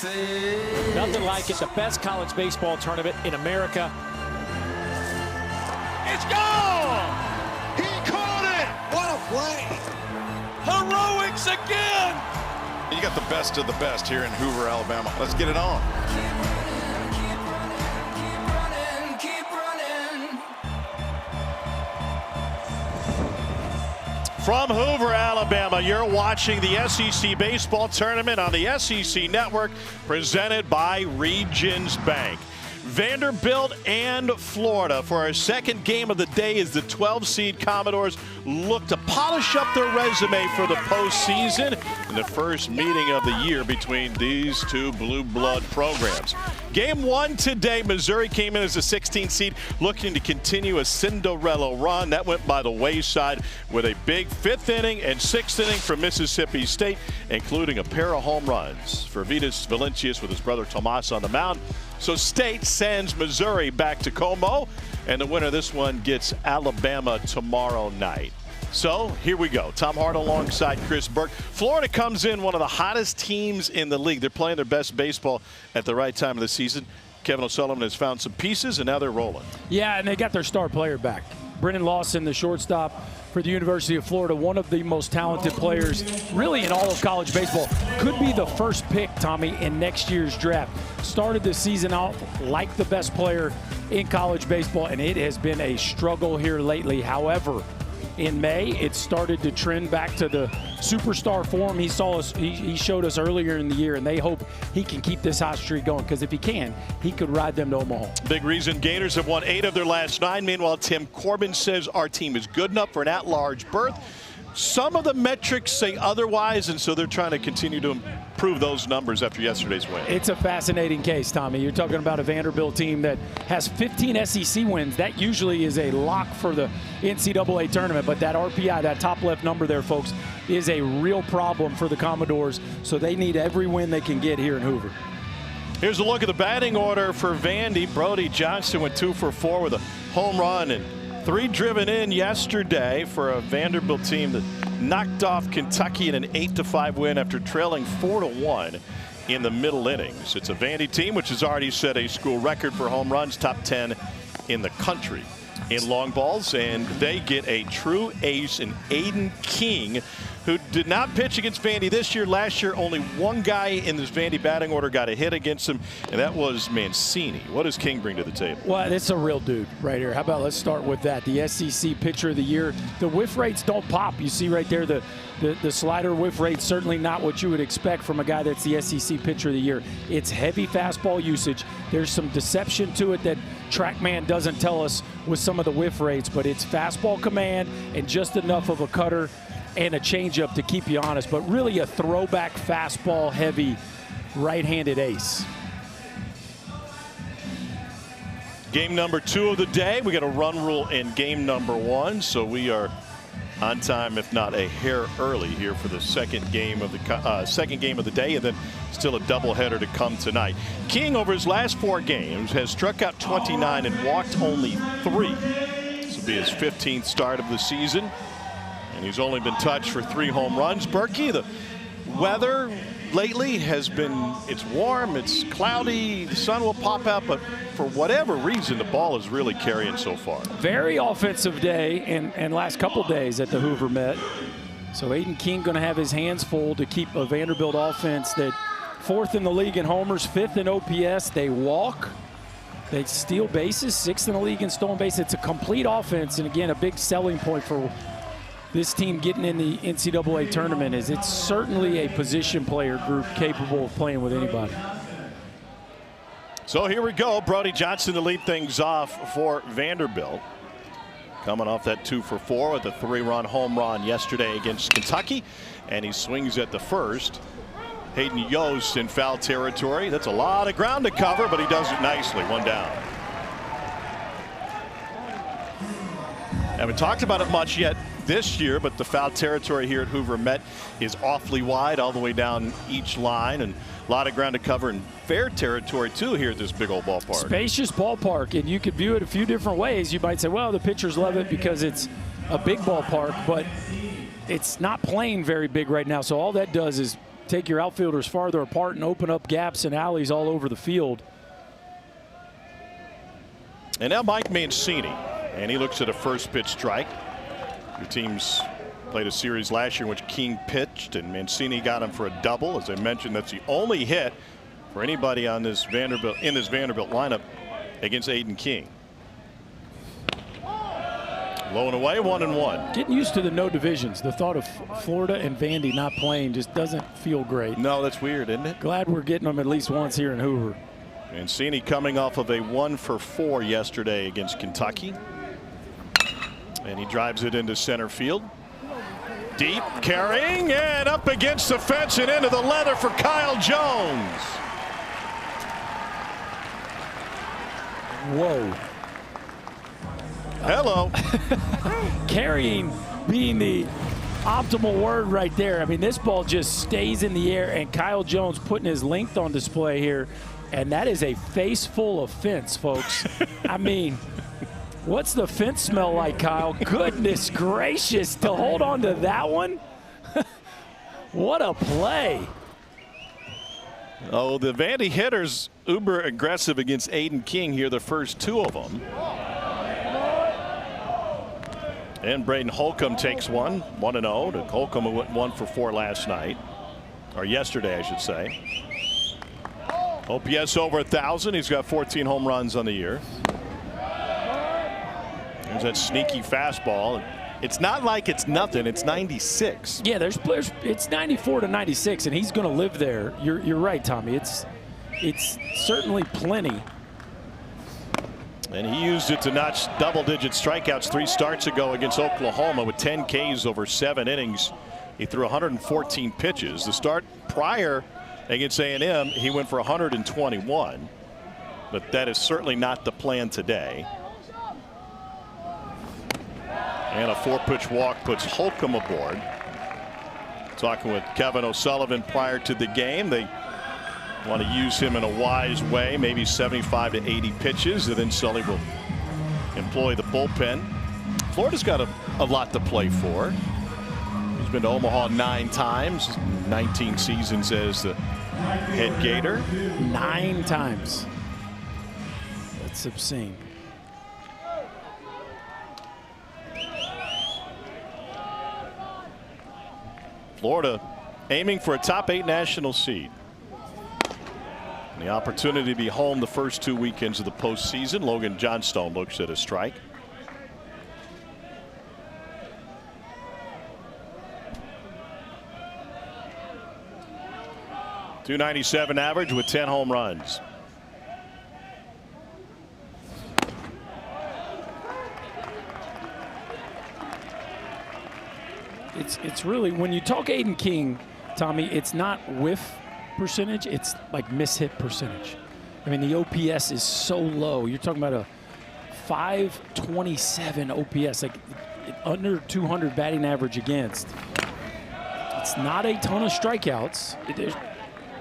Nothing like it. The best college baseball tournament in America. It's gone! He caught it! What a play! Heroics again! You got the best of the best here in Hoover, Alabama. Let's get it on. From Hoover, Alabama, you're watching the SEC Baseball Tournament on the SEC Network, presented by Regions Bank. Vanderbilt and Florida for our second game of the day as the 12-seed Commodores look to polish up their resume for the postseason in the first meeting of the year between these two blue blood programs. Game one today, Missouri came in as a 16th seed looking to continue a Cinderella run. That went by the wayside with a big 5th inning and 6th inning from Mississippi State, including a pair of home runs for Vitas Valancius with his brother Tomas on the mound. So State sends Missouri back to Como, and the winner of this one gets Alabama tomorrow night. So here we go. Tom Hart alongside Chris Burke. Florida comes in one of the hottest teams in the league. They're playing their best baseball at the right time of the season. Kevin O'Sullivan has found some pieces, and now they're rolling. Yeah, and they got their star player back. Brennan Lawson, the shortstop for the University of Florida, one of the most talented players really in all of college baseball. Could be the first pick, Tommy, in next year's draft. Started the season out like the best player in college baseball, and it has been a struggle here lately. However, in May, it started to trend back to the superstar form he showed us earlier in the year, and they hope he can keep this hot streak going, because if he can, he could ride them to Omaha. Big reason Gators have won 8 of their last 9. Meanwhile, Tim Corbin says our team is good enough for an at-large berth. Some of the metrics say otherwise, and so they're trying to continue to improve those numbers after yesterday's win. It's a fascinating case, Tommy. You're talking about a Vanderbilt team that has 15 SEC wins. That usually is a lock for the NCAA tournament, but that RPI, that top left number there, folks, is a real problem for the Commodores, so they need every win they can get here in Hoover. Here's a look at the batting order for Vandy. Brody Johnston went 2 for 4 with a home run and 3 driven in yesterday for a Vanderbilt team that knocked off Kentucky in an 8-5 win after trailing 4-1 in the middle innings. It's a Vandy team which has already set a school record for home runs, top 10 in the country in long balls, and they get a true ace in Aiden King, who did not pitch against Vandy this year. Last year, only one guy in this Vandy batting order got a hit against him, and that was Mancini. What does King bring to the table? Well, it's a real dude right here. How about let's start with that. The SEC Pitcher of the Year. The whiff rates don't pop. You see right there the slider whiff rate, certainly not what you would expect from a guy that's the SEC Pitcher of the Year. It's heavy fastball usage. There's some deception to it that TrackMan doesn't tell us with some of the whiff rates, but it's fastball command and just enough of a cutter and a changeup to keep you honest, but really a throwback fastball heavy right-handed ace. Game number 2 of the day. We got a run rule in game number 1, so we are on time, if not a hair early, here for the second game of the day, and then still a doubleheader to come tonight. King, over his last 4 games, has struck out 29 and walked only 3. This will be his 15th start of the season, and he's only been touched for 3 home runs. Berkey, the weather lately has been, it's warm, it's cloudy, the sun will pop out, but for whatever reason, the ball is really carrying so far. Very offensive day and last couple days at the Hoover Met. So Aiden King going to have his hands full to keep a Vanderbilt offense that 4th in the league in homers, 5th in OPS. They walk, they steal bases, 6th in the league in stolen bases. It's a complete offense, and again, a big selling point for this team getting in the NCAA tournament is it's certainly a position player group capable of playing with anybody. So here we go. Brody Johnston to lead things off for Vanderbilt. Coming off that 2 for 4 with a 3-run home run yesterday against Kentucky. And he swings at the first. Hayden Yost in foul territory. That's a lot of ground to cover, but he does it nicely. 1 down. Haven't talked about it much yet this year, but the foul territory here at Hoover Met is awfully wide all the way down each line, and a lot of ground to cover in fair territory too here at this big old ballpark. Spacious ballpark, and you could view it a few different ways. You might say, well, the pitchers love it because it's a big ballpark, but it's not playing very big right now, so all that does is take your outfielders farther apart and open up gaps and alleys all over the field. And now Mike Mancini, and he looks at a first pitch strike. Your teams played a series last year in which King pitched, and Mancini got him for a double. As I mentioned, that's the only hit for anybody on this Vanderbilt lineup against Aiden King. Low and away, 1-1. Getting used to the no divisions. The thought of Florida and Vandy not playing just doesn't feel great. No, that's weird, isn't it? Glad we're getting them at least once here in Hoover. Mancini coming off of a 1-for-4 yesterday against Kentucky. And he drives it into center field. Deep, carrying, and up against the fence and into the leather for Kyle Jones. Whoa. Hello. Carrying being the optimal word right there. I mean, this ball just stays in the air, and Kyle Jones putting his length on display here, and that is a face full of fence, folks. I mean, what's the fence smell like, Kyle? Goodness gracious, to hold on to that one. What a play. Oh, the Vandy hitters uber aggressive against Aiden King here, the first two of them. And Braden Holcomb takes one, 1-0 to Holcomb, who went 1-for-4 last night, or yesterday, I should say. OPS over 1,000. He's got 14 home runs on the year. There's that sneaky fastball. It's not like it's nothing. It's 96. Yeah, there's players. It's 94 to 96, and he's going to live there. You're right, Tommy. It's certainly plenty. And he used it to notch double-digit strikeouts 3 starts ago against Oklahoma with 10 Ks over 7 innings. He threw 114 pitches. The start prior against A&M, he went for 121. But that is certainly not the plan today. And a 4-pitch walk puts Holcomb aboard. Talking with Kevin O'Sullivan prior to the game. They want to use him in a wise way, maybe 75 to 80 pitches, and then Sully will employ the bullpen. Florida's got a lot to play for. He's been to Omaha 9 times, 19 seasons as the head Gator. 9 times. That's obscene. Florida aiming for a top 8 national seed. The opportunity to be home the first 2 weekends of the postseason. Logan Johnstone looks at a strike. .297 average with 10 home runs. It's really, when you talk Aiden King, Tommy, it's not whiff percentage, it's like mishit percentage. I mean, the OPS is so low. You're talking about a 527 OPS, like under 200 batting average against. It's not a ton of strikeouts.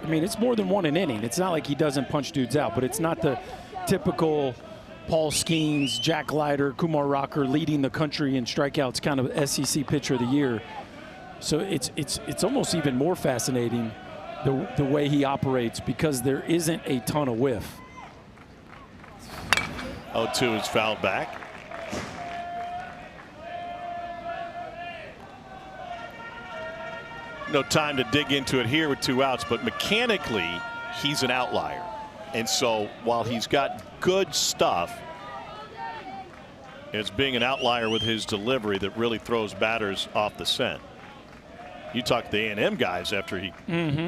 I mean, it's more than 1 an inning. It's not like he doesn't punch dudes out, but it's not the typical Paul Skeens, Jack Leiter, Kumar Rocker leading the country in strikeouts kind of SEC pitcher of the year. So it's almost even more fascinating the way he operates, because there isn't a ton of whiff. 0-2 is fouled back. No time to dig into it here with 2 outs, but mechanically he's an outlier. And so while he's got good stuff, it's being an outlier with his delivery that really throws batters off the scent. You talk to the A&M guys after he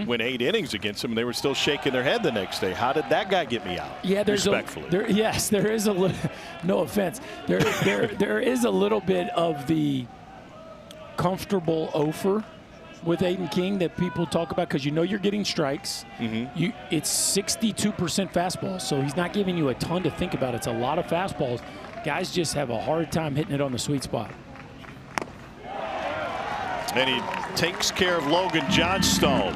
went 8 innings against him, and they were still shaking their head the next day. How did that guy get me out? Yeah, respectfully. Yes, there is a little. No offense. There is a little bit of the comfortable offer with Aiden King that people talk about, because you know you're getting strikes. It's 62% fastball, so he's not giving you a ton to think about. It's a lot of fastballs. Guys just have a hard time hitting it on the sweet spot. And he takes care of Logan Johnstone.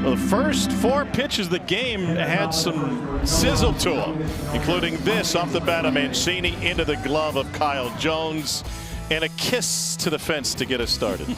Well, the first 4 pitches of the game had some sizzle to them, including this off the bat of Mancini into the glove of Kyle Jones, and a kiss to the fence to get us started.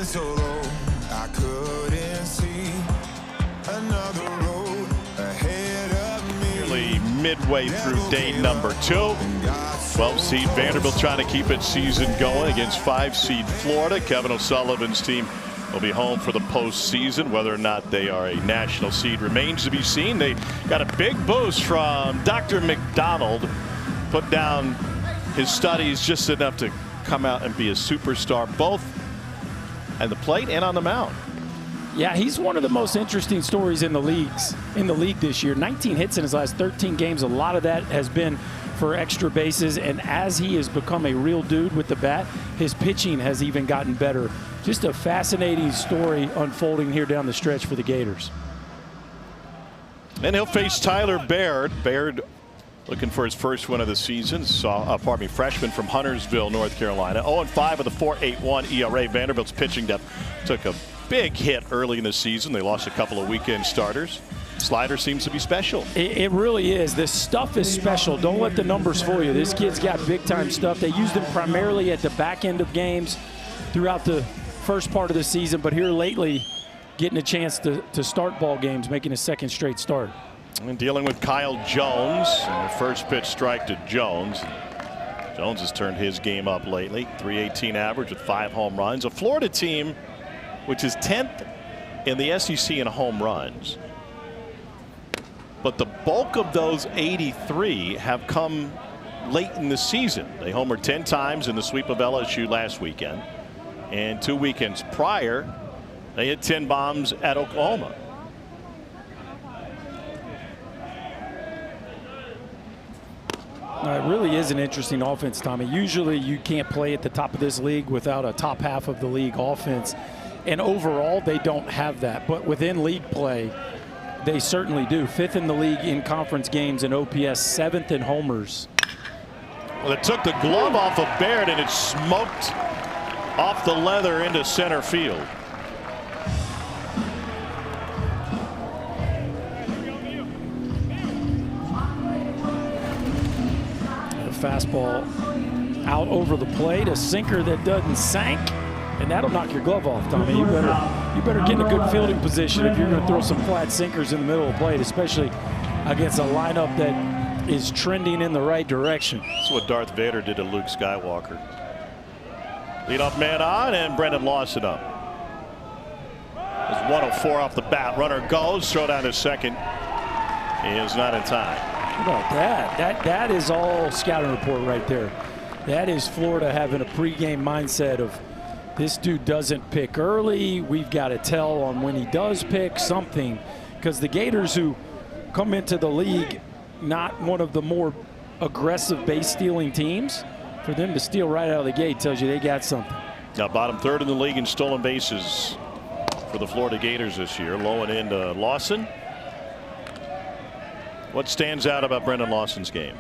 been so low, I couldn't see another road ahead of me. Nearly midway through day number 2. 12-seed Vanderbilt trying to keep its season going against 5-seed Florida. Kevin O'Sullivan's team will be home for the postseason. Whether or not they are a national seed remains to be seen. They got a big boost from Dr. McDonald. Put down his studies just enough to come out and be a superstar, both at the plate and on the mound. Yeah, he's one of the most interesting stories in the league this year. 19 hits in his last 13 games. A lot of that has been for extra bases, and as he has become a real dude with the bat, his pitching has even gotten better. Just a fascinating story unfolding here down the stretch for the Gators. And he'll face Tyler Baird. Baird looking for his first win of the season. Freshman from Huntersville, North Carolina. 0-5 with a 4.81 ERA. Vanderbilt's pitching depth took a big hit early in the season. They lost a couple of weekend starters. Slider seems to be special. It really is. This stuff is special. Don't let the numbers fool you. This kid's got big-time stuff. They used him primarily at the back end of games throughout the first part of the season, but here lately getting a chance to start ball games, making a second straight start. And dealing with Kyle Jones. And the first pitch strike to Jones. Jones has turned his game up lately. .318 average with 5 home runs. A Florida team which is 10th in the SEC in home runs. But the bulk of those 83 have come late in the season. They homered 10 times in the sweep of LSU last weekend. And 2 weekends prior, they hit 10 bombs at Oklahoma. It really is an interesting offense, Tommy. Usually you can't play at the top of this league without a top half of the league offense. And overall, they don't have that. But within league play, they certainly do. 5th in the league in conference games in OPS, 7th in homers. Well, it took the glove off of Baird and it smoked off the leather into center field. The fastball out over the plate, a sinker that doesn't sink. And that'll knock your glove off, Tommy. You better get in a good fielding position if you're going to throw some flat sinkers in the middle of the plate, especially against a lineup that is trending in the right direction. That's what Darth Vader did to Luke Skywalker. Leadoff man on, and Brendan Lawson up. There's 104 off the bat. Runner goes, throw down to second. He is not in time. How about that? That is all scouting report right there. That is Florida having a pregame mindset of, this dude doesn't pick early. We've got to tell on when he does pick something, because the Gators, who come into the league not one of the more aggressive base stealing teams, for them to steal right out of the gate tells you they got something. Now bottom 3rd in the league in stolen bases for the Florida Gators this year. Low and into Lawson. What stands out about Brendan Lawson's game?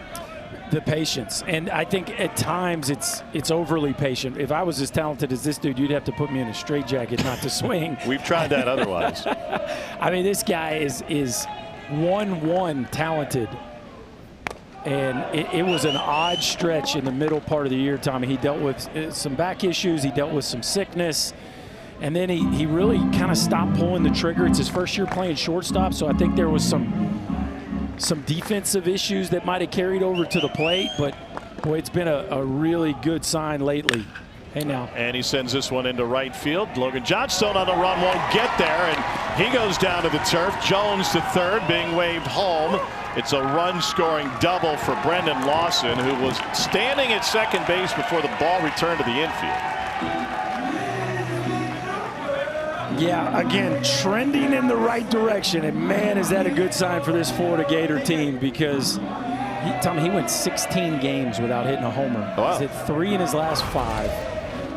The patience, and I think at times it's overly patient. If I was as talented as this dude, you'd have to put me in a straitjacket not to swing. We've tried that otherwise. I mean, this guy is 1-1 talented, and it was an odd stretch in the middle part of the year, Tommy. He dealt with some back issues, he dealt with some sickness, and then he really kind of stopped pulling the trigger. It's his first year playing shortstop, so I think there was some defensive issues that might have carried over to the plate, but boy, it's been a really good sign lately. Hey now. And he sends this one into right field. Logan Johnstone on the run, won't get there, and he goes down to the turf. Jones to third, being waved home. It's a run-scoring double for Brendan Lawson, who was standing at second base before the ball returned to the infield. Yeah, again, trending in the right direction, and man, is that a good sign for this Florida Gator team, because Tommy, he went 16 games without hitting a homer. Oh, wow. He's hit 3 in his last 5,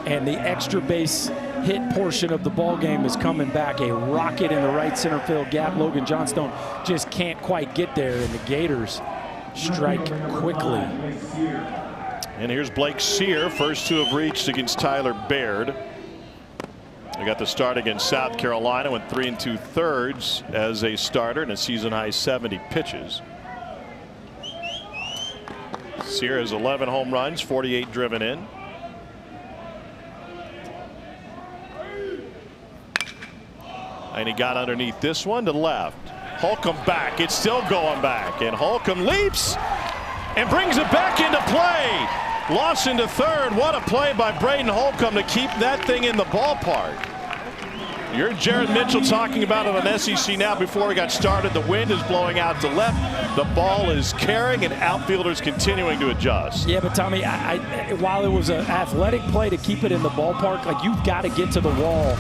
and the extra base hit portion of the ball game is coming back. A rocket in the right center field gap. Logan Johnstone just can't quite get there, and the Gators strike quickly. And here's Blake Sear, first to have reached against Tyler Baird. They got the start against South Carolina, went 3 2/3 as a starter, and a season-high 70 pitches. Sear has 11 home runs, 48 driven in. And he got underneath this one to the left. Holcomb back. It's still going back. And Holcomb leaps and brings it back into play. Lawson to third. What a play by Braden Holcomb to keep that thing in the ballpark. You're Jared Mitchell talking about it on SEC Now. Before we got started, the wind is blowing out to left. The ball is carrying, and outfielders continuing to adjust. Yeah, but Tommy, while it was an athletic play to keep it in the ballpark, like, you've got to get to the wall.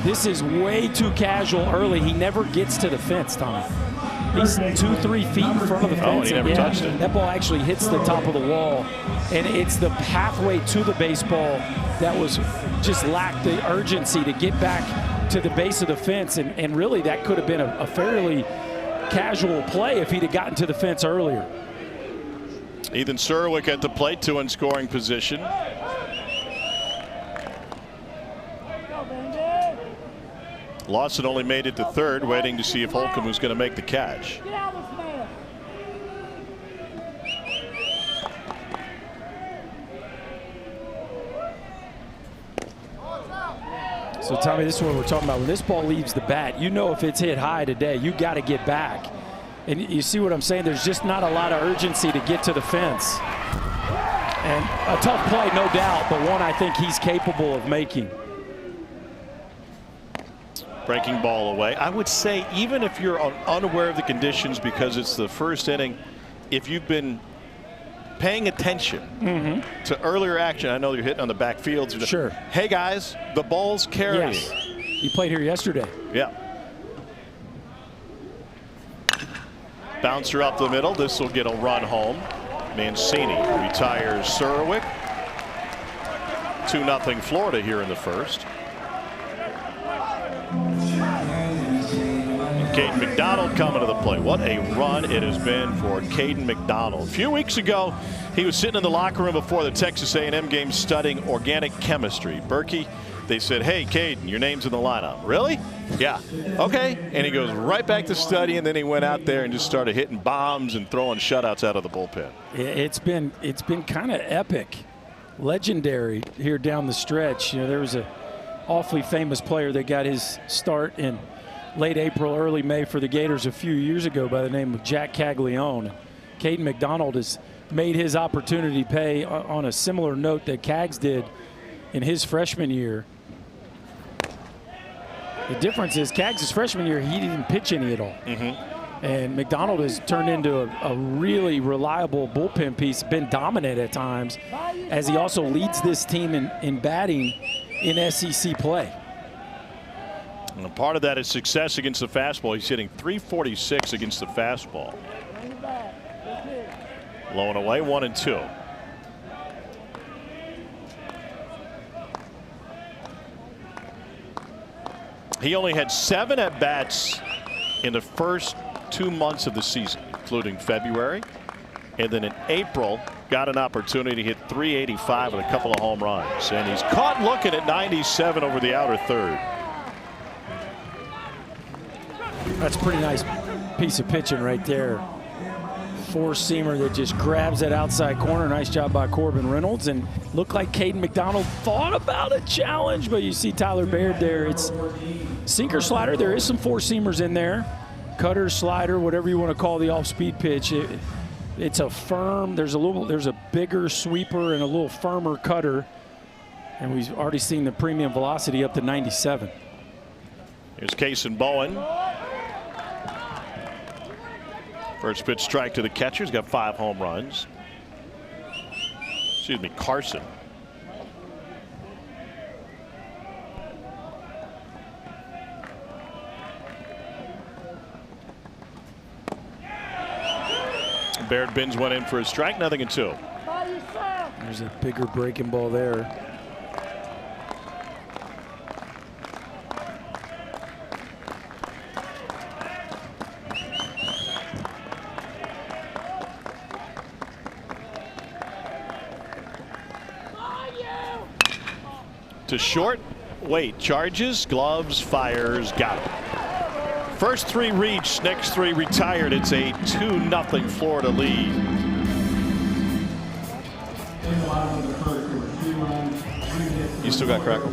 This is way too casual early. He never gets to the fence, Tommy. He's 2-3 feet in front of the fence. Oh, he never touched it. That ball actually hits the top of the wall, and it's the pathway to the baseball that was just lacked the urgency to get back to the base of the fence, and really that could have been a fairly casual play if he'd have gotten to the fence earlier. Ethan Surwick at the plate, 2 in scoring position. Lawson only made it to third, waiting to see if Holcomb was going to make the catch. So, Tommy, this is what we're talking about. When this ball leaves the bat, you know if it's hit high today, you got to get back. And you see what I'm saying? There's just not a lot of urgency to get to the fence. And a tough play, no doubt, but one I think he's capable of making. Breaking ball away. I would say even if you're unaware of the conditions because it's the first inning, if you've been paying attention to earlier action, I know you're hitting on the backfield. Sure. Hey guys, the ball's carrying. Yes. He played here yesterday. Yeah. Bouncer up the middle. This will get a run home. Mancini retires Surwick. 2-0 Florida here in the first. Caden McDonald coming to the plate. What a run it has been for Caden McDonald. A few weeks ago, he was sitting in the locker room before the Texas A&M game studying organic chemistry. Berkey, they said, hey, Caden, your name's in the lineup. Really? Yeah. Okay. And he goes right back to study, and then he went out there and just started hitting bombs and throwing shutouts out of the bullpen. It's been kind of epic, legendary here down the stretch. You know, there was a awfully famous player that got his start in late April, early May for the Gators a few years ago by the name of Jack Caglione. Caden McDonald has made his opportunity pay on a similar note that Cags did in his freshman year. The difference is Cags' freshman year, he didn't pitch any at all. And McDonald has turned into a really reliable bullpen piece, been dominant at times, as he also leads this team in batting in SEC play. And part of that is success against the fastball. He's hitting .346 against the fastball. Low and away, 1-2. He only had 7 at-bats in the first 2 months of the season, including February. And then in April, got an opportunity to hit .385 and a couple of home runs. And he's caught looking at 97 over the outer third. That's a pretty nice piece of pitching right there. Four-seamer that just grabs that outside corner. Nice job by Corbin Reynolds. And looked like Caden McDonald thought about a challenge, but you see Tyler Baird there. It's sinker slider. There is some four-seamers in there. Cutter, slider, whatever you want to call the off-speed pitch. It's a firm. There's a bigger sweeper and a little firmer cutter. And we've already seen the premium velocity up to 97. Here's Kason Bowen. First pitch strike to the catcher. He's got 5 home runs. Excuse me, Carson. Baird bins one in for a strike, 0-2. There's a bigger breaking ball there. To short, wait, charges, gloves, fires, got it. First 3 reached, next 3 retired. It's a 2-0 Florida lead. You still got Crackle?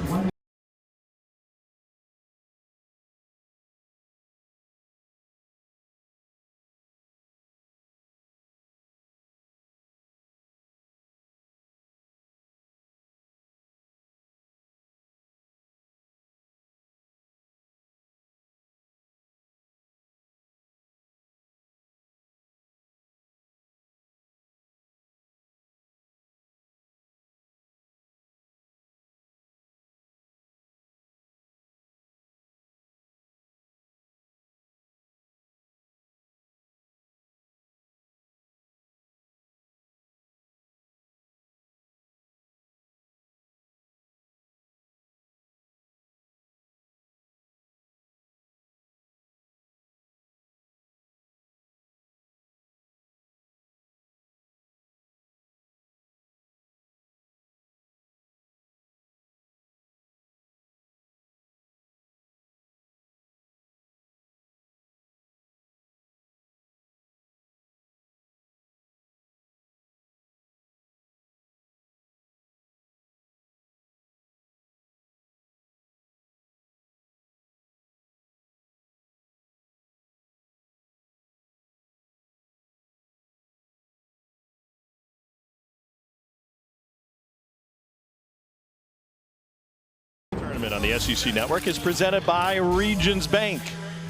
tournament on the SEC Network is presented by Regions Bank,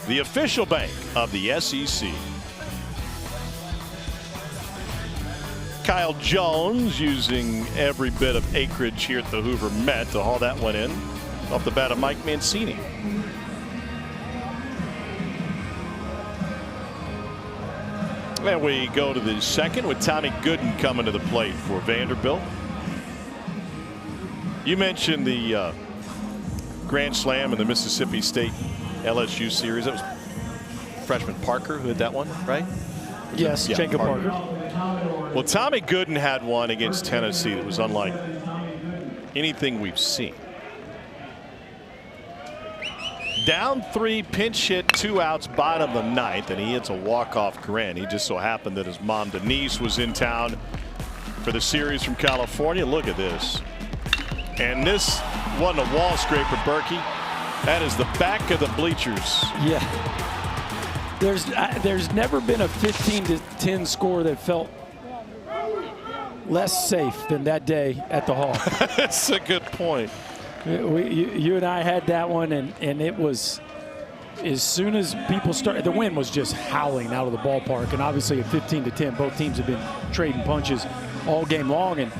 the official bank of the SEC. Kyle Jones using every bit of acreage here at the Hoover Met to haul that one in off the bat of Mike Mancini. And we go to the second with Tommy Gooden coming to the plate for Vanderbilt. You mentioned the Grand Slam in the Mississippi State LSU series. That was freshman Parker who had that one, right? Yes, Jacob Parker. Well, Tommy Gooden had one against Tennessee that was unlike anything we've seen. Down 3, pinch hit, 2 outs, bottom of the ninth, and he hits a walk-off grand. He just so happened that his mom Denise was in town for the series from California. Look at this. And this wasn't a wall scraper, Berkey. That is the back of the bleachers. Yeah. There's never been a 15-10 score that felt less safe than that day at the Hall. That's a good point. You and I had that one, and it was as soon as people started, the wind was just howling out of the ballpark, and obviously at 15-10, both teams have been trading punches all game long, and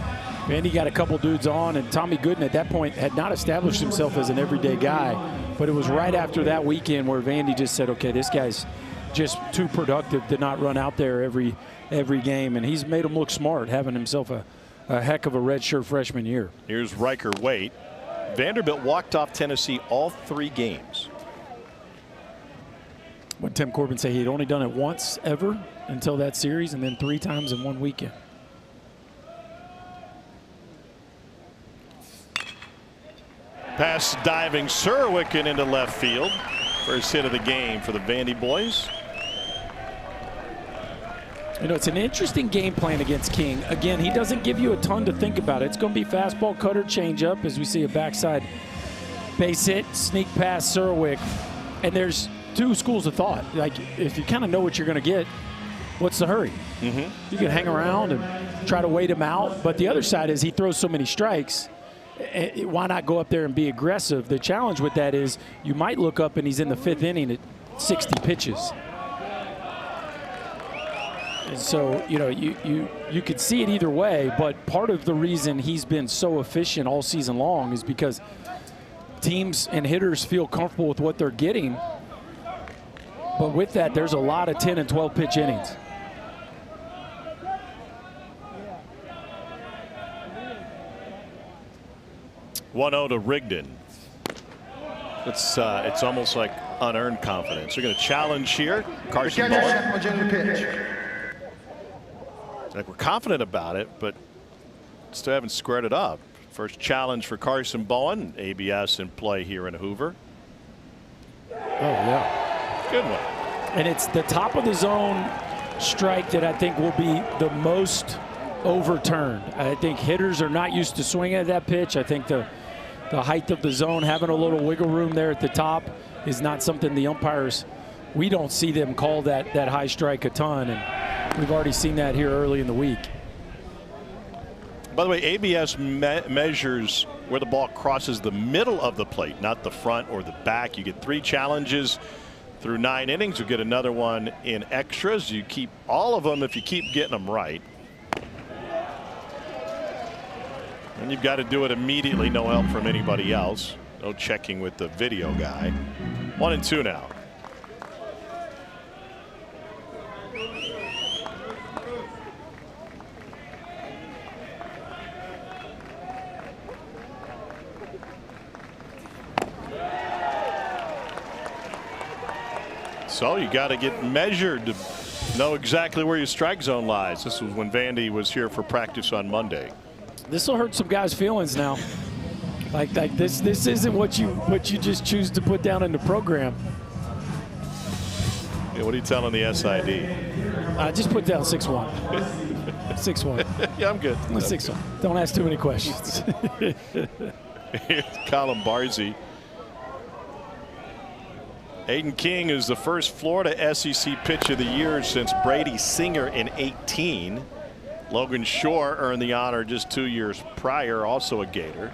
Vandy got a couple dudes on, and Tommy Gooden at that point had not established himself as an everyday guy, but it was right after that weekend where Vandy just said, okay, this guy's just too productive to not run out there every game, and he's made him look smart, having himself a heck of a redshirt freshman year. Here's Riker Waite. Vanderbilt walked off Tennessee all 3 games. When Tim Corbin said he had only done it once ever until that series, and then 3 times in one weekend. Pass diving Surwicken into left field. First hit of the game for the Vandy boys. You know, it's an interesting game plan against King. Again, he doesn't give you a ton to think about. It's going to be fastball, cutter, changeup, as we see a backside base hit, sneak past Surwick. And there's 2 schools of thought. Like, if you kind of know what you're going to get, what's the hurry? You can hang around and try to wait him out. But the other side is he throws so many strikes. Why not go up there and be aggressive? The challenge with that is you might look up and he's in the 5th inning at 60 pitches. And so, you know, you could see it either way, but part of the reason he's been so efficient all season long is because teams and hitters feel comfortable with what they're getting. But with that, there's a lot of 10 and 12 pitch innings. (1-0) to Rigdon. It's almost like unearned confidence. They're going to challenge here. Carson Bowen. Like, we're confident about it, but still haven't squared it up. First challenge for Carson Bowen. ABS in play here in Hoover. Oh, yeah. Good one. And it's the top of the zone strike that I think will be the most overturned. I think hitters are not used to swinging at that pitch. I think the height of the zone, having a little wiggle room there at the top, is not something the umpires, we don't see them call that high strike a ton. And we've already seen that here early in the week. By the way, ABS measures where the ball crosses the middle of the plate, not the front or the back. You get 3 challenges through 9 innings. You get another one in extras. You keep all of them if you keep getting them right. And you've got to do it immediately. No help from anybody else. No checking with the video guy. 1-2 now. So you got to get measured to know exactly where your strike zone lies. This was when Vandy was here for practice on Monday. This will hurt some guys' feelings now. Like this isn't what you just choose to put down in the program. Yeah, what are you telling the SID? Just put down 6-1. 6-1. Yeah, I'm good. 6-1. Don't ask too many questions. Here's Colin Barzy. Aiden King is the first Florida SEC Pitch of the Year since Brady Singer in 18. Logan Shore earned the honor just 2 years prior, also a Gator.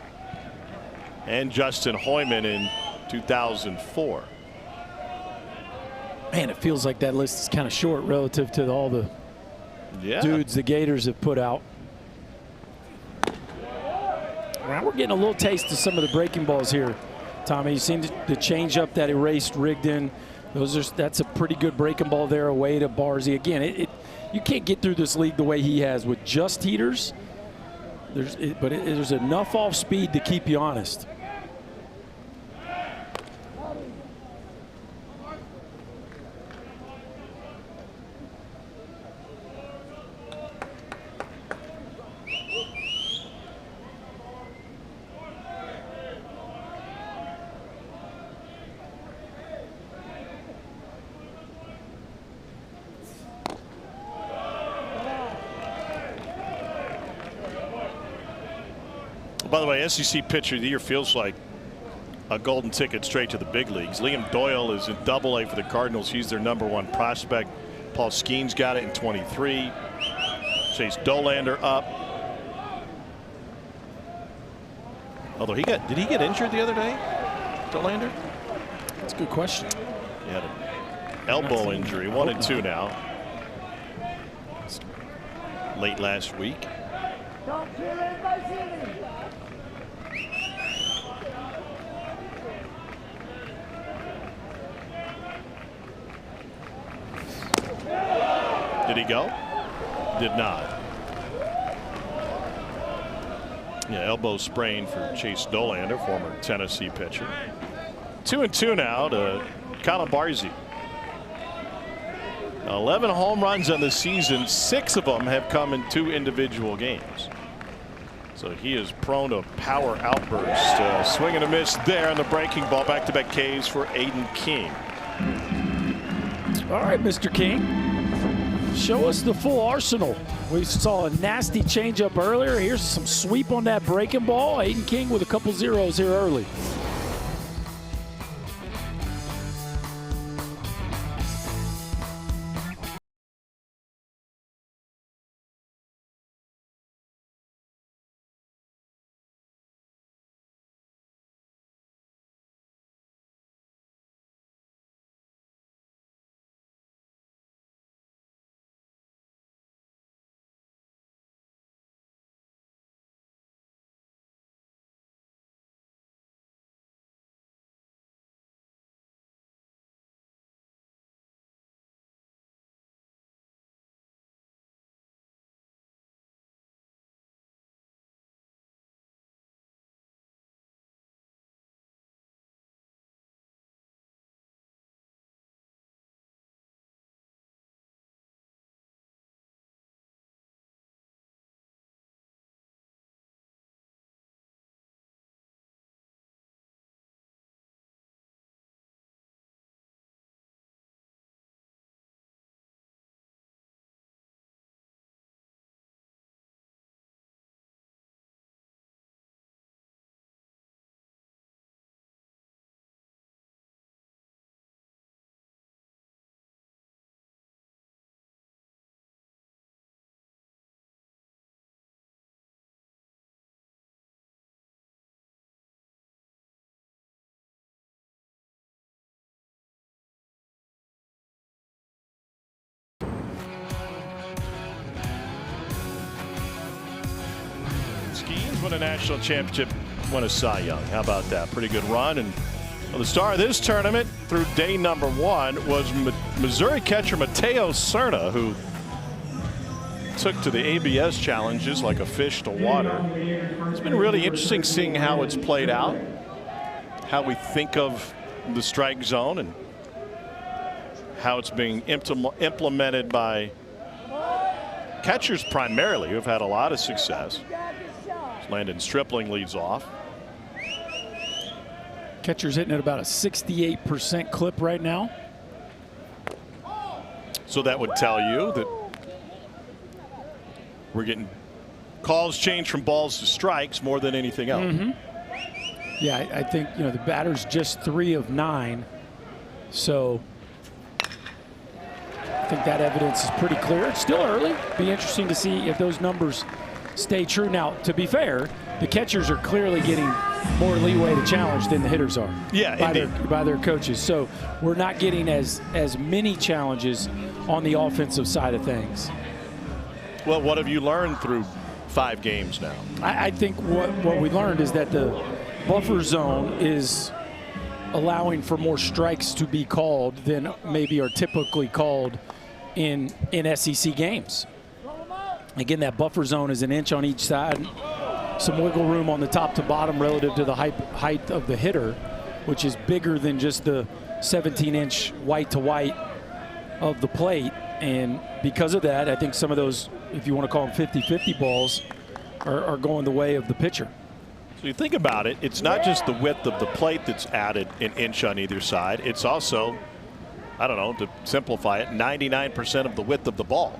and Justin Hoyman in 2004. Man, it feels like that list is kind of short relative to all the dudes the Gators have put out. Now we're getting a little taste of some of the breaking balls here, Tommy. You seen the change up that erased Rigdon. That's a pretty good breaking ball there away to Barzy. Again, you can't get through this league the way he has with just heaters. There's enough off speed to keep you honest. By the way, SEC Pitcher of the Year feels like a golden ticket straight to the big leagues. Liam Doyle is in Double-A for the Cardinals. He's their #1 prospect. Paul Skeen's got it in 23. Chase Dolander up. Although did he get injured the other day, Dolander? That's a good question. He had an elbow injury, 1 and 2 now. Late last week. Did he go? Did not. Yeah, elbow sprain for Chase Dolander, former Tennessee pitcher. 2 and 2 now to Colin Barzy. 11 home runs on the season. 6 of them have come in 2 individual games. So he is prone to power outburst. Swing and a miss there on the breaking ball. Back-to-back Ks for Aiden King. All right, Mr. King. Show us the full arsenal. We saw a nasty changeup earlier. Here's some sweep on that breaking ball. Aiden King with a couple zeros here early. Won a national championship, won a Cy Young. How about that? Pretty good run. And well, the star of this tournament through day #1 was Missouri catcher Mateo Cerna, who took to the ABS challenges like a fish to water. It's been really interesting seeing how it's played out, how we think of the strike zone, and how it's being implemented by catchers primarily who have had a lot of success. Landon Stripling leads off. Catcher's hitting at about a 68% clip right now. So that would tell you that we're getting calls changed from balls to strikes more than anything else. Mm-hmm. Yeah, I think the batter's just 3 of 9. So I think that evidence is pretty clear. It's still early. Be interesting to see if those numbers stay true. Now, to be fair, the catchers are clearly getting more leeway to challenge than the hitters are. Yeah, by their coaches. So we're not getting as many challenges on the offensive side of things. Well, what have you learned through 5 games now? I think what we learned is that the buffer zone is allowing for more strikes to be called than maybe are typically called in SEC games. Again, that buffer zone is an inch on each side. Some wiggle room on the top to bottom relative to the height of the hitter, which is bigger than just the 17-inch white to white of the plate. And because of that, I think some of those, if you want to call them 50-50 balls, are going the way of the pitcher. So you think about it, it's not just the width of the plate that's added an inch on either side. It's also, I don't know, to simplify it, 99% of the width of the ball.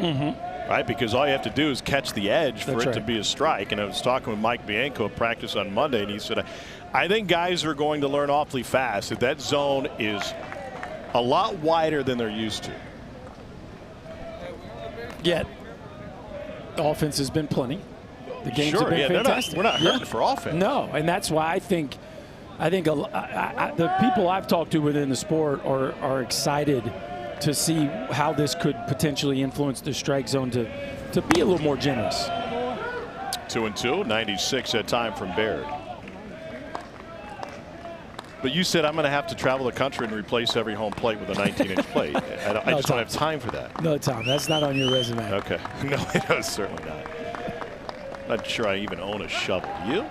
Right? Because all you have to do is catch the edge for it to be a strike. And I was talking with Mike Bianco at practice on Monday, and he said, I think guys are going to learn awfully fast that zone is a lot wider than they're used to. Yet, offense has been plenty. The games have been fantastic. We're not hurting for offense. No, and that's why I think the people I've talked to within the sport are excited to see how this could potentially influence the strike zone to be a little more generous. 2-2, 96 at time from Baird. But you said I'm going to have to travel the country and replace every home plate with a 19-inch plate. I just don't have time for that. No, Tom, that's not on your resume. Okay. No, it's certainly not. Not sure I even own a shovel. Do you?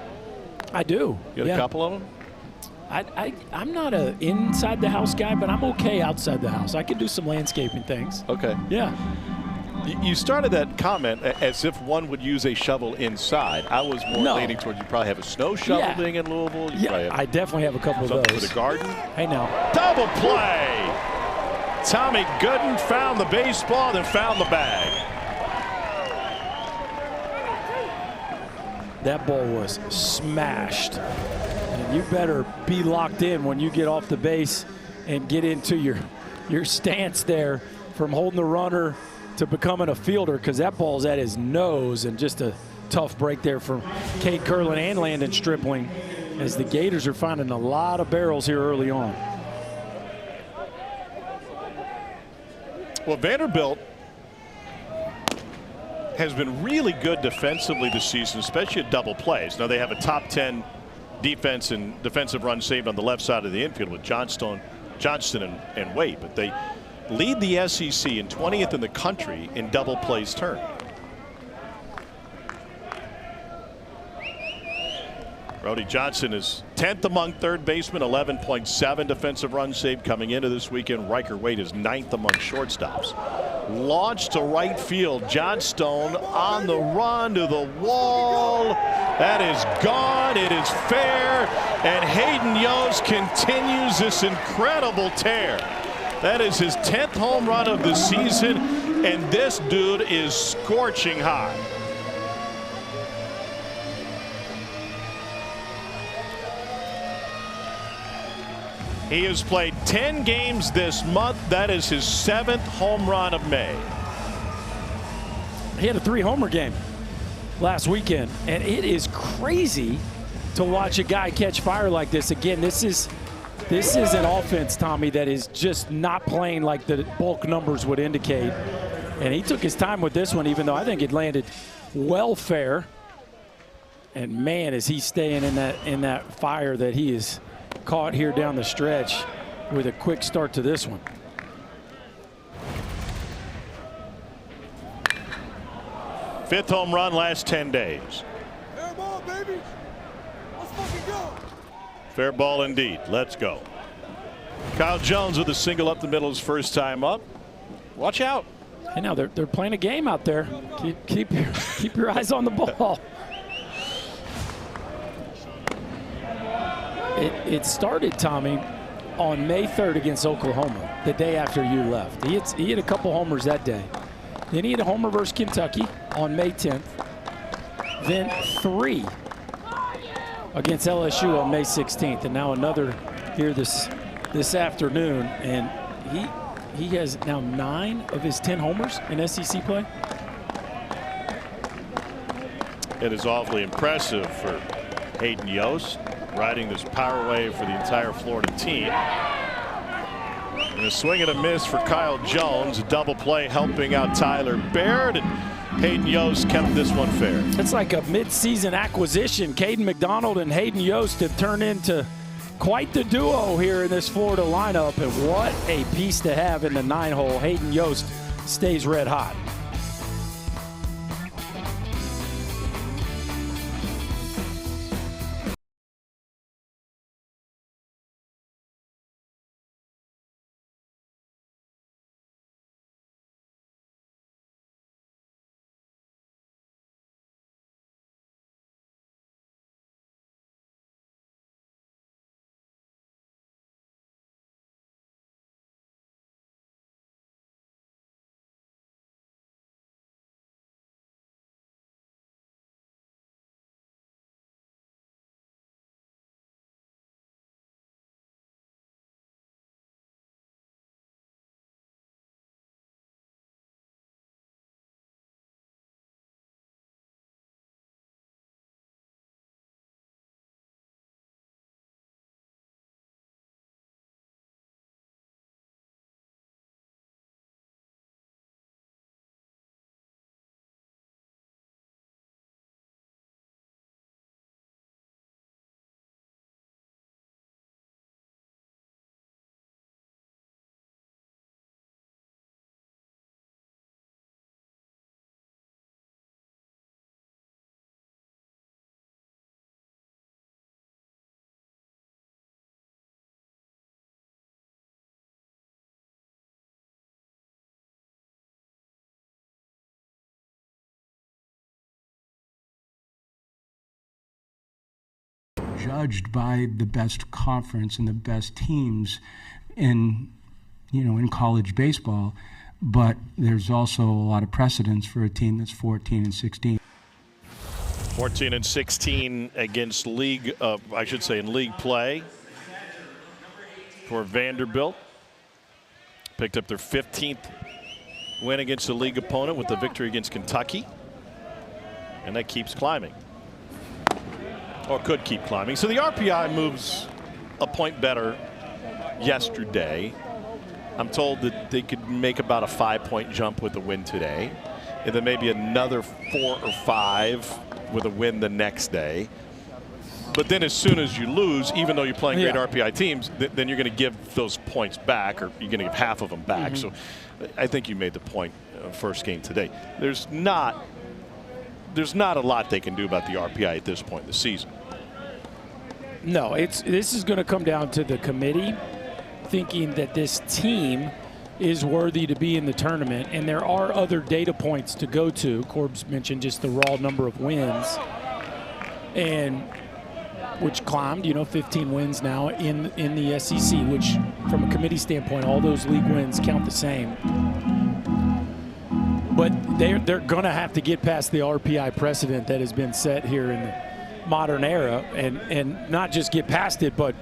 I do. You got a couple of them? I'm not a inside the house guy, but I'm okay outside the house. I can do some landscaping things. Okay. Yeah. You started that comment as if one would use a shovel inside. I was more leaning towards you probably have a snow shovel being in Louisville. I definitely have a couple of those. For the garden. Hey, now. Double play. Tommy Gooden found the baseball, then found the bag. That ball was smashed. And you better be locked in when you get off the base and get into your stance there from holding the runner to becoming a fielder, because that ball's at his nose, and just a tough break there from Cade Curlin and Landon Stripling as the Gators are finding a lot of barrels here early on. Well, Vanderbilt has been really good defensively this season, especially at double plays. Now they have a top 10 defense and defensive run saved on the left side of the infield with Johnston and Waite, but they lead the SEC and 20th in the country in double plays turned. Brody Johnson is 10th among third basemen, 11.7 defensive runs saved coming into this weekend. Riker Waite is 9th among shortstops. Launched to right field. Johnstone on the run to the wall. That is gone. It is fair. And Hayden Yost continues this incredible tear. That is his 10th home run of the season, and this dude is scorching hot. He has played 10 games this month. That is his 7th home run of May. He had a 3-homer game last weekend, and it is crazy to watch a guy catch fire like this. Again, this is an offense, Tommy, that is just not playing like the bulk numbers would indicate. And he took his time with this one, even though I think it landed well fair. And man, is he staying in that fire that he is caught here down the stretch with a quick start to this one. Fifth home run last 10 days. Fair ball, baby. Let's fucking go. Fair ball indeed. Let's go. Kyle Jones with a single up the middle his first time up. Watch out. Hey, now they're playing a game out there. Keep your eyes on the ball. It started, Tommy, on May 3rd against Oklahoma, the day after you left. He had a couple homers that day. Then he had a homer versus Kentucky on May 10th. Then 3 against LSU on May 16th, and now another here this afternoon. And he has now 9 of his 10 homers in SEC play. It is awfully impressive for Hayden Yost, riding this power wave for the entire Florida team. And a swing and a miss for Kyle Jones. A double play helping out Tyler Baird. And Hayden Yost kept this one fair. It's like a mid-season acquisition. Caden McDonald and Hayden Yost have turned into quite the duo here in this Florida lineup. And what a piece to have in the 9-hole. Hayden Yost stays red hot. Judged by the best conference and the best teams in college baseball, but there's also a lot of precedence for a team that's 14-16. 14-16 against league, I should say in league play for Vanderbilt. Picked up their 15th win against a league opponent with the victory against Kentucky, and that keeps climbing. Or could keep climbing. So the RPI moves a point better yesterday. I'm told that they could make about a 5-point jump with a win today, and then maybe another 4 or 5 with a win the next day. But then as soon as you lose, even though you're playing great RPI teams, then you're going to give those points back, or you're going to give half of them back. So I think you made the point first game today. There's not a lot they can do about the RPI at this point in the season. No, this is going to come down to the committee thinking that this team is worthy to be in the tournament, and there are other data points to go to. Corb's mentioned just the raw number of wins, and which climbed, 15 wins now in the SEC, which from a committee standpoint, all those league wins count the same. But they're going to have to get past the RPI precedent that has been set here in the modern era, and not just get past it, but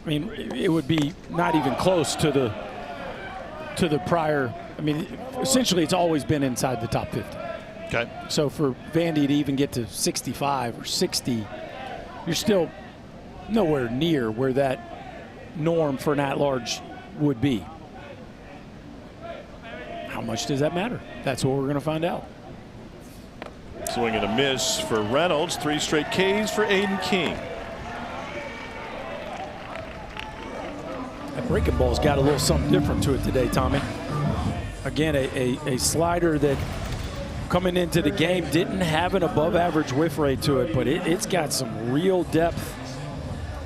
I mean, it would be not even close to the prior. I mean, essentially, it's always been inside the top 50. Okay. So for Vandy to even get to 65 or 60, you're still nowhere near where that norm for an at-large would be. How much does that matter? That's what we're going to find out. Swing and a miss for Reynolds. 3 straight Ks for Aiden King. That breaking ball's got a little something different to it today, Tommy. Again, a slider that coming into the game didn't have an above-average whiff rate to it, but it's got some real depth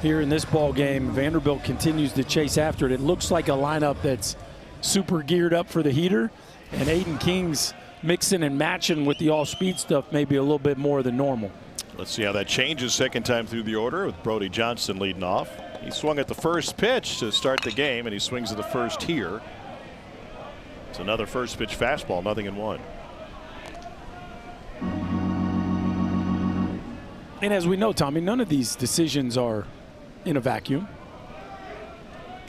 here in this ball game. Vanderbilt continues to chase after it. It looks like a lineup that's super geared up for the heater, and Aiden King's mixing and matching with the all-speed stuff maybe a little bit more than normal. Let's see how that changes second time through the order with Brody Johnson leading off. He swung at the first pitch to start the game, and he swings at the first here. It's another first pitch fastball, 0-1. And as we know, Tommy, none of these decisions are in a vacuum,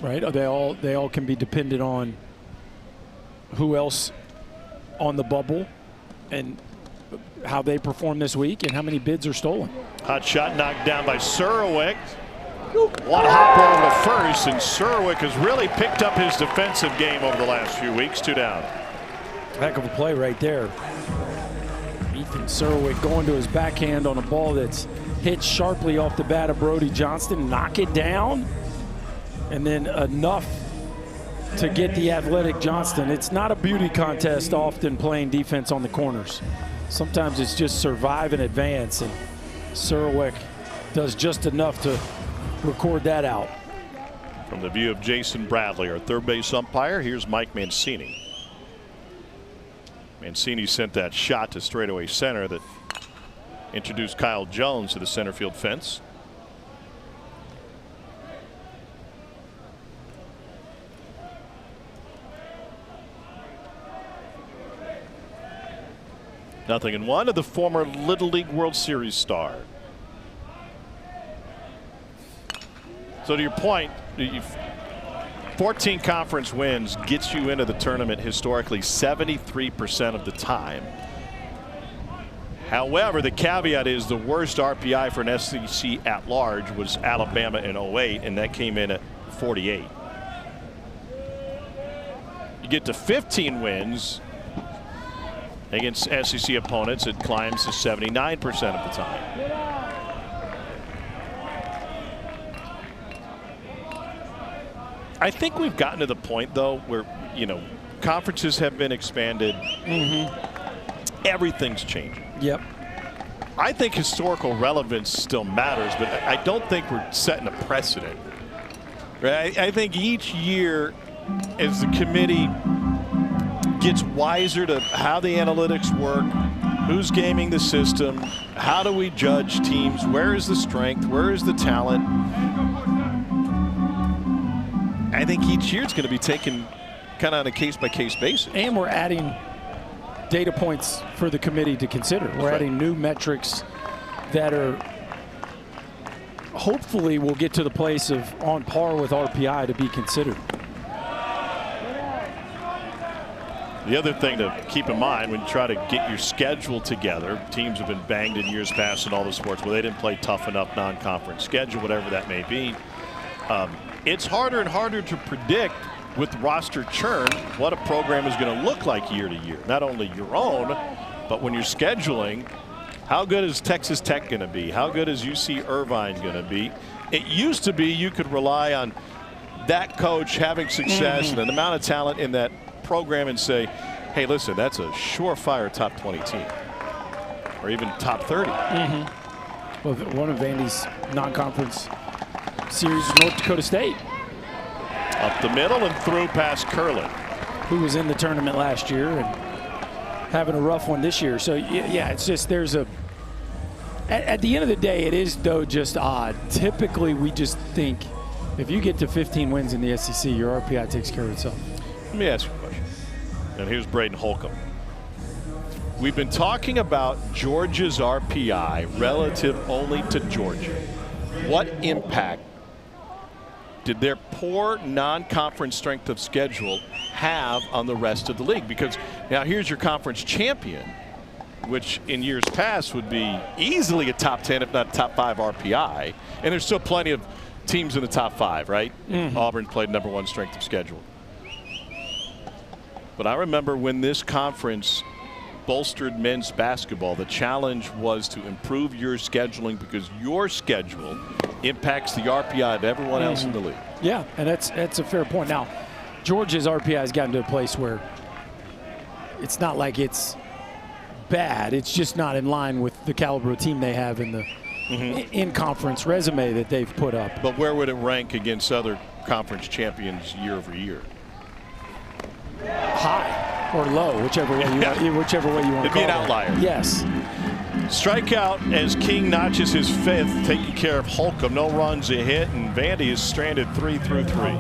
right? They all can be dependent on who else on the bubble, and how they perform this week and how many bids are stolen. Hot shot knocked down by Surwick. One hop over to first, and Surwick has really picked up his defensive game over the last few weeks. 2 down. Heck of a play right there. Ethan Surwick going to his backhand on a ball that's hit sharply off the bat of Brody Johnston. Knock it down, and then enough to get the athletic Johnston. It's not a beauty contest often playing defense on the corners. Sometimes it's just survive and advance, and Surwick does just enough to record that out. From the view of Jason Bradley, our third base umpire, here's Mike Mancini. Mancini sent that shot to straightaway center that introduced Kyle Jones to the center field fence. Nothing in one of the former Little League World Series star. So to your point, 14 conference wins gets you into the tournament historically 73% of the time. However, the caveat is the worst RPI for an SEC at large was Alabama in 08, and that came in at 48. You get to 15 wins against SEC opponents, it climbs to 79% of the time. I think we've gotten to the point, though, where, you know, conferences have been expanded. Everything's changing. Yep. I think historical relevance still matters, but I don't think we're setting a precedent. Right? I think each year, as the committee gets wiser to how the analytics work, who's gaming the system, how do we judge teams, where is the strength, where is the talent. I think each year it's going to be taken kind of on a case-by-case basis. And we're adding data points for the committee to consider. We're adding new metrics that are hopefully will get to the place of on par with RPI to be considered. The other thing to keep in mind when you try to get your schedule together, teams have been banged in years past in all the sports where they didn't play tough enough non-conference schedule, whatever that may be. It's harder and harder to predict with roster churn what a program is going to look like year to year. Not only your own, but when you're scheduling, how good is Texas Tech going to be? How good is UC Irvine going to be? It used to be you could rely on that coach having success and an amount of talent in that program and say, hey, listen, that's a surefire top 20 team or even top 30. Well, one of Vandy's non-conference series is North Dakota State. Up the middle and through past Curlin, who was in the tournament last year and having a rough one this year. So yeah, it's just there's a at the end of the day, it is though just odd. Typically we just think if you get to 15 wins in the SEC, your RPI takes care of itself. Let me ask you a question. And here's Braden Holcomb. We've been talking about Georgia's RPI relative only to Georgia. What impact did their poor non-conference strength of schedule have on the rest of the league? Because now here's your conference champion, which in years past would be easily a top 10, if not top 5 RPI. And there's still plenty of teams in the top 5, right? Auburn played #1 strength of schedule. But I remember when this conference bolstered men's basketball, the challenge was to improve your scheduling because your schedule impacts the RPI of everyone else in the league. Yeah, and that's a fair point. Now, Georgia's RPI has gotten to a place where it's not like it's bad. It's just not in line with the caliber of team they have in the in-conference resume that they've put up. But where would it rank against other conference champions year over year? High or low, whichever way you want to call it. It'd be an outlier. Yes. Strikeout as King notches his 5th, taking care of Holcomb. No runs, a hit, and Vandy is stranded 3 through 3.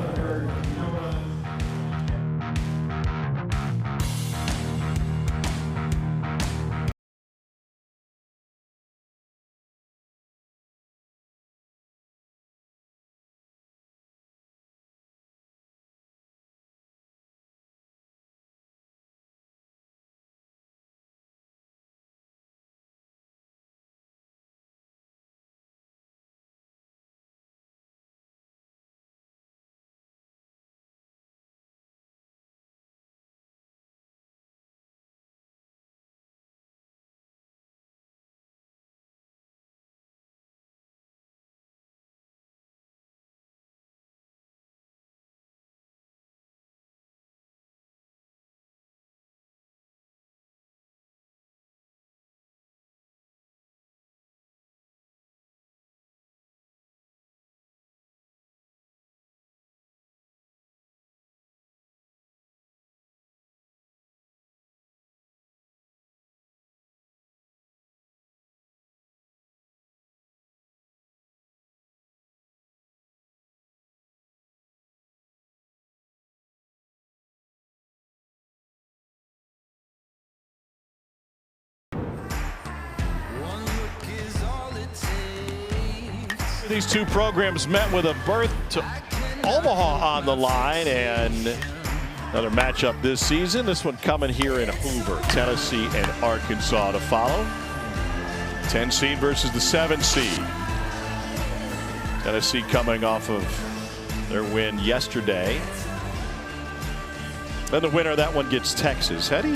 these two programs met with a berth to Omaha on the line, and another matchup this season. This one coming here in Hoover. Tennessee and Arkansas to follow. 10 seed versus the 7 seed. Tennessee coming off of their win yesterday. Then the winner of that one gets Texas. How do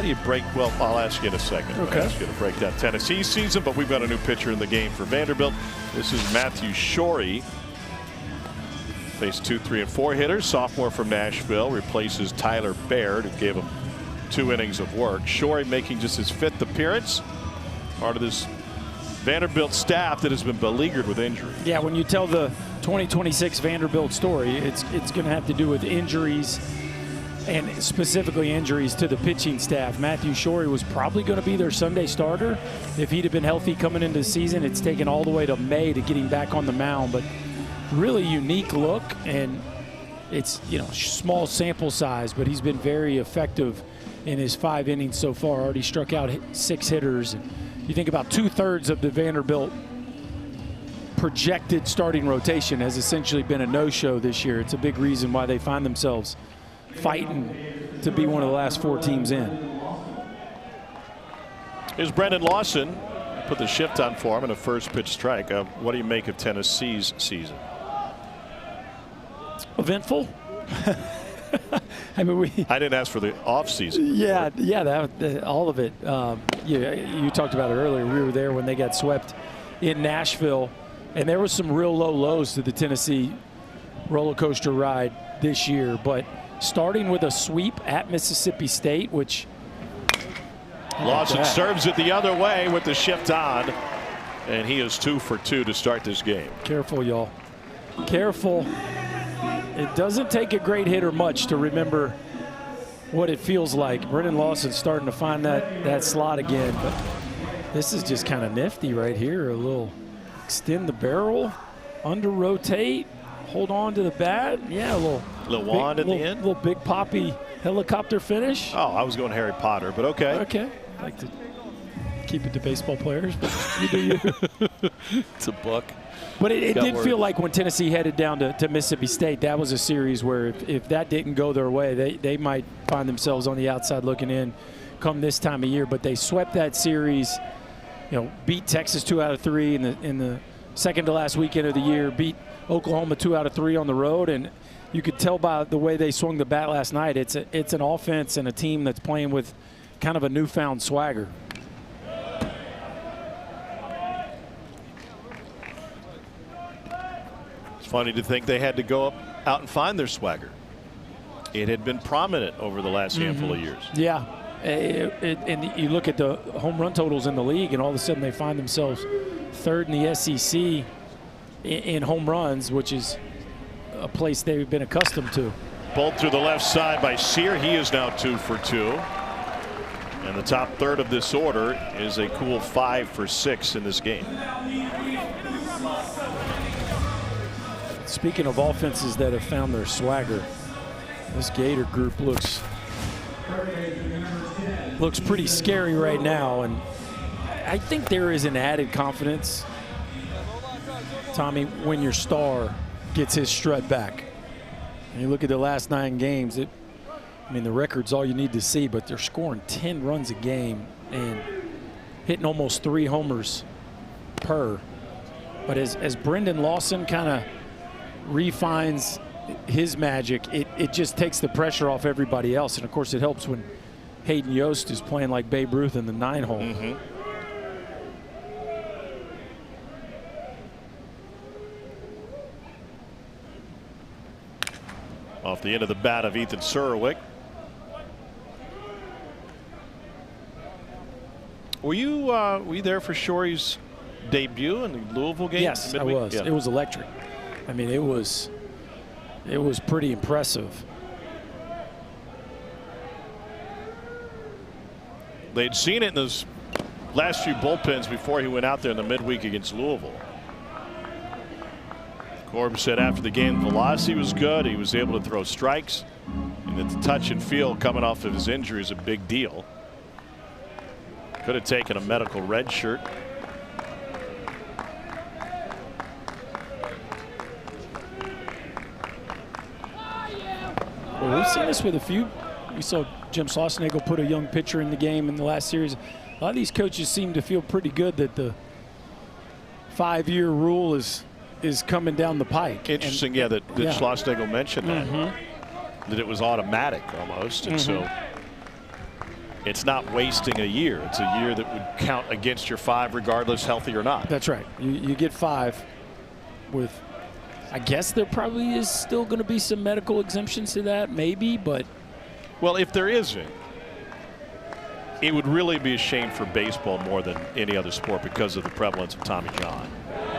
you break? Well, I'll ask you in a second. Okay. I'll ask you to break down Tennessee season, but we've got a new pitcher in the game for Vanderbilt. This is Matthew Shorey. Faced 2, 3, and 4 hitters. Sophomore from Nashville, replaces Tyler Baird, who gave him 2 innings of work. Shorey making just his 5th appearance. Part of this Vanderbilt staff that has been beleaguered with injury. Yeah, when you tell the 2026 Vanderbilt story, it's going to have to do with injuries, and specifically injuries to the pitching staff. Matthew Shorey was probably going to be their Sunday starter if he'd have been healthy coming into the season. It's taken all the way to May to get him back on the mound, but really unique look, and it's, you know, small sample size, but he's been very effective in his 5 innings so far. Already struck out 6 hitters. And you think about 2/3 of the Vanderbilt projected starting rotation has essentially been a no-show this year. It's a big reason why they find themselves fighting to be one of the last 4 teams in. Here's Brendan Lawson. Put the shift on for him in a first pitch strike. What do you make of Tennessee's season? Eventful. I mean, I didn't ask for the off season. Yeah, all of it. You talked about it earlier. We were there when they got swept in Nashville, and there was some real low lows to the Tennessee roller coaster ride this year. But starting with a sweep at Mississippi State, which Lawson serves it the other way with the shift on, and he is 2 for 2 to start this game. Careful, y'all. Careful. It doesn't take a great hitter much to remember what it feels like. Brendan Lawson's starting to find that slot again, but this is just kind of nifty right here. A little extend the barrel, under rotate, hold on to the bat. Yeah, a little wand at the end. Little big poppy helicopter finish. Oh, I was going Harry Potter, but okay. Okay. I like to keep it to baseball players, but you do you. It's a book. But it did feel like when Tennessee headed down to Mississippi State, that was a series where if that didn't go their way, they might find themselves on the outside looking in come this time of year. But they swept that series, you know, beat Texas 2 out of 3 in the second to last weekend of the year, beat Oklahoma 2 out of 3 on the road, and you could tell by the way they swung the bat last night, it's an offense and a team that's playing with kind of a newfound swagger. Funny to think they had to go out and find their swagger. It had been prominent over the last handful of years. Yeah, and you look at the home run totals in the league, and all of a sudden they find themselves 3rd in the SEC in home runs, which is a place they've been accustomed to. Bolt through the left side by Sear. He is now 2 for 2. And the top third of this order is a cool 5 for 6 in this game. Speaking of offenses that have found their swagger, this Gator group looks pretty scary right now, and I think there is an added confidence, Tommy, when your star gets his strut back. And you look at the last 9 games, I mean, the record's all you need to see, but they're scoring 10 runs a game and hitting almost 3 homers per. But as Brendan Lawson kind of refines his magic, it just takes the pressure off everybody else. And of course it helps when Hayden Yost is playing like Babe Ruth in the 9-hole. Mm-hmm. Off the end of the bat of Ethan Surwick. Were you there for Shorey's debut in the Louisville game? Yes, midweek? I was. Yeah. It was electric. I mean, it was pretty impressive. They'd seen it in those last few bullpens before he went out there in the midweek against Louisville. Corbin said after the game, velocity was good. He was able to throw strikes, and that the touch and feel coming off of his injury is a big deal. Could have taken a medical red shirt. Well, we've seen this with a few. We saw Jim Schlossnagle put a young pitcher in the game in the last series. A lot of these coaches seem to feel pretty good that the 5-year rule is coming down the pike. Interesting, that Schlossnagle mentioned that it was automatic almost, and so it's not wasting a year. It's a year that would count against your 5 regardless healthy or not. That's right. You get 5 with, I guess there probably is still going to be some medical exemptions to that, maybe, but. Well, if there isn't, it would really be a shame for baseball more than any other sport because of the prevalence of Tommy John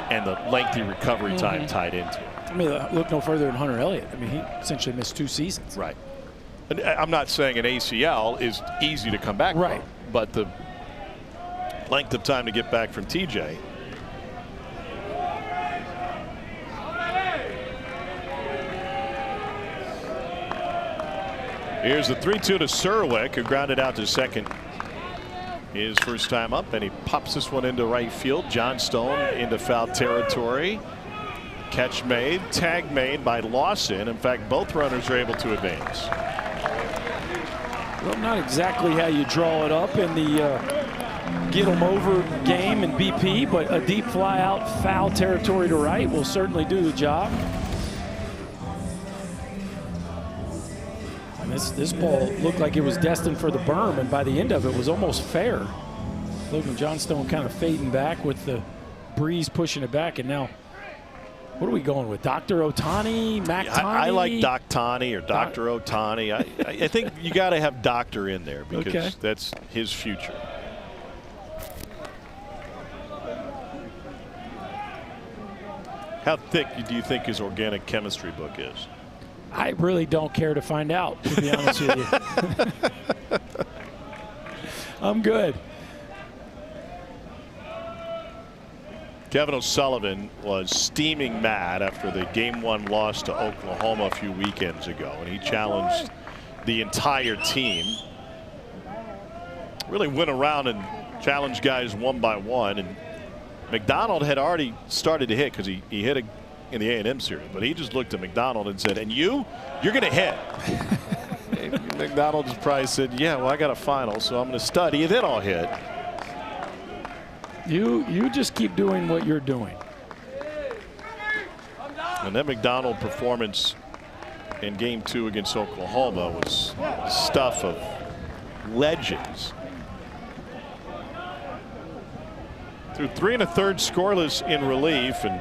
and the lengthy recovery time tied into it. I mean, look no further than Hunter Elliott. I mean, he essentially missed 2 seasons. Right. And I'm not saying an ACL is easy to come back from, but the length of time to get back from TJ. Here's the 3-2 to Serwick, who grounded out to second his first time up, and he pops this one into right field. Johnstone into foul territory. Catch made, tag made by Lawson. In fact, both runners are able to advance. Well, not exactly how you draw it up in the get them over game in BP, but a deep fly out foul territory to right will certainly do the job. And this ball looked like it was destined for the berm, and by the end of it was almost fair. Logan Johnstone kind of fading back with the breeze pushing it back, and now what are we going with? Dr. Otani, Mac Tani? I like Doc Tani or Dr. Otani. I think you got to have Doctor in there because that's his future. How thick do you think his organic chemistry book is? I really don't care to find out, to be honest with you. I'm good. Kevin O'Sullivan was steaming mad after the Game 1 loss to Oklahoma a few weekends ago, and he challenged the entire team. Really went around and challenged guys one by one, and McDonald had already started to hit because he hit in the A&M series, but he just looked at McDonald and said, "And you're going to hit." McDonald just probably said, "Yeah, well, I got a final, so I'm going to study, and then I'll hit." You just keep doing what you're doing. And that McDonald performance in Game 2 against Oklahoma was stuff of legends. Through 3 1/3 scoreless in relief, and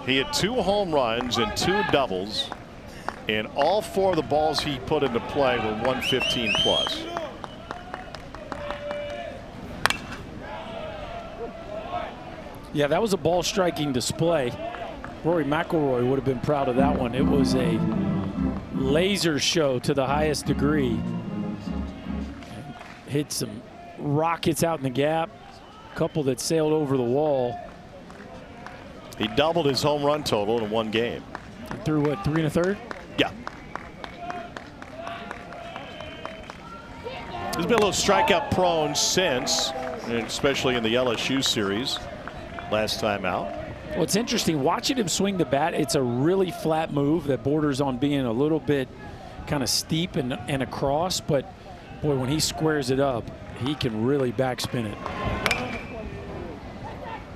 he had 2 home runs and 2 doubles, and all 4 of the balls he put into play were 115 plus. Yeah, that was a ball striking display. Rory McIlroy would have been proud of that one. It was a laser show to the highest degree. Hit some rockets out in the gap, a couple that sailed over the wall. He doubled his home run total in 1 game. Through what, 3 1/3? Yeah. He's been a little strikeout prone since, especially in the LSU series last time out. Well, it's interesting watching him swing the bat. It's a really flat move that borders on being a little bit kind of steep and across, but boy, when he squares it up, he can really backspin it.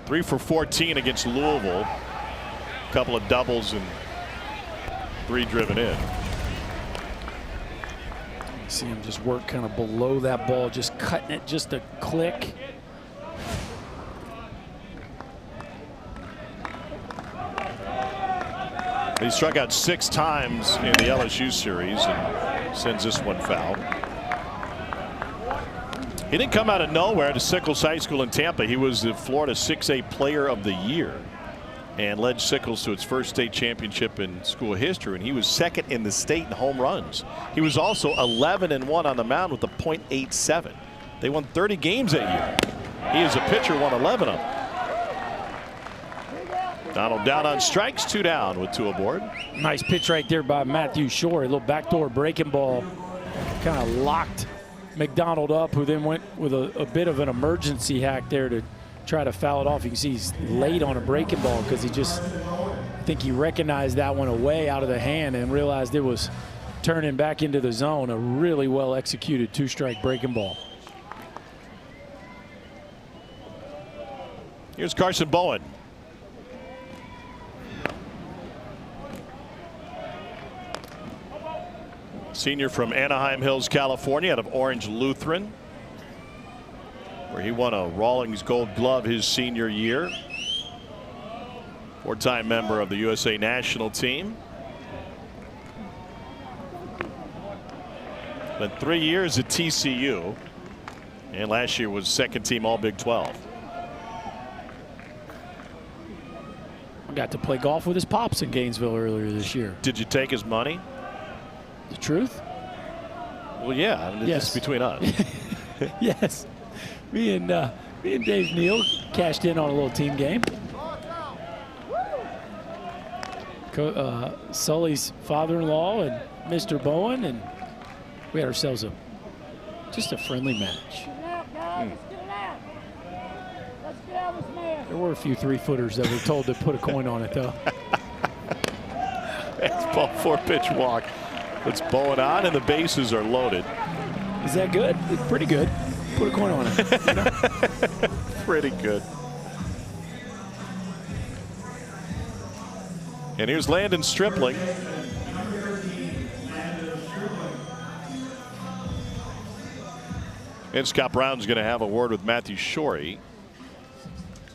3 for 14 against Louisville. A couple of doubles and 3 driven in. You see him just work kind of below that ball, just cutting it just a click. He struck out 6 times in the LSU series and sends this one foul. He didn't come out of nowhere to Sickles High School in Tampa. He was the Florida 6A Player of the Year and led Sickles to its first state championship in school history, and he was 2nd in the state in home runs. He was also 11-1 on the mound with a .87. They won 30 games that year. He as a pitcher won 11 of them. Donald down on strikes, 2 down with 2 aboard. Nice pitch right there by Matthew Shore. A little backdoor breaking ball kind of locked McDonald up, who then went with a bit of an emergency hack there to try to foul it off. You can see he's late on a breaking ball because he just think he recognized that one away out of the hand and realized it was turning back into the zone. A really well executed two-strike breaking ball. Here's Carson Bowen. Senior from Anaheim Hills, California, out of Orange Lutheran, where he won a Rawlings Gold Glove his senior year. Four-time member of the USA national team. Spent 3 years at TCU, and last year was second team All Big 12. I got to play golf with his pops in Gainesville earlier this year. Did you take his money? The truth? Well, yeah. I mean, yes. It's between us. Yes. Me and Dave Neal cashed in on a little team game. Sully's father-in-law and Mr. Bowen, and we had ourselves just a friendly match. There were a few three-footers that were told to put a coin on it, though. It's ball 4-pitch walk. Puts Bowen on, and the bases are loaded. Is that good? It's pretty good. Put a coin on it. You know? Pretty good. And here's Landon Stripling. And Scott Brown's going to have a word with Matthew Shorey.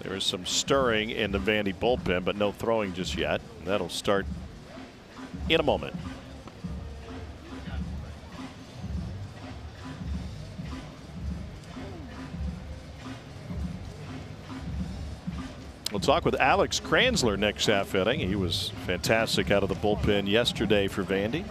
There is some stirring in the Vandy bullpen, but no throwing just yet. That'll start in a moment. We'll talk with Alex Kranzler next half inning. He was fantastic out of the bullpen yesterday for Vandy.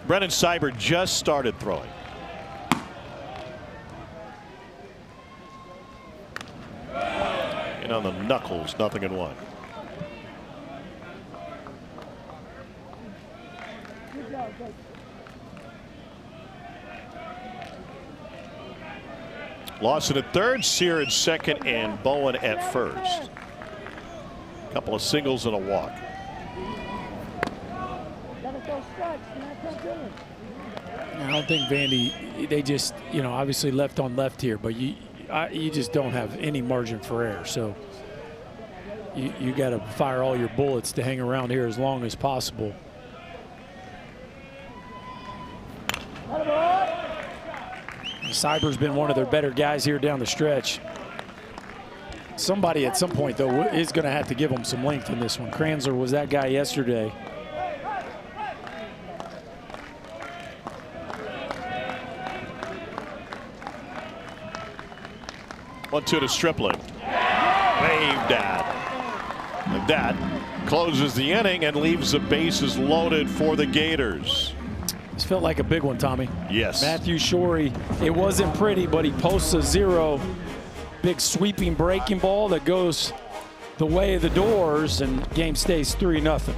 Brennan Seibert just started throwing. On the knuckles, 0-1. Lawson at third, Sear at second, and Bowen at first. A couple of singles and a walk. I don't think Vandy, they just, obviously left on left here, but you just don't have any margin for error. So you got to fire all your bullets to hang around here as long as possible. Seibert's been one of their better guys here down the stretch. Somebody at some point, though, is going to have to give them some length in this one. Kranzler was that guy yesterday. One-two to Stripling. Waved at. And that closes the inning and leaves the bases loaded for the Gators. This felt like a big one, Tommy. Yes. Matthew Shorey, it wasn't pretty, but he posts a 0. Big sweeping breaking ball that goes the way of the Doors, and game stays 3-0.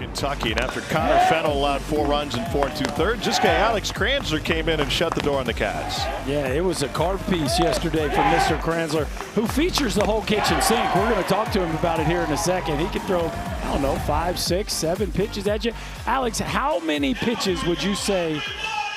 Kentucky. And after Connor Fennell allowed 4 runs in 4 2/3, this guy Alex Kranzler came in and shut the door on the Cats. Yeah, it was a carve piece yesterday from Mr. Kranzler, who features the whole kitchen sink. We're going to talk to him about it here in a second. He can throw, I don't know, 5, 6, 7 pitches at you. Alex, how many pitches would you say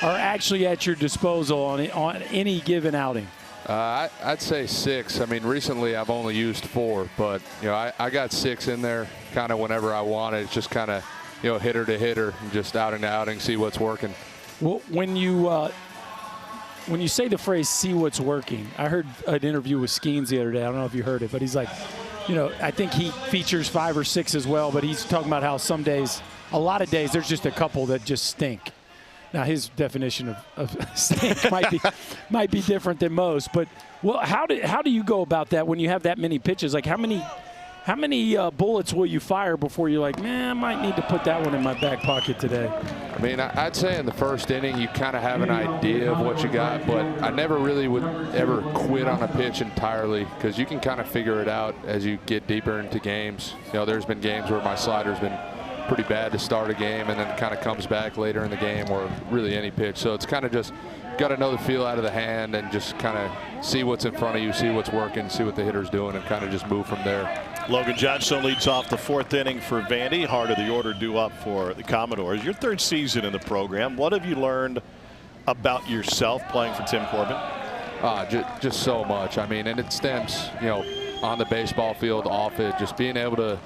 are actually at your disposal on any given outing? I'd say 6. I mean, recently I've only used 4, but I got 6 in there kind of whenever I want it. It's just kind of hitter to hitter, and just outing to outing, see what's working. Well, when you say the phrase "see what's working," I heard an interview with Skeens the other day. I don't know if you heard it, but he's like, I think he features 5 or 6 as well. But he's talking about how some days, a lot of days, there's just a couple that just stink. Now, his definition of stink might be different than most, but how do you go about that when you have that many pitches? Like, how many bullets will you fire before you're like, man, I might need to put that one in my back pocket today? I mean, I'd say in the first inning you kind of have an idea of what you got, but I never really would ever quit on a pitch entirely, because you can kind of figure it out as you get deeper into games. There's been games where my slider's been pretty bad to start a game, and then it kind of comes back later in the game, or really any pitch. So it's kind of just got to know the feel out of the hand and just kind of see what's in front of you, see what's working, see what the hitter's doing, and kind of just move from there. Logan Johnstone leads off the 4th inning for Vandy. Heart of the order due up for the Commodores. Your 3rd season in the program. What have you learned about yourself playing for Tim Corbin? Just so much. I mean, and it stems, on the baseball field, off it, just being able to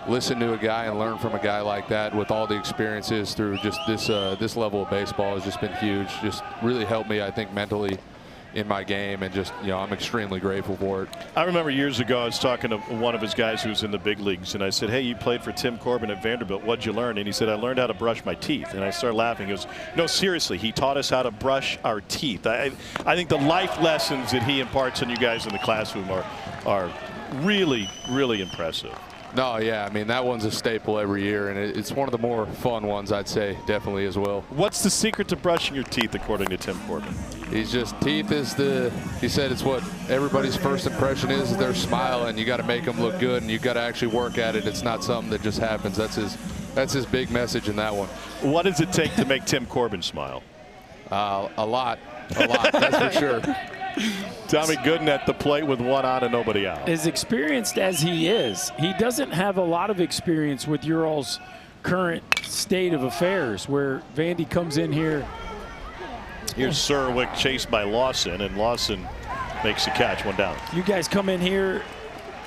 listen to a guy and learn from a guy like that with all the experiences through just this level of baseball has just been huge. Just really helped me, I think, mentally in my game, and just I'm extremely grateful for it. I remember years ago I was talking to one of his guys who's in the big leagues, and I said, hey, you played for Tim Corbin at Vanderbilt, what'd you learn? And he said, I learned how to brush my teeth. And I started laughing. He goes, no, seriously, he taught us how to brush our teeth. I think the life lessons that he imparts on you guys in the classroom are really, really impressive. No, yeah, I mean, that one's a staple every year, and it's one of the more fun ones, I'd say, definitely as well. What's the secret to brushing your teeth, according to Tim Corbin? He said it's what everybody's first impression is their smile, and you got to make them look good, and you got to actually work at it. It's not something that just happens. That's his big message in that one. What does it take to make Tim Corbin smile? A lot, that's for sure. Tommy Gooden at the plate with 1 out and nobody out. As experienced as he is, he doesn't have a lot of experience with your all's current state of affairs, where Vandy comes in here. Here's Serwick chased by Lawson, and Lawson makes the catch, 1 down. You guys come in here,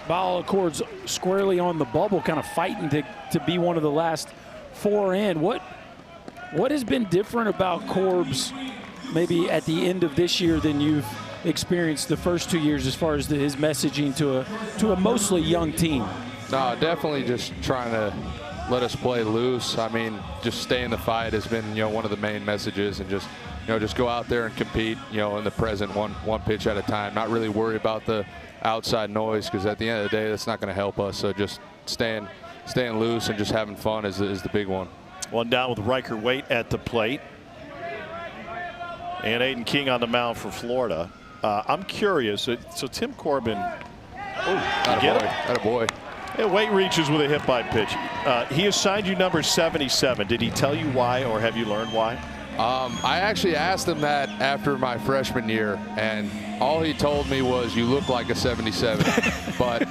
by all accords, squarely on the bubble, kind of fighting to be one of the last 4 in. What has been different about Corbs maybe at the end of this year than you've experienced the first 2 years, as far as his messaging to a mostly young team? No, definitely just trying to let us play loose. I mean, just stay in the fight has been one of the main messages, and just just go out there and compete in the present, one pitch at a time, not really worry about the outside noise, because at the end of the day that's not going to help us. So just staying loose and just having fun is the big one. 1 down with Riker Waite at the plate, and Aiden King on the mound for Florida. I'm curious. So Tim Corbin, attaboy. Yeah, Waite reaches with a hit by pitch. He assigned you number 77. Did he tell you why, or have you learned why? I actually asked him that after my freshman year, and all he told me was, you look like a 77. But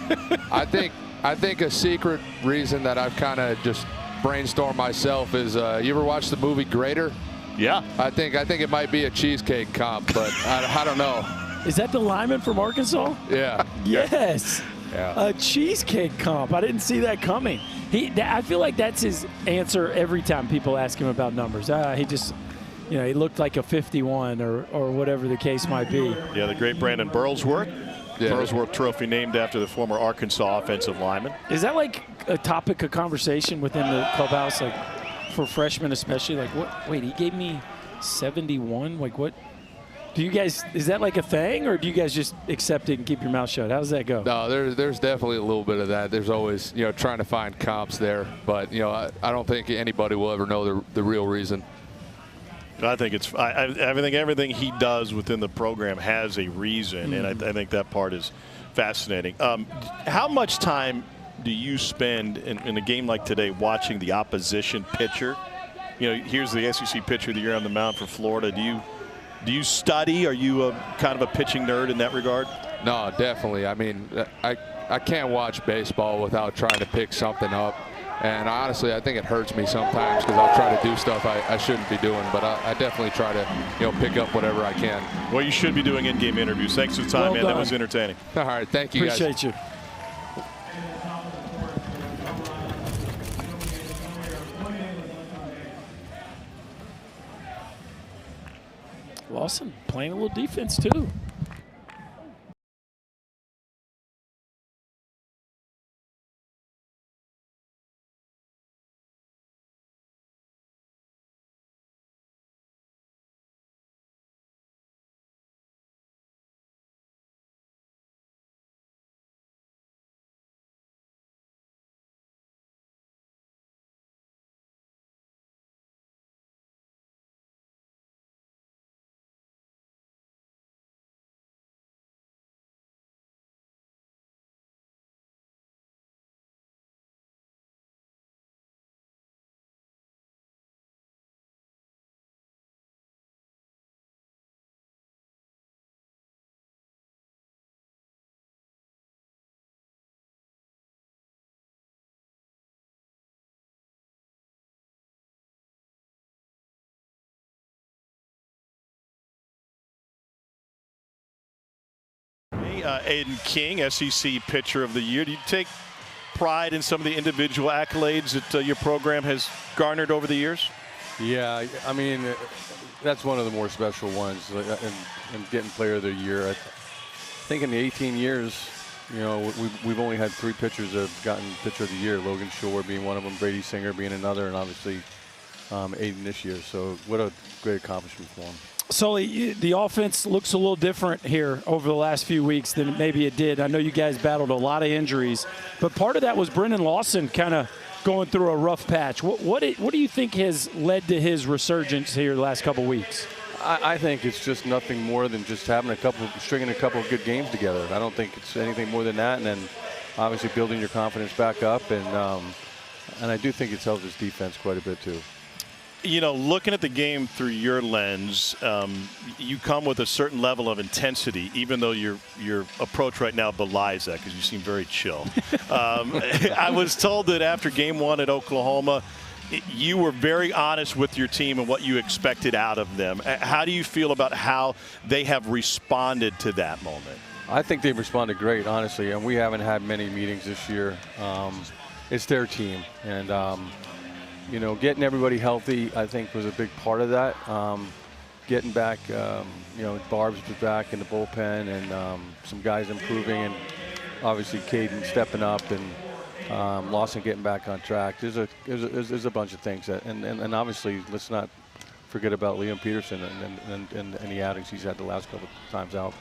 I think a secret reason that I've kind of just brainstormed myself is, you ever watch the movie Grater? Yeah. I think it might be a cheesecake comp, but I don't know. Is that the lineman from Arkansas? Yeah. Yes. Yeah. A cheesecake comp. I didn't see that coming. I feel like that's his answer every time people ask him about numbers. He just, he looked like a 51 or whatever the case might be. Yeah, the great Brandon Burlsworth. Yeah. Burlsworth Trophy named after the former Arkansas offensive lineman. Is that like a topic of conversation within the clubhouse, like for freshmen especially? Like, what? Wait, he gave me 71? Like, what? Do you guys, is that like a thing, or do you guys just accept it and keep your mouth shut? How does that go? No, there's definitely a little bit of that. There's always, trying to find comps there. But, I don't think anybody will ever know the real reason. I think it's, I think everything he does within the program has a reason, and I think that part is fascinating. How much time do you spend in a game like today watching the opposition pitcher? You know, here's the SEC pitcher of the year on the mound for Florida. Do you study? Are you kind of a pitching nerd in that regard? No, definitely. I mean, I can't watch baseball without trying to pick something up. And honestly, I think it hurts me sometimes because I'll try to do stuff I shouldn't be doing. But I definitely try to, pick up whatever I can. Well, you should be doing in-game interviews. Thanks for the time, well man. done. That was entertaining. All right, thank you, Appreciate you. Lawson playing a little defense too. Aiden King, SEC Pitcher of the Year. Do you take pride in some of the individual accolades that your program has garnered over the years? Yeah, I mean, that's one of the more special ones, and getting Player of the Year. I think in the 18 years, we've only had 3 pitchers that have gotten Pitcher of the Year, Logan Shore being one of them, Brady Singer being another, and obviously Aiden this year. So what a great accomplishment for him. Sully, the offense looks a little different here over the last few weeks than maybe it did. I know you guys battled a lot of injuries, but part of that was Brendan Lawson kind of going through a rough patch. What do you think has led to his resurgence here the last couple weeks? I think it's just nothing more than just having stringing a couple of good games together. I don't think it's anything more than that, and then obviously building your confidence back up, and I do think it's helped his defense quite a bit too. Looking at the game through your lens, you come with a certain level of intensity, even though your approach right now belies that because you seem very chill. I was told that after game 1 at Oklahoma, you were very honest with your team and what you expected out of them. How do you feel about how they have responded to that moment? I think they've responded great, honestly, and we haven't had many meetings this year. It's their team, and getting everybody healthy, I think, was a big part of that. Getting back, Barb's was back in the bullpen, and some guys improving, and obviously Caden stepping up, and Lawson getting back on track. There's a bunch of things that, and obviously let's not forget about Liam Peterson and the outings he's had the last couple of times out.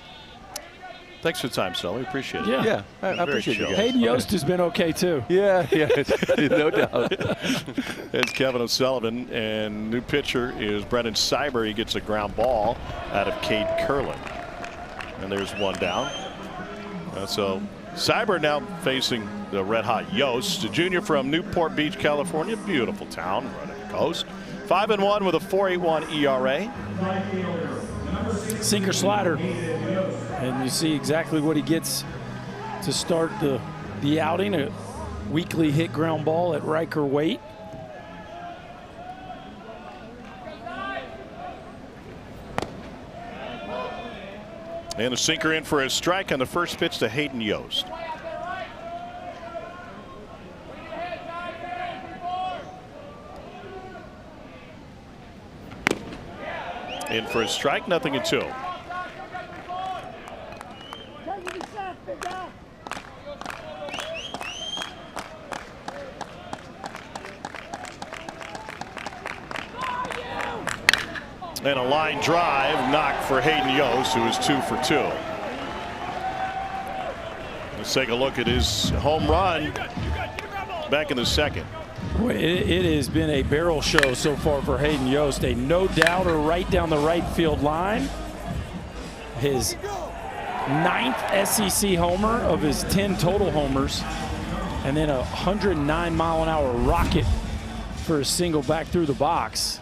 Thanks for the time, Sully. We appreciate it. Yeah, I appreciate it. Hayden Yost has been okay too. Yeah, no doubt. It's Kevin O'Sullivan, and new pitcher is Brendan Cyber. He gets a ground ball out of Cade Curlin, and there's one down. So Cyber now facing the red-hot Yost, a junior from Newport Beach, California. Beautiful town, right on the coast. 5-1 with a 4.81 ERA. Sinker slider. And you see exactly what he gets to start the outing, a weekly hit ground ball at Riker weight. And a sinker in for a strike on the first pitch to Hayden Yost. In for a strike, 0-2. And a line drive knocked for Hayden Yost, who is 2 for 2. Let's take a look at his home run back in the second. Boy, it has been a barrel show so far for Hayden Yost. A no-doubter right down the right field line. His 9th SEC homer of his 10 total homers. and then a 109-mile-an-hour rocket for a single back through the box.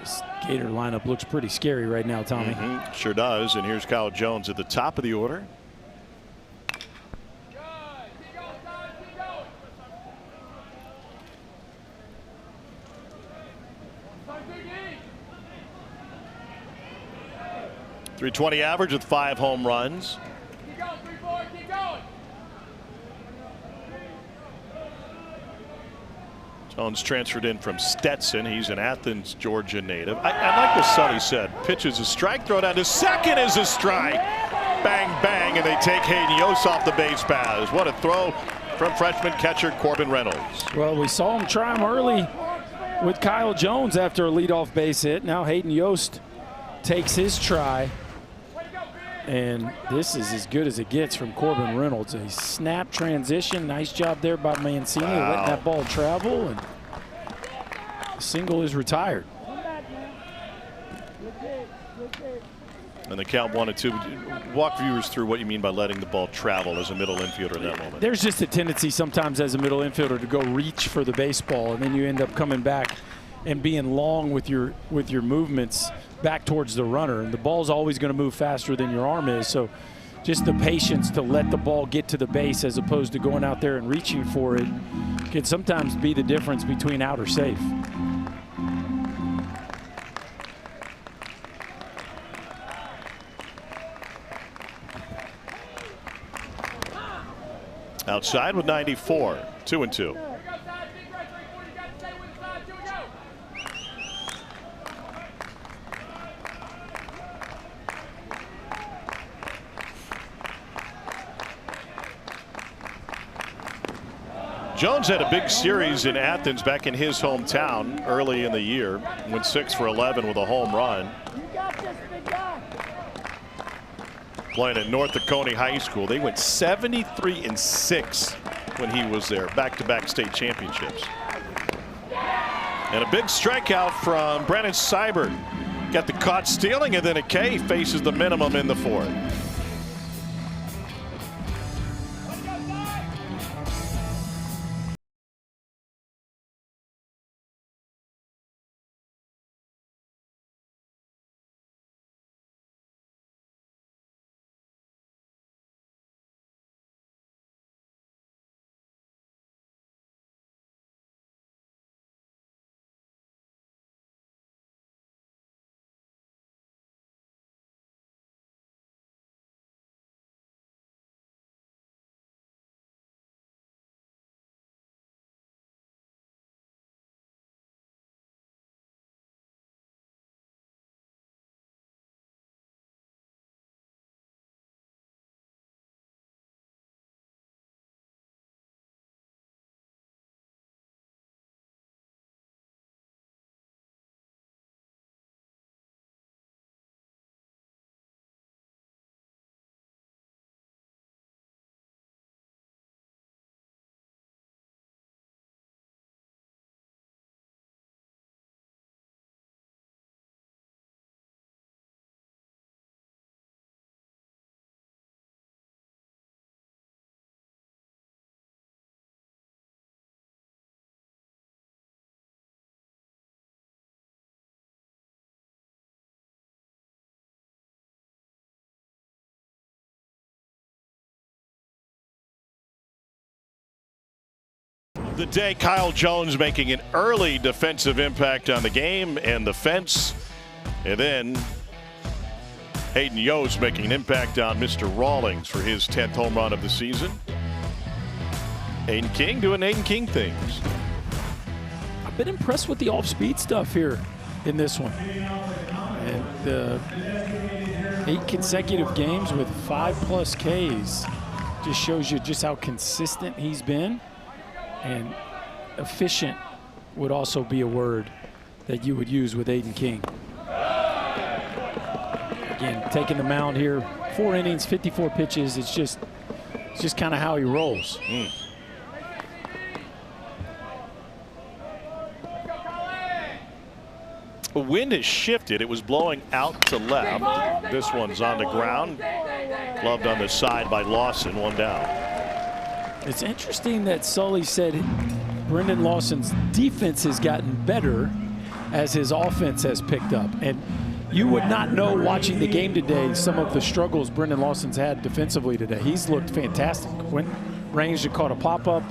This Gator lineup looks pretty scary right now, Tommy. Sure does. And here's Kyle Jones at the top of the order. .320 average with 5 home runs. Jones transferred in from Stetson. He's an Athens, Georgia native. I like what Sonny said. Pitch is a strike. Throw down to second is a strike. Bang, bang, and they take Hayden Yost off the base paths. What a throw from freshman catcher Corbin Reynolds. Well, we saw him try him early with Kyle Jones after a leadoff base hit. Now Hayden Yost takes his try. And this is as good as it gets from Corbin Reynolds. A snap transition. Nice job there by Mancini, letting that ball travel. And the single is retired. And the count 1-2. Walk viewers through what you mean by letting the ball travel as a middle infielder in that moment. There's just a tendency sometimes as a middle infielder to go reach for the baseball, and then you end up coming back and being long with your movements back towards the runner, and the ball's always going to move faster than your arm is. So just the patience to let the ball get to the base as opposed to going out there and reaching for it can sometimes be the difference between out or safe. Outside with 94, 2-2. Jones had a big series in Athens back in his hometown early in the year. Went 6 for 11 with a home run. Playing at North Oconee High School. They went 73-6 when he was there. Back-to-back state championships. And a big strikeout from Brennan Seibert. Got the caught stealing, and then a K faces the minimum in the 4th. The day Kyle Jones making an early defensive impact on the game and the fence, and then Hayden Yost making an impact on Mr. Rawlings for his 10th home run of the season. Aiden King doing Aiden King things. I've been impressed with the off-speed stuff here in this one. And 8 consecutive games with 5+ Ks just shows you just how consistent he's been. And efficient would also be a word that you would use with Aiden King. Again, taking the mound here, 4 innings, 54 pitches. It's just kind of how he rolls. The wind has shifted. It was blowing out to left. This one's on the ground. Gloved on the side by Lawson, 1 down. It's interesting that Sully said Brendan Lawson's defense has gotten better as his offense has picked up. And you would not know watching the game today some of the struggles Brendan Lawson's had defensively today. He's looked fantastic. Went ranged and caught a pop-up,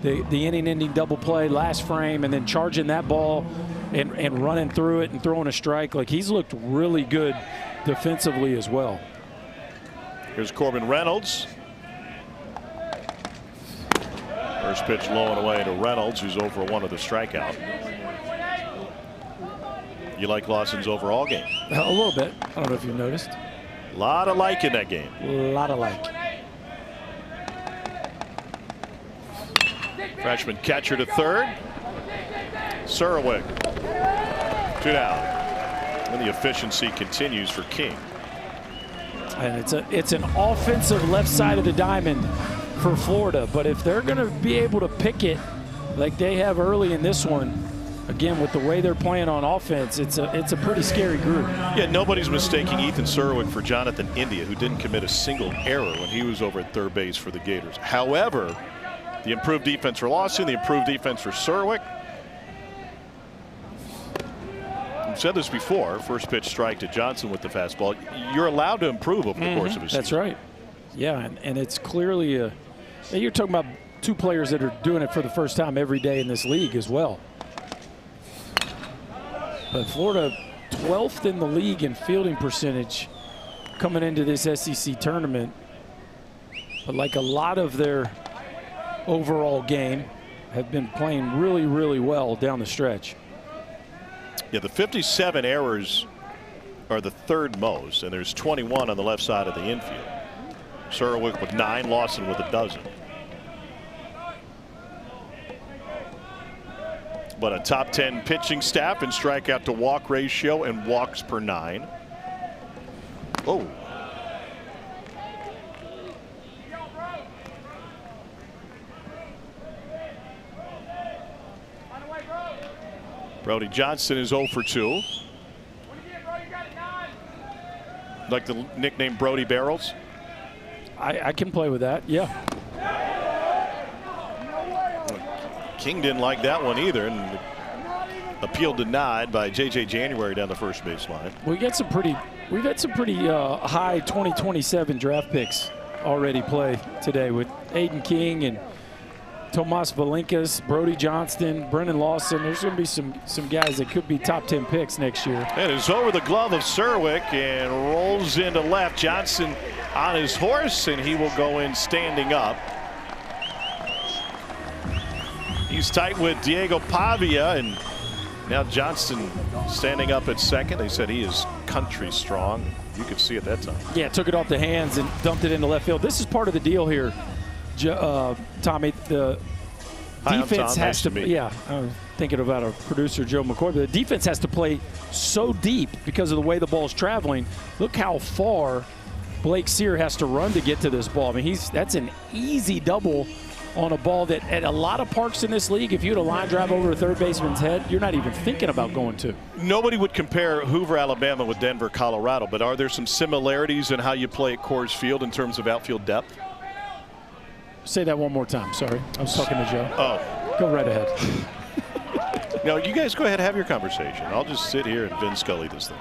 the inning-ending double play last frame, and then charging that ball and running through it and throwing a strike. Like, he's looked really good defensively as well. Here's Corbin Reynolds. First pitch low and away to Reynolds, who's over 1 with a strikeout. You like Lawson's overall game? A little bit. I don't know if you noticed. A lot of like in that game. A lot of like. Freshman catcher to third. Surwick. 2 down. And the efficiency continues for King. And it's an offensive left side of the diamond for Florida. But if they're going to be able to pick it like they have early in this one, again, with the way they're playing on offense, it's a pretty scary group. Yeah, nobody's mistaking Ethan Surwick for Jonathan India, who didn't commit a single error when he was over at third base for the Gators. However, the improved defense for Lawson, the improved defense for Surwick. I've said this before, first pitch strike to Johnson with the fastball. You're allowed to improve over the course of a season. That's right. Yeah, and it's clearly you're talking about 2 players that are doing it for the first time every day in this league as well. But Florida 12th in the league in fielding percentage coming into this SEC tournament. But like a lot of their overall game, have been playing really, really well down the stretch. Yeah, the 57 errors are the 3rd most, and there's 21 on the left side of the infield. Surwick with 9, Lawson with 12. But a top 10 pitching staff in strikeout to walk ratio and walks per 9. Oh. Brody Johnson is 0 for 2. Like the nickname Brody Barrels? I can play with that, yeah. King didn't like that one either, and appeal denied by J.J. January down the first baseline. We've had some pretty high 2027 draft picks already play today with Aiden King and Tomas Valinkas, Brody Johnston, Brendan Lawson. There's going to be some guys that could be top 10 picks next year. And it's over the glove of Surwick and rolls into left. Johnson on his horse, and he will go in standing up. He's tight with Diego Pavia, and now Johnston standing up at second. They said he is country strong. You could see it that time. Yeah, took it off the hands and dumped it into left field. This is part of the deal here, Tommy. The defense has to. Yeah, I'm thinking about our producer Joe McCoy. But the defense has to play so deep because of the way the ball's traveling. Look how far Blake Sear has to run to get to this ball. I mean, that's an easy double on a ball that at a lot of parks in this league, if you had a line drive over a third baseman's head, you're not even thinking about going to. Nobody would compare Hoover, Alabama with Denver, Colorado, but are there some similarities in how you play at Coors Field in terms of outfield depth? Say that one more time. Sorry. I was talking to Joe. Oh. Go right ahead. No, you guys go ahead and have your conversation. I'll just sit here and Vin Scully this thing.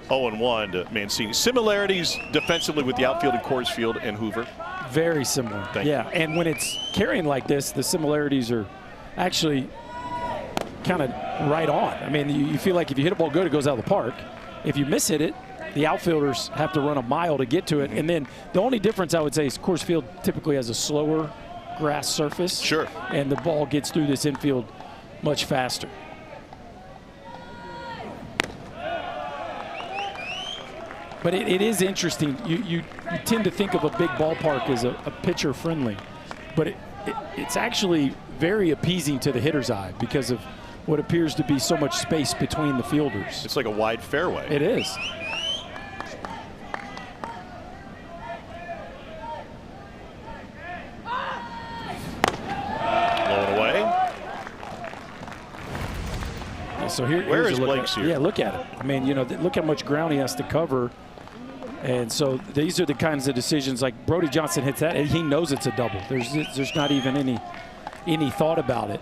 0-1 to Mancini. Similarities defensively with the outfield at Coors Field and Hoover? Very similar. Yeah, and when it's carrying like this, the similarities are actually kind of right on. I mean, you feel like if you hit a ball good, it goes out of the park. If you miss hit it, the outfielders have to run a mile to get to it. And then the only difference I would say is Coors Field typically has a slower grass surface. Sure. And the ball gets through this infield much faster. But it is interesting. You tend to think of a big ballpark as a pitcher friendly, but it's actually very appeasing to the hitter's eye because of what appears to be so much space between the fielders. It's like a wide fairway. It is. Blown away. Yeah, so where is Blake Sear? Yeah, look at it. I mean, look how much ground he has to cover And so these are the kinds of decisions, like Brody Johnson hits that and he knows it's a double. There's not even any thought about it.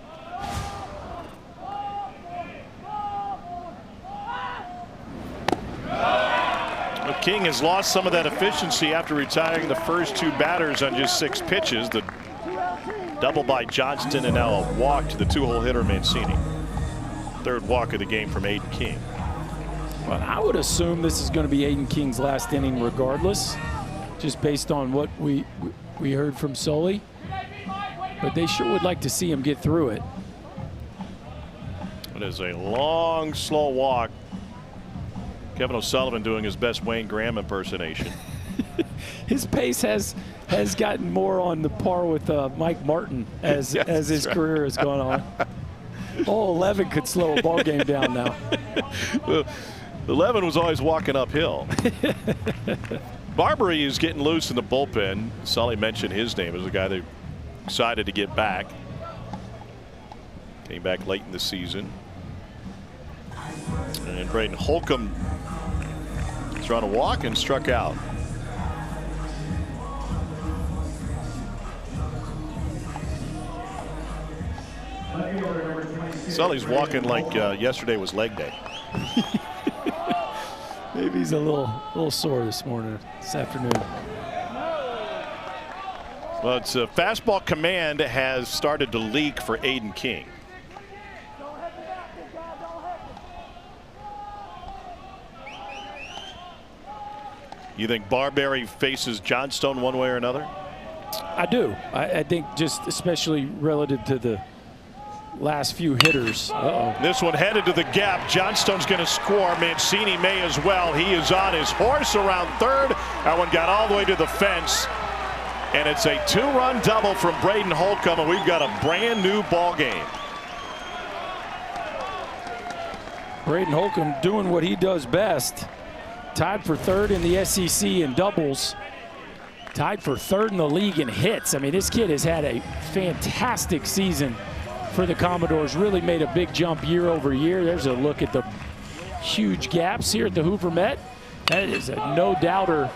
King has lost some of that efficiency after retiring the first 2 batters on just 6 pitches. The double by Johnston and now a walk to the 2-hole hitter Mancini. 3rd walk of the game from Aiden King. Well, I would assume this is going to be Aiden King's last inning regardless, just based on what we heard from Sully. But they sure would like to see him get through it. It is a long, slow walk. Kevin O'Sullivan doing his best Wayne Graham impersonation. His pace has gotten more on the par with Mike Martin as his career has gone on. Oh, 11 could slow a ball game down now. Well, 11 was always walking uphill. Barbary is getting loose in the bullpen. Sully mentioned his name as a guy that excited to get back. Came back late in the season. And Braden Holcomb trying to walk and struck out. Sully's walking like yesterday was leg day. Maybe he's a little sore this afternoon. Well, it's fastball command has started to leak for Aiden King. You think Barbary faces Johnstone one way or another? I do. I think just especially relative to the last few hitters. This one headed to the gap. Johnstone's going to score. Mancini may as well. He is on his horse around 3rd. That one got all the way to the fence. And it's a 2-run double from Braden Holcomb, and we've got a brand new ball game. Braden Holcomb doing what he does best. Tied for 3rd in the SEC in doubles. Tied for 3rd in the league in hits. I mean, this kid has had a fantastic season for the Commodores. Really made a big jump year over year. There's a look at the huge gaps here at the Hoover Met. That is a no-doubter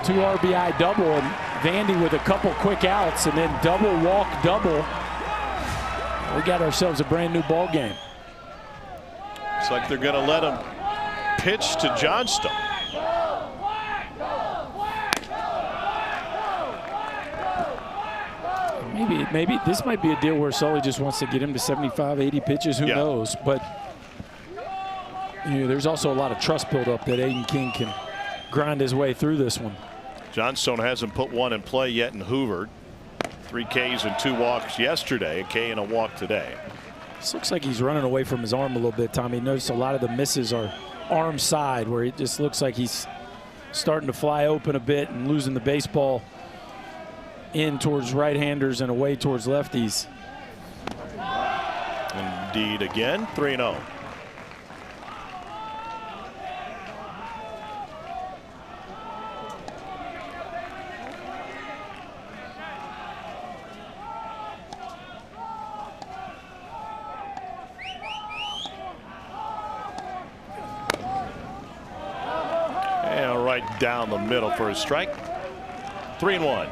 2 RBI double. And Vandy with a couple quick outs and then double walk double. We got ourselves a brand new ball game. Looks like they're going to let him pitch to Johnstone. Maybe this might be a deal where Sully just wants to get him to 75, 80 pitches. Who knows? But there's also a lot of trust built up that Aiden King can grind his way through this one. Johnstone hasn't put one in play yet in Hoover. 3 Ks and 2 walks yesterday, a K and a walk today. This looks like he's running away from his arm a little bit, Tommy. Notice a lot of the misses are arm side, where it just looks like he's starting to fly open a bit and losing the baseball in towards right-handers and away towards lefties. Indeed, again, 3-0. And right down the middle for a strike. 3-1.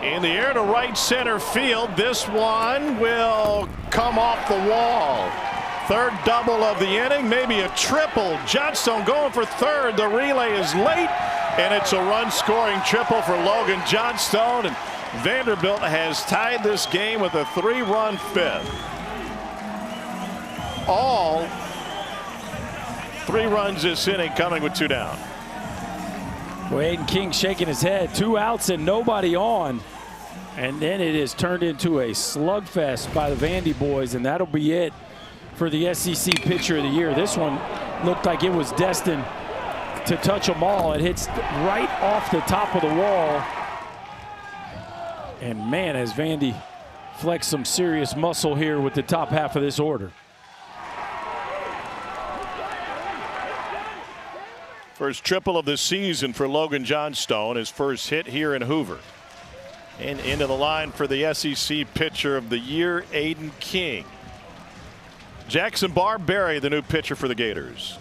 In the air to right center field. This one will come off the wall. 3rd double of the inning, maybe a triple. Johnstone going for 3rd. The relay is late, and it's a run-scoring triple for Logan Johnstone. And Vanderbilt has tied this game with a 3-run 5th. All 3 runs this inning coming with 2 down. Well, Aiden King shaking his head. 2 outs and nobody on. And then it is turned into a slugfest by the Vandy boys, and that'll be it for the SEC Pitcher of the Year. This one looked like it was destined to touch them all. It hits right off the top of the wall. And man, has Vandy flexed some serious muscle here with the top half of this order. First triple of the season for Logan Johnstone, his first hit here in Hoover. And into the line for the SEC Pitcher of the Year, Aiden King. Jackson Barberry, the new pitcher for the Gators.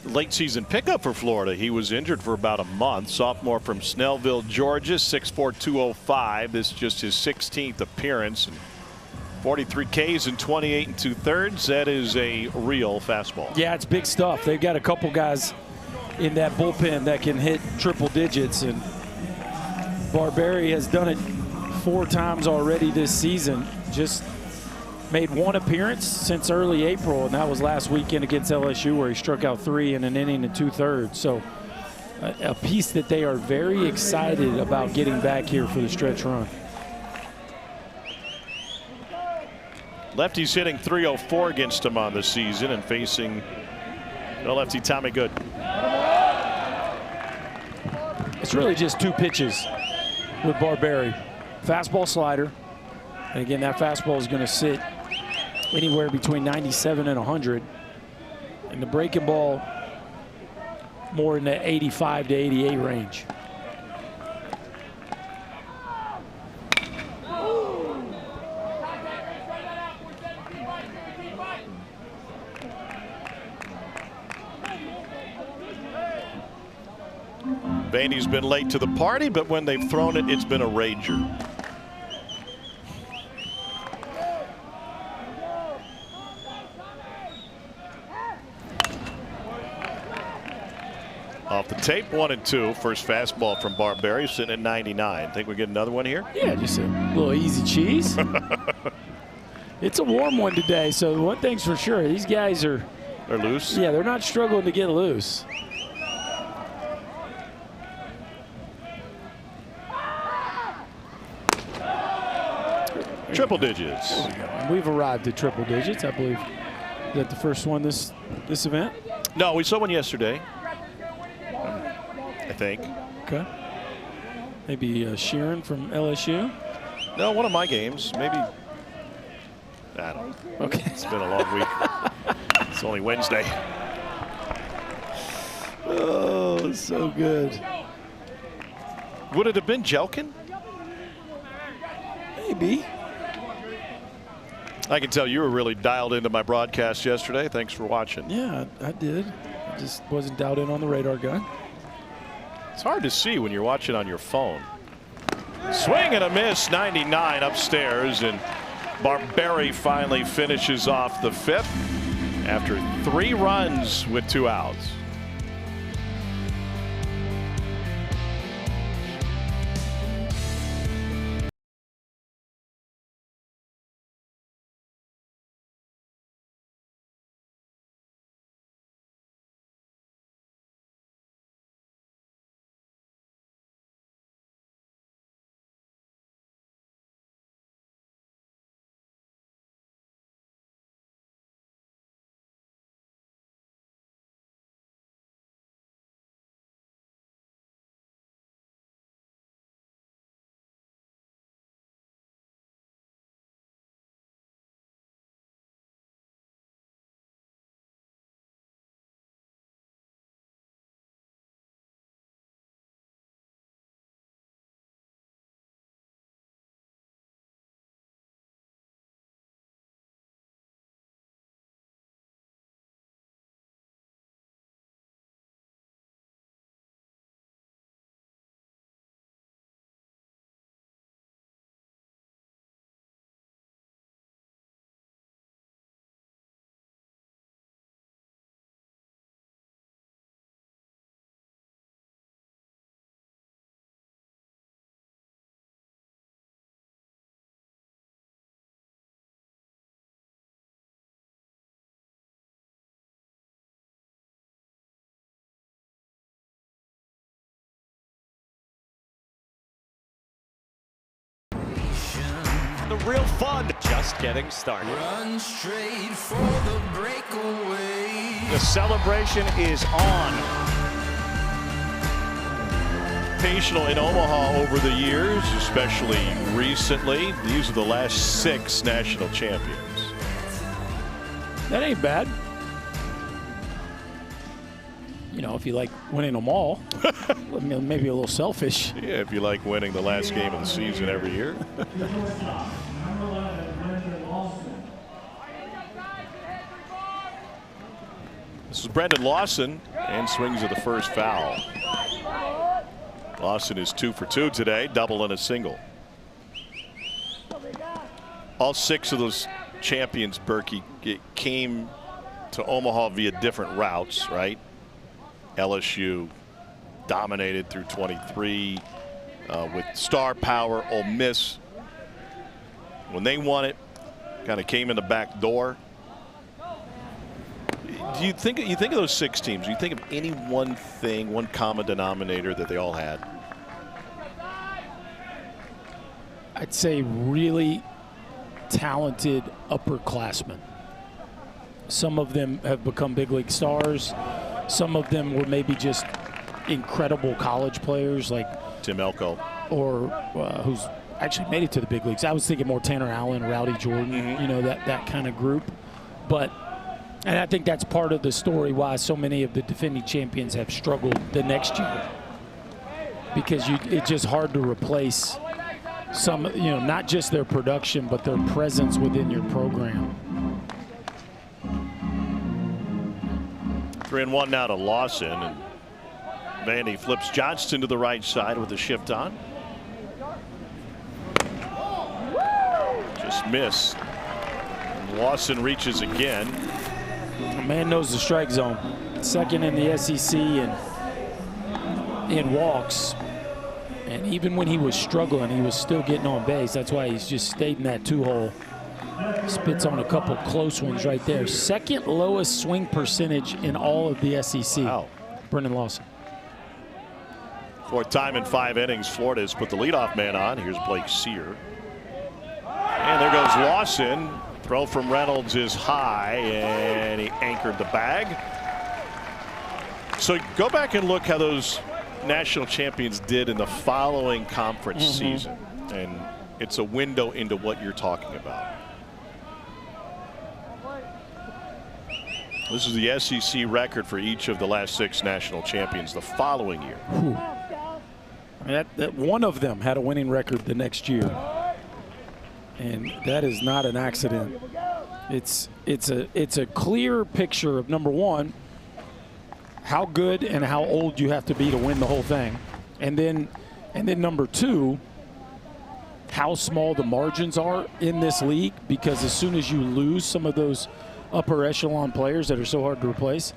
Late season pickup for Florida. He was injured for about a month. Sophomore from Snellville, Georgia, 6'4", 205. This is just his 16th appearance. And 43 Ks in 28 2/3. That is a real fastball. Yeah, it's big stuff. They've got a couple guys in that bullpen that can hit triple digits, and Barberry has done it 4 times already this season. Just made 1 appearance since early April, and that was last weekend against LSU, where he struck out 3 in an inning and 2/3. So a piece that they are very excited about getting back here for the stretch run. Lefty's hitting .304 against him on the season, and facing no lefty Tommy Good. It's really just 2 pitches with Barberry. Fastball, slider. And again, that fastball is going to sit anywhere between 97 and 100. And the breaking ball more in the 85 to 88 range. Bainey's been late to the party, but when they've thrown it, it's been a rager. Off the tape, 1-2. First fastball from Barberry, sitting at 99. Think we get another one here? Yeah, just a little easy cheese. It's a warm one today, so one thing's for sure, these guys are... They're loose? Yeah, they're not struggling to get loose. Triple digits. We've arrived at triple digits, I believe. Is that the first one this event? No, we saw one yesterday. I think. Okay. Maybe Sheeran from LSU? No, one of my games. Maybe. I don't know. Okay. It's been a long week. It's only Wednesday. Oh, so good. Would it have been Jelkin? Maybe. I can tell you were really dialed into my broadcast yesterday. Thanks for watching. Yeah, I did. I just wasn't dialed in on the radar gun. It's hard to see when you're watching on your phone. Swing and a miss, 99 upstairs, and Barberry finally finishes off the 5th after 3 runs with 2 outs. The real fun just getting started. Run straight for the breakaway. The celebration is on. Rotational in Omaha over the years, especially recently. These are the last 6 national champions. That ain't bad. You know, if you like winning them all, maybe a little selfish. Yeah, if you like winning the last game of the season every year. This is Brendan Lawson, and swings at the first foul. Lawson is 2 for 2 today, double and a single. All 6 of those champions, Berkey, came to Omaha via different routes, right? LSU dominated through 23 with star power. Ole Miss, when they won it, kind of came in the back door. Do you think of those 6 teams? Do you think of any one thing, one common denominator that they all had? I'd say really talented upperclassmen. Some of them have become big league stars. Some of them were maybe just incredible college players like Tim Elko, or who's actually made it to the big leagues. I was thinking more Tanner Allen, Rowdy Jordan, you know, that kind of group. But and I think that's part of the story why so many of the defending champions have struggled the next year, because it's just hard to replace some, you know, not just their production but their presence within your program. 3-1 now to Lawson, and Vandy flips Johnston to the right side with the shift on. Just missed. And Lawson reaches again. A man knows the strike zone. Second in the SEC and in walks. And even when he was struggling, he was still getting on base. That's why he's just stayed in that 2-hole. Spits on a couple close ones right there. Second lowest swing percentage in all of the SEC. Wow. Brendan Lawson. 4th time in 5 innings, Florida has put the leadoff man on. Here's Blake Sear. And there goes Lawson. Throw from Reynolds is high, and he anchored the bag. So go back and look how those national champions did in the following conference season. And it's a window into what you're talking about. This is the SEC record for each of the last 6 national champions the following year. That one of them had a winning record the next year. And that is not an accident. It's a clear picture of, number one, how good and how old you have to be to win the whole thing. And then number 2, how small the margins are in this league, because as soon as you lose some of those upper echelon players that are so hard to replace,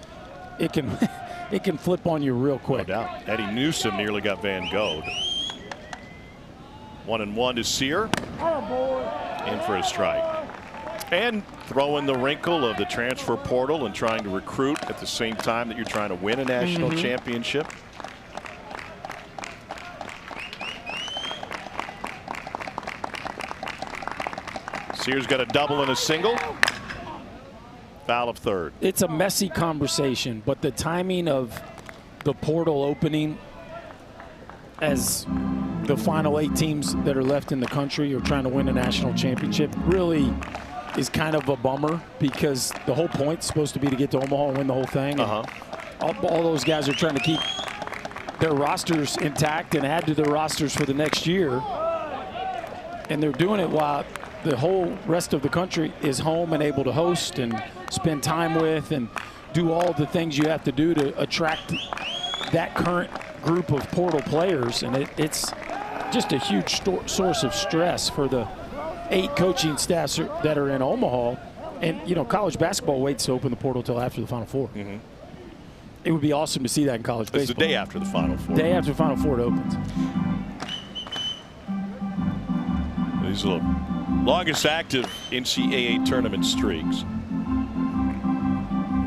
it can flip on you real quick. No doubt. Eddie Newsom nearly got Van Gogh. 1-1 to Sear. In for a strike. And throw in the wrinkle of the transfer portal and trying to recruit at the same time that you're trying to win a national championship. Sears got a double and a single. Foul of third. It's a messy conversation, but the timing of the portal opening as the final 8 teams that are left in the country are trying to win a national championship really is kind of a bummer, because the whole point's supposed to be to get to Omaha and win the whole thing. All those guys are trying to keep their rosters intact and add to their rosters for the next year. And they're doing it while the whole rest of the country is home and able to host and spend time with and do all the things you have to do to attract that current group of portal players. And it's just a huge source of stress for the 8 coaching staffs that are in Omaha. And, you know, college basketball waits to open the portal till after the Final Four. It would be awesome to see that in college baseball. It's the day after the Final Four. Day after the Final Four it opens. These are the longest active NCAA tournament streaks.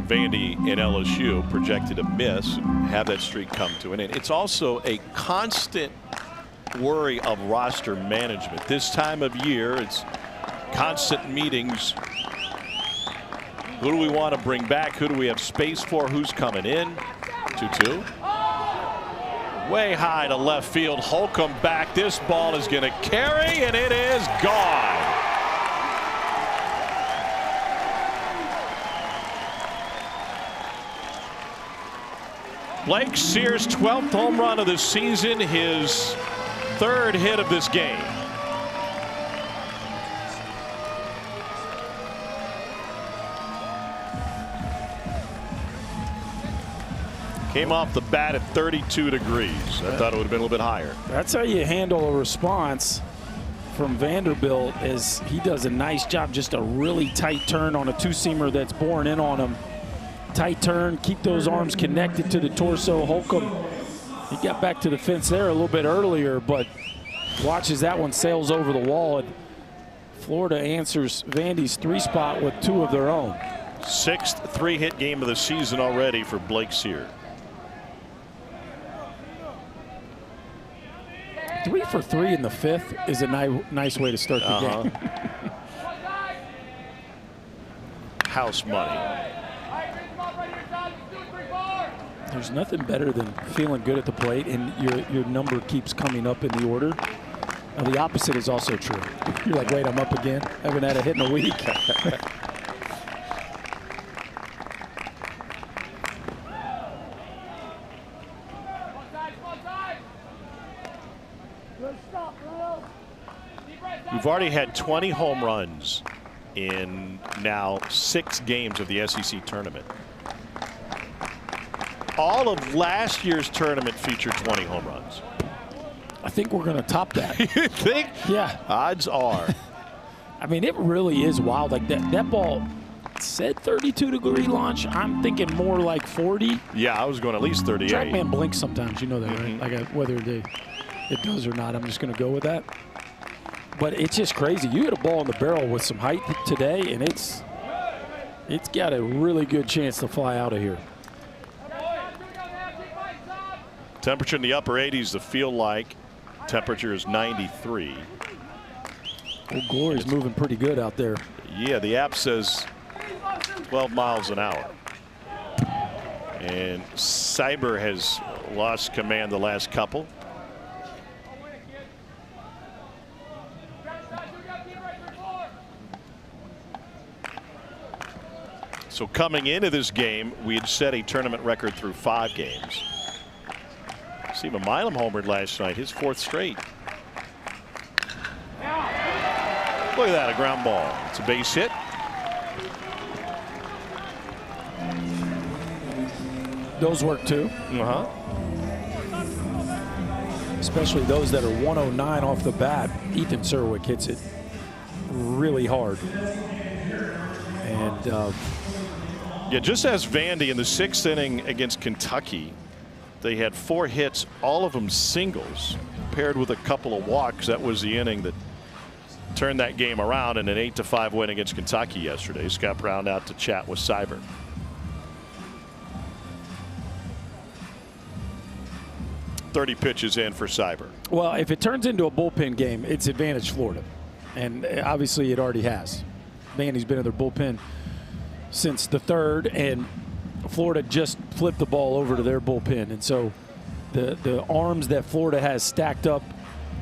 Vandy and LSU projected to miss and have that streak come to an end. It's also a constant worry of roster management. This time of year, it's constant meetings. Who do we want to bring back? Who do we have space for? Who's coming in? 2-2. Way high to left field. Holcomb back. This ball is going to carry, and it is gone. Blake Sears' 12th home run of the season, his 3rd hit of this game. Came off the bat at 32 degrees. I thought it would have been a little bit higher. That's how you handle a response from Vanderbilt, as he does a nice job. Just a really tight turn on a two-seamer that's borne in on him. Tight turn, keep those arms connected to the torso. Holcomb, he got back to the fence there a little bit earlier, but watches that one sails over the wall. And Florida answers Vandy's 3-spot with 2 of their own. 6th 3-hit game of the season already for Blake Sears. 3 for 3 in the 5th is a nice way to start the game. House money. There's nothing better than feeling good at the plate and your number keeps coming up in the order. Now, the opposite is also true. You're like, wait, I'm up again. Haven't had a hit in a week. We've already had 20 home runs in now 6 games of the SEC tournament. All of last year's tournament featured 20 home runs. I think we're going to top that. You think? Yeah. Odds are. I mean, it really is wild. Like that ball said 32-degree launch. I'm thinking more like 40. Yeah, I was going at least 38. TrackMan blinks sometimes. You know that, right? Like whether it does or not, I'm just going to go with that. But it's just crazy. You hit a ball in the barrel with some height today, and it's got a really good chance to fly out of here. Temperature in the upper 80s. The feel like temperature is 93. Well, Glory's moving pretty good out there. Yeah, the app says 12 miles an hour. And Cyber has lost command the last couple. So coming into this game, we had set a tournament record through 5 games. Steven Milam homered last night, his 4th straight. Look at that, a ground ball. It's a base hit. Those work too. Especially those that are 109 off the bat. Ethan Serwick hits it really hard. And yeah, just as Vandy in the 6th inning against Kentucky, they had 4 hits, all of them singles, paired with a couple of walks. That was the inning that turned that game around in an 8-5 win against Kentucky yesterday. Scott Brown out to chat with Cyber. .30 pitches in for Cyber. Well, if it turns into a bullpen game, it's advantage Florida. And obviously it already has. Vandy's been in their bullpen since the 3rd, and Florida just flipped the ball over to their bullpen. And so the arms that Florida has stacked up,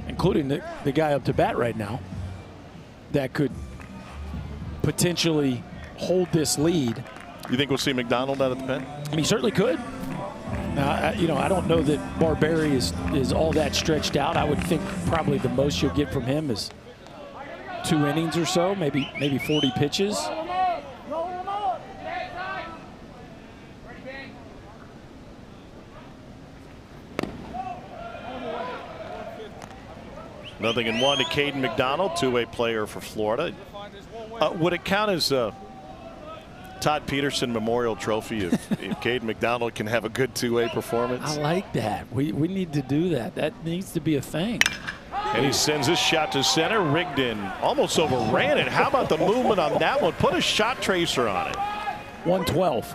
including the guy up to bat right now, that could potentially hold this lead. You think we'll see McDonald out of the pen? I mean, he certainly could. Now, I don't know that Barberi is all that stretched out. I would think probably the most you'll get from him is 2 innings or so, maybe 40 pitches. Nothing in 1 to Caden McDonald, 2-way player for Florida. Would it count as Todd Peterson Memorial Trophy if Caden McDonald can have a good 2-way performance? I like that. We need to do that. That needs to be a thing. And he sends his shot to center. Rigdon almost overran it. How about the movement on that one? Put a shot tracer on it. 112.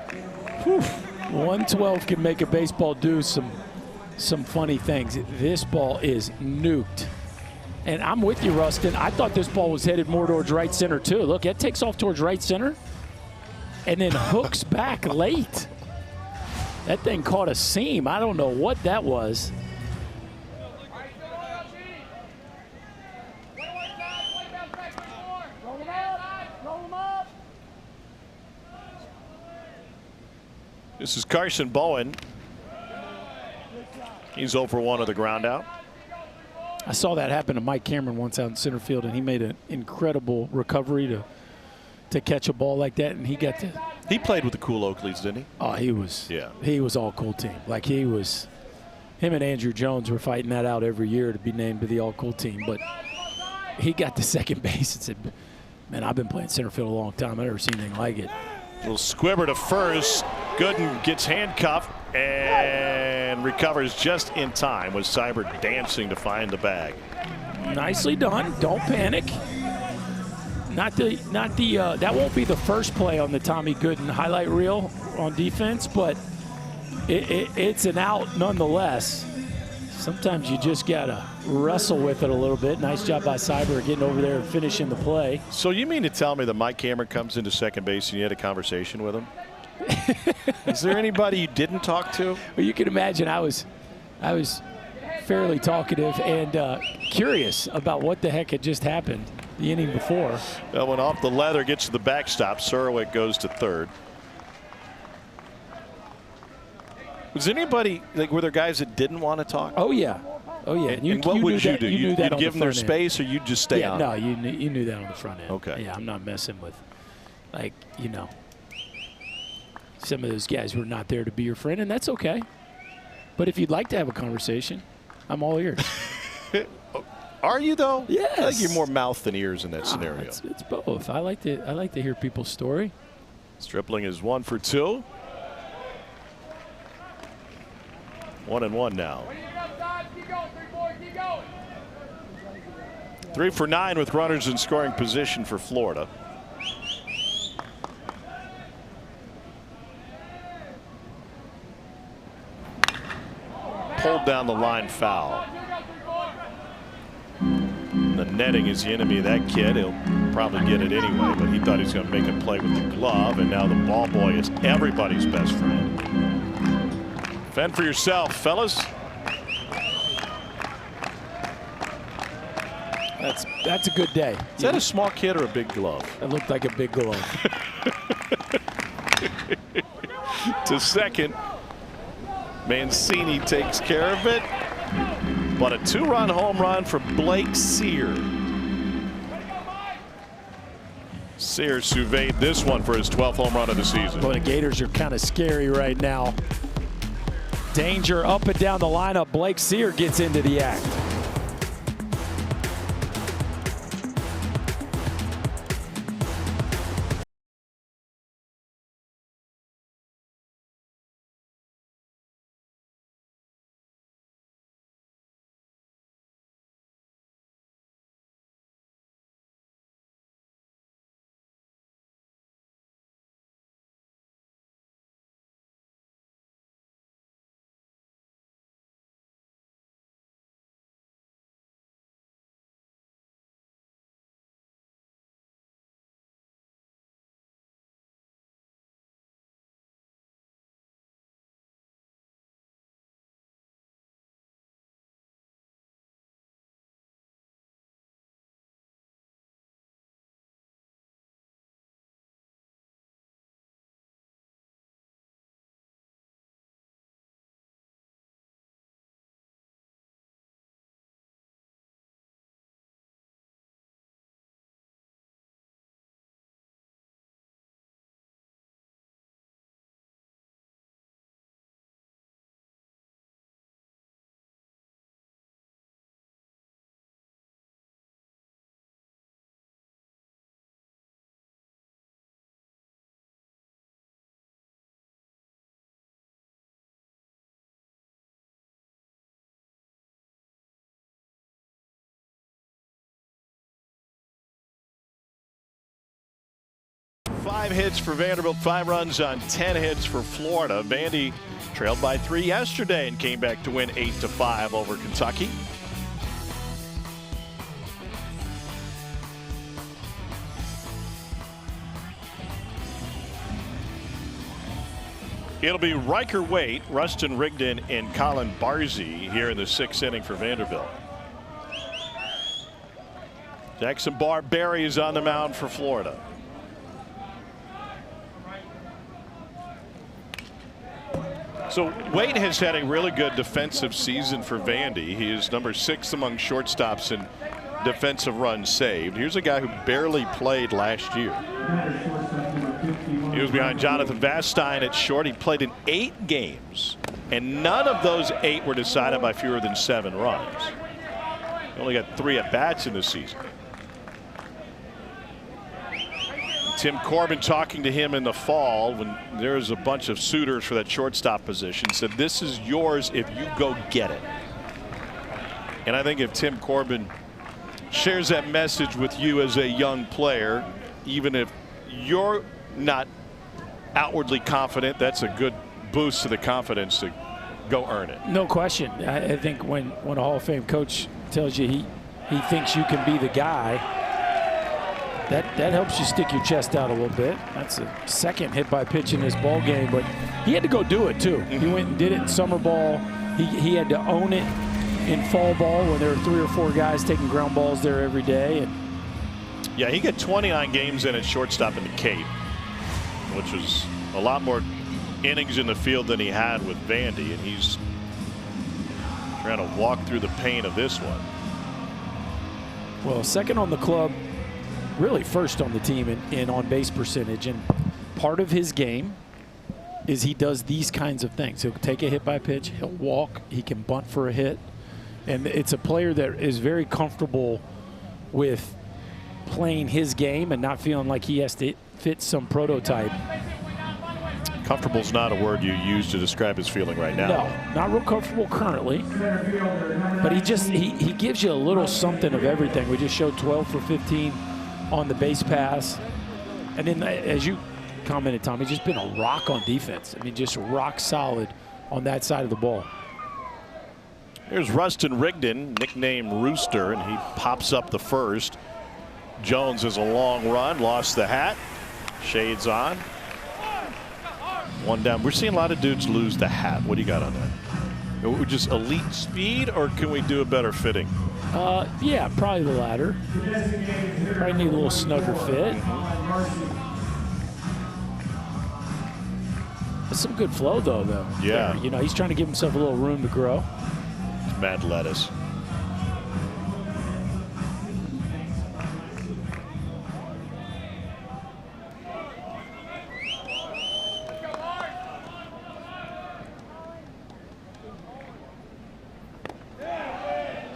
Whew. 112 can make a baseball do some some funny things. This ball is nuked. And I'm with you, Rustin. I thought this ball was headed more towards right center, too. Look, it takes off towards right center and then hooks back late. That thing caught a seam. I don't know what that was. This is Carson Bowen. He's 0 for 1 of the ground out. I saw that happen to Mike Cameron once out in center field, and he made an incredible recovery to catch a ball like that, and he got to. He played with the cool Oakleys, didn't he? Oh, he was. Yeah. He was all cool team. Like he was. Him and Andrew Jones were fighting that out every year to be named to the all cool team, but he got to second base and said, "Man, I've been playing center field a long time. I've never seen anything like it." Little squibber to first. Gooden gets handcuffed and recovers just in time with Cyber dancing to find the bag. Nicely done. Don't panic. That won't be the first play on the Tommy Gooden highlight reel on defense, but it's an out nonetheless. Sometimes you just gotta wrestle with it a little bit. Nice job by Cyber getting over there and finishing the play. So you mean to tell me that Mike Cameron comes into second base and you had a conversation with him? Is there anybody you didn't talk to? Well, you can imagine I was fairly talkative and curious about what the heck had just happened the inning before. That went off the leather, gets to the backstop. Surwick goes to third. Was anybody, like, were there guys that didn't want to talk? Oh, yeah. Oh, yeah. And what would you do? You'd give them their space, or you'd just stay on? No, you knew that on the front end. Okay. Yeah, I'm not messing with, like, you know, some of those guys were not there to be your friend, and that's okay. But if you'd like to have a conversation, I'm all ears. Are you, though? Yes. I think you're more mouth than ears in that scenario. It's both. I like to hear people's story. Stripling is 1 for 2. 1-1 now. 3 for 9 with runners in scoring position for Florida. Pulled down the line foul. The netting is the enemy of that kid. He'll probably get it anyway, but he thought he was going to make a play with the glove, and now the ball boy is everybody's best friend. Fend for yourself, fellas. That's a good day. Is that a small kid or a big glove? It looked like a big glove. To second. Mancini takes care of it. But a 2-run home run for Blake Sear. Sear surveyed this one for his 12th home run of the season. Well, the Gators are kind of scary right now. Danger up and down the lineup. Blake Sear gets into the act. 5 hits for Vanderbilt, 5 runs on 10 hits for Florida. Vandy trailed by 3 yesterday and came back to win 8-5 over Kentucky. It'll be Riker Waite, Rustin Rigdon, and Colin Barzy here in the 6th inning for Vanderbilt. Jackson Barberry is on the mound for Florida. So Waite has had a really good defensive season for Vandy. He is number 6 among shortstops in defensive runs saved. Here's a guy who barely played last year. He was behind Jonathan Vastine at short. He played in 8 games, and none of those 8 were decided by fewer than 7 runs. He only got 3 at-bats in the season. Tim Corbin talking to him in the fall when there was a bunch of suitors for that shortstop position, said this is yours if you go get it. And I think if Tim Corbin shares that message with you as a young player, even if you're not outwardly confident, that's a good boost to the confidence to go earn it. No question. I think when a Hall of Fame coach tells you he thinks you can be the guy, that helps you stick your chest out a little bit. That's a second hit by pitch in this ball game, but he had to go do it too. He went and did it in summer ball. He had to own it in fall ball when there were 3 or 4 guys taking ground balls there every day. And yeah, he got 29 games in at shortstop in the Cape, which was a lot more innings in the field than he had with Vandy, and he's trying to walk through the pain of this one. Well, second on the club, really first on the team in on-base percentage, and part of his game is he does these kinds of things. He'll take a hit by pitch, he'll walk, he can bunt for a hit, and it's a player that is very comfortable with playing his game and not feeling like he has to fit some prototype. Comfortable is not a word you use to describe his feeling right now. No, not real comfortable currently, but he gives you a little something of everything. We just showed 12 for 15 on the base pass, and then as you commented, Tom, he's just been a rock on defense. I mean, just rock solid on that side of the ball. Here's Rustin Rigdon, nicknamed Rooster, and he pops up the first. Jones is a long run, lost the hat, shades on, 1 down. We're seeing a lot of dudes lose the hat. What do you got on that? Just elite speed, or can we do a better fitting? Yeah, probably the latter. Probably need a little snugger fit. That's some good flow, though. Yeah. You know, he's trying to give himself a little room to grow. Mad lettuce.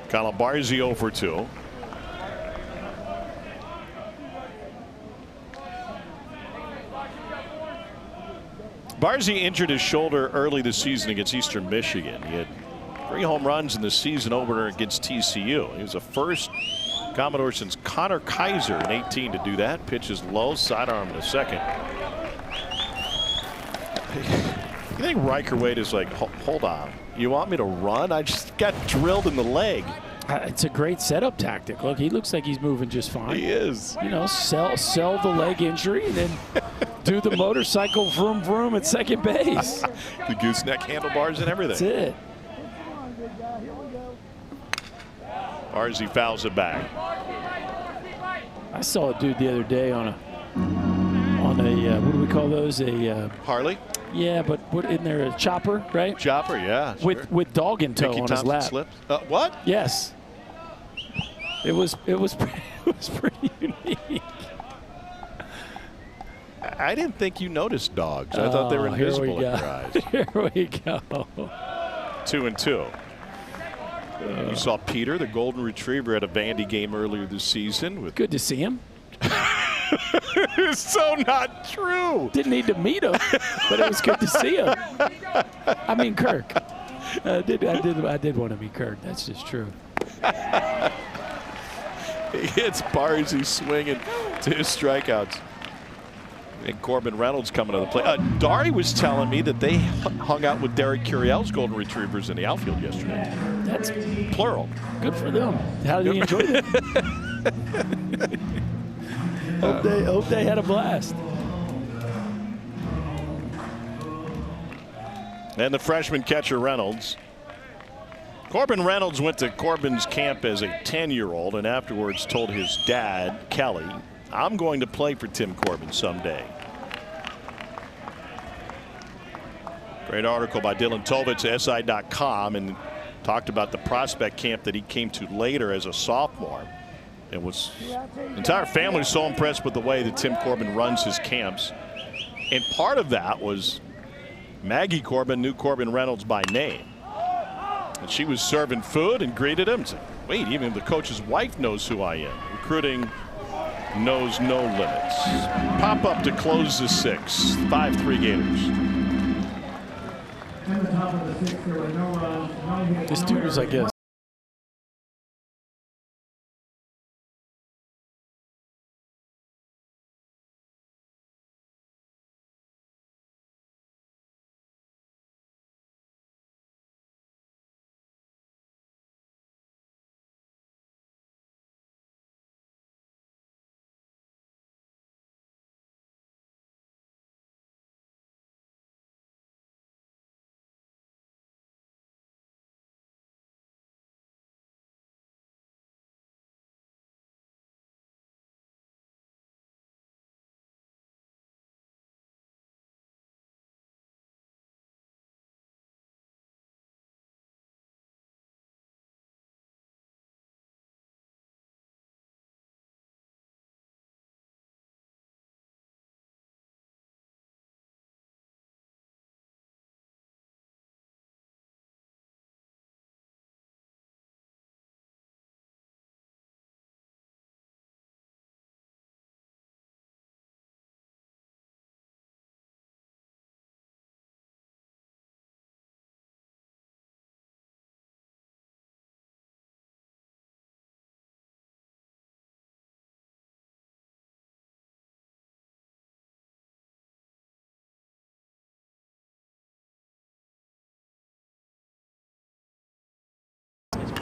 Colin Barzy 0 for 2. Barzy injured his shoulder early this season against Eastern Michigan. He had 3 home runs in the season opener against TCU. He was the first Commodore since Connor Kaiser in 18 to do that. Pitches low, sidearm in a second. You think Riker Waite is like, hold on, you want me to run? I just got drilled in the leg. It's a great setup tactic. Look, he looks like he's moving just fine. He is. You know, sell the leg injury and then do the motorcycle vroom vroom at second base. The gooseneck handlebars and everything. That's it. Barzy fouls it back. I saw a dude the other day on a what do we call those? A Harley? Yeah, but what in there? A chopper, right? Chopper, yeah. Sure. With dog in tow Mickey on Thompson his lap. Slips? What? Yes. It was pretty unique. I didn't think you noticed dogs. I thought they were invisible in your eyes. Here we go. 2-2. You saw Peter, the golden retriever, at a Vandy game earlier this season. Good to see him. It's so not true. Didn't need to meet him, but it was good to see him. I mean, Kirk. I did want to meet Kirk. That's just true. He hits Barzy swinging to his strikeouts. And Corbin Reynolds coming to the plate. Dari was telling me that they hung out with Derek Curiel's Golden Retrievers in the outfield yesterday. That's plural. Good for them. How did he enjoy it? Hope they had a blast. And the freshman catcher Reynolds. Corbin Reynolds went to Corbin's camp as a 10-year-old and afterwards told his dad, Kelly, I'm going to play for Tim Corbin someday. Great article by Dylan Tovitz at SI.com, and talked about the prospect camp that he came to later as a sophomore. And was the entire family was so impressed with the way that Tim Corbin runs his camps. And part of that was Maggie Corbin knew Corbin Reynolds by name. And she was serving food and greeted him. Said, wait, even the coach's wife knows who I am. Recruiting knows no limits. Pop up to close the 6th. 5-3 Gators. This dude was, I guess,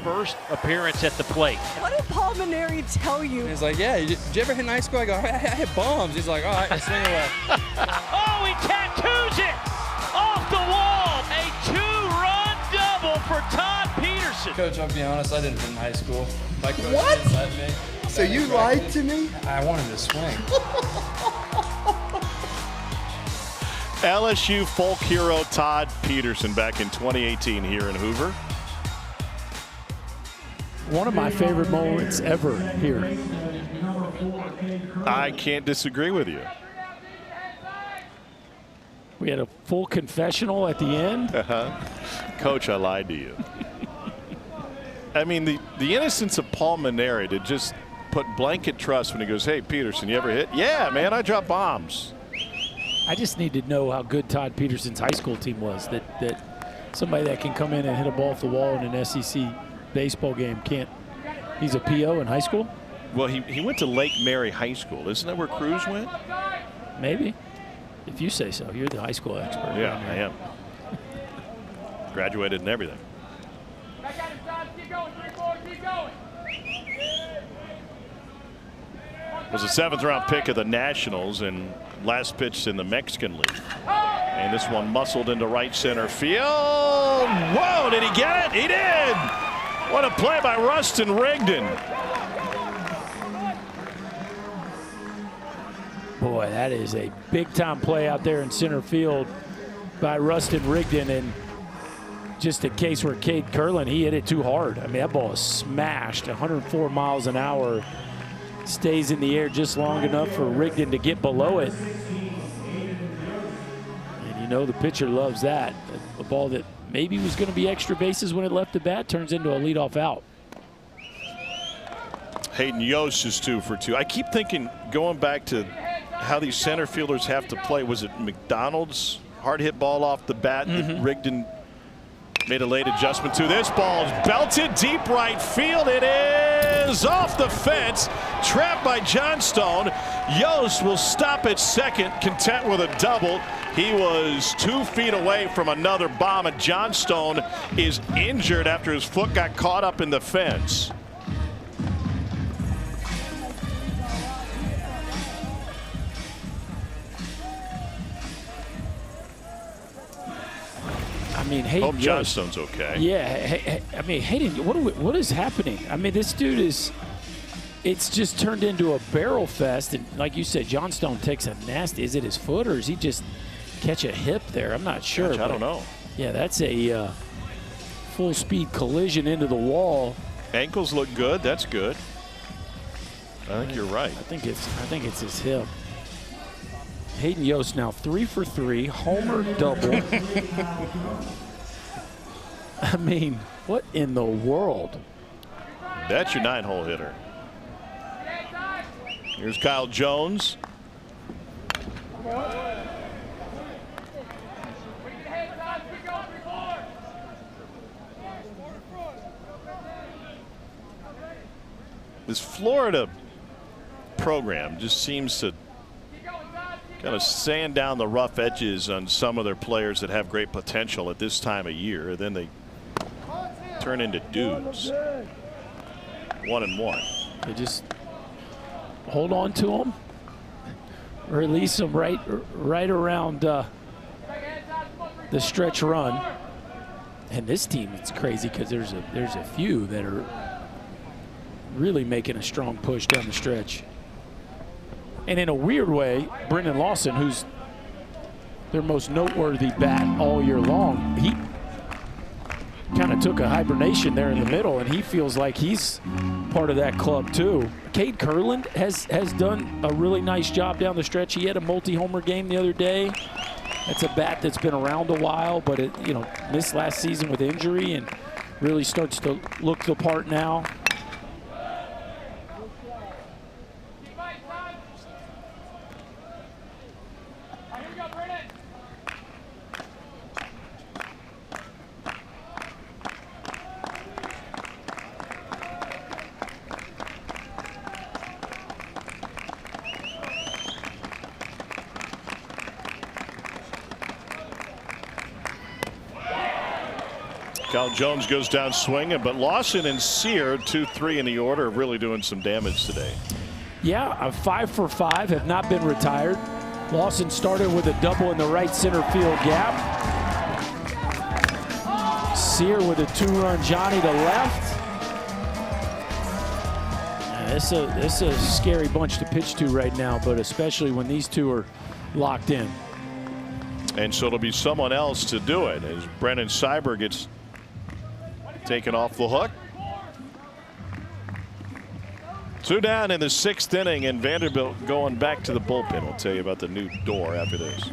first appearance at the plate. What did Paul Maneri tell you? He's like, yeah, did you ever hit in high school? I go, I hit bombs. He's like, all right, let's swing away. Oh, he tattoos it off the wall. A 2-run double for Todd Peterson. Coach, I'll be honest, I didn't hit in high school. My coach What? didn't let me. So you lied to me? I wanted to swing. LSU folk hero Todd Peterson back in 2018 here in Hoover. one of my favorite moments ever here. I can't disagree with you. We had a full confessional at the end. Coach, I lied to you. I mean, the innocence of Paul Maneri to just put blanket trust when he goes, hey, Peterson, you ever hit? Yeah, man, I drop bombs. I just need to know how good Todd Peterson's high school team was. That somebody that can come in and hit a ball off the wall in an SEC baseball game can't. He's a PO in high school? Well, he went to Lake Mary High School. Isn't that where Cruz went? Maybe. If you say so. You're the high school expert. Yeah, I am. Graduated and everything. Was a 7th-round pick of the Nationals and last pitched in the Mexican League. And this one muscled into right center field. Whoa, did he get it? He did! What a play by Rustin Rigdon. Boy, that is a big-time play out there in center field by Rustin Rigdon. And just a case where Cade Curlin, he hit it too hard. I mean, that ball is smashed 104 miles an hour. Stays in the air just long enough for Rigdon to get below it. And you know the pitcher loves that. A ball that maybe was going to be extra bases when it left the bat turns into a leadoff out. Hayden Yost is 2 for 2. I keep thinking, going back to how these center fielders have to play, was it McDonald's hard hit ball off the bat that Rigdon made a late adjustment to? This ball is belted deep right field. It is is off the fence, trapped by Johnstone. Yost will stop at second, content with a double. He was 2 feet away from another bomb, and Johnstone is injured after his foot got caught up in the fence. I mean, Hayden Hope Johnstone's okay. Yeah, I mean, Hayden, what is happening? I mean, this dude it's just turned into a barrel fest. And like you said, Johnstone takes a nasty, is it his foot or does he just catch a hip there? I'm not sure. Gosh, I don't know. Yeah, that's a full speed collision into the wall. Ankles look good. That's good. I think you're right. I think it's his hip. Hayden Yost now 3 for 3, homer double. I mean, what in the world? That's your 9-hole hitter. Here's Kyle Jones. This Florida program just seems to kind of sand down the rough edges on some of their players that have great potential at this time of year. Then they turn into dudes. 1-1. They just hold on to them, release them right around the stretch run. And this team, it's crazy because there's a few that are really making a strong push down the stretch. And in a weird way, Brendan Lawson, who's their most noteworthy bat all year long, he kind of took a hibernation there in the middle, and he feels like he's part of that club too. Cade Kurland has done a really nice job down the stretch. He had a multi-homer game the other day. That's a bat that's been around a while, but it, missed last season with injury and really starts to look the part now. Kyle Jones goes down swinging, but Lawson and Sear, 2-3 in the order, are really doing some damage today. Yeah, 5 for 5, have not been retired. Lawson started with a double in the right center field gap. Sear with a 2-run Johnny to left. It's a scary bunch to pitch to right now, but especially when these two are locked in. And so it'll be someone else to do it as Brennan Cyber gets taken off the hook. 2 down in the 6th inning, and Vanderbilt going back to the bullpen. We'll tell you about the new door after this.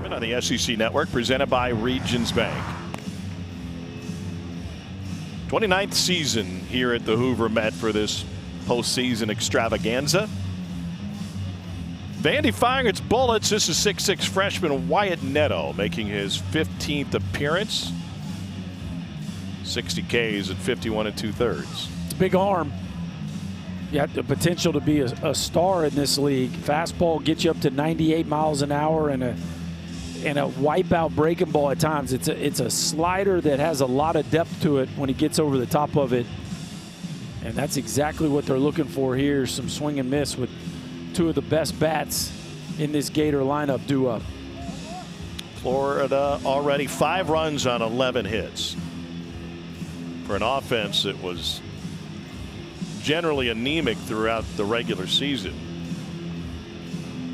On the SEC Network, presented by Regions Bank. 29th season here at the Hoover Met for this postseason extravaganza. Vandy firing its bullets. This is 6'6" freshman Wyatt Neto making his 15th appearance. 60 Ks at 51 2/3. It's a big arm. You have the potential to be a star in this league. Fastball gets you up to 98 miles an hour and and a wipeout breaking ball at times. It's a slider that has a lot of depth to it when he gets over the top of it. And that's exactly what they're looking for here. Some swing and miss with two of the best bats in this Gator lineup due up. Florida already 5 runs on 11 hits. For an offense that was generally anemic throughout the regular season,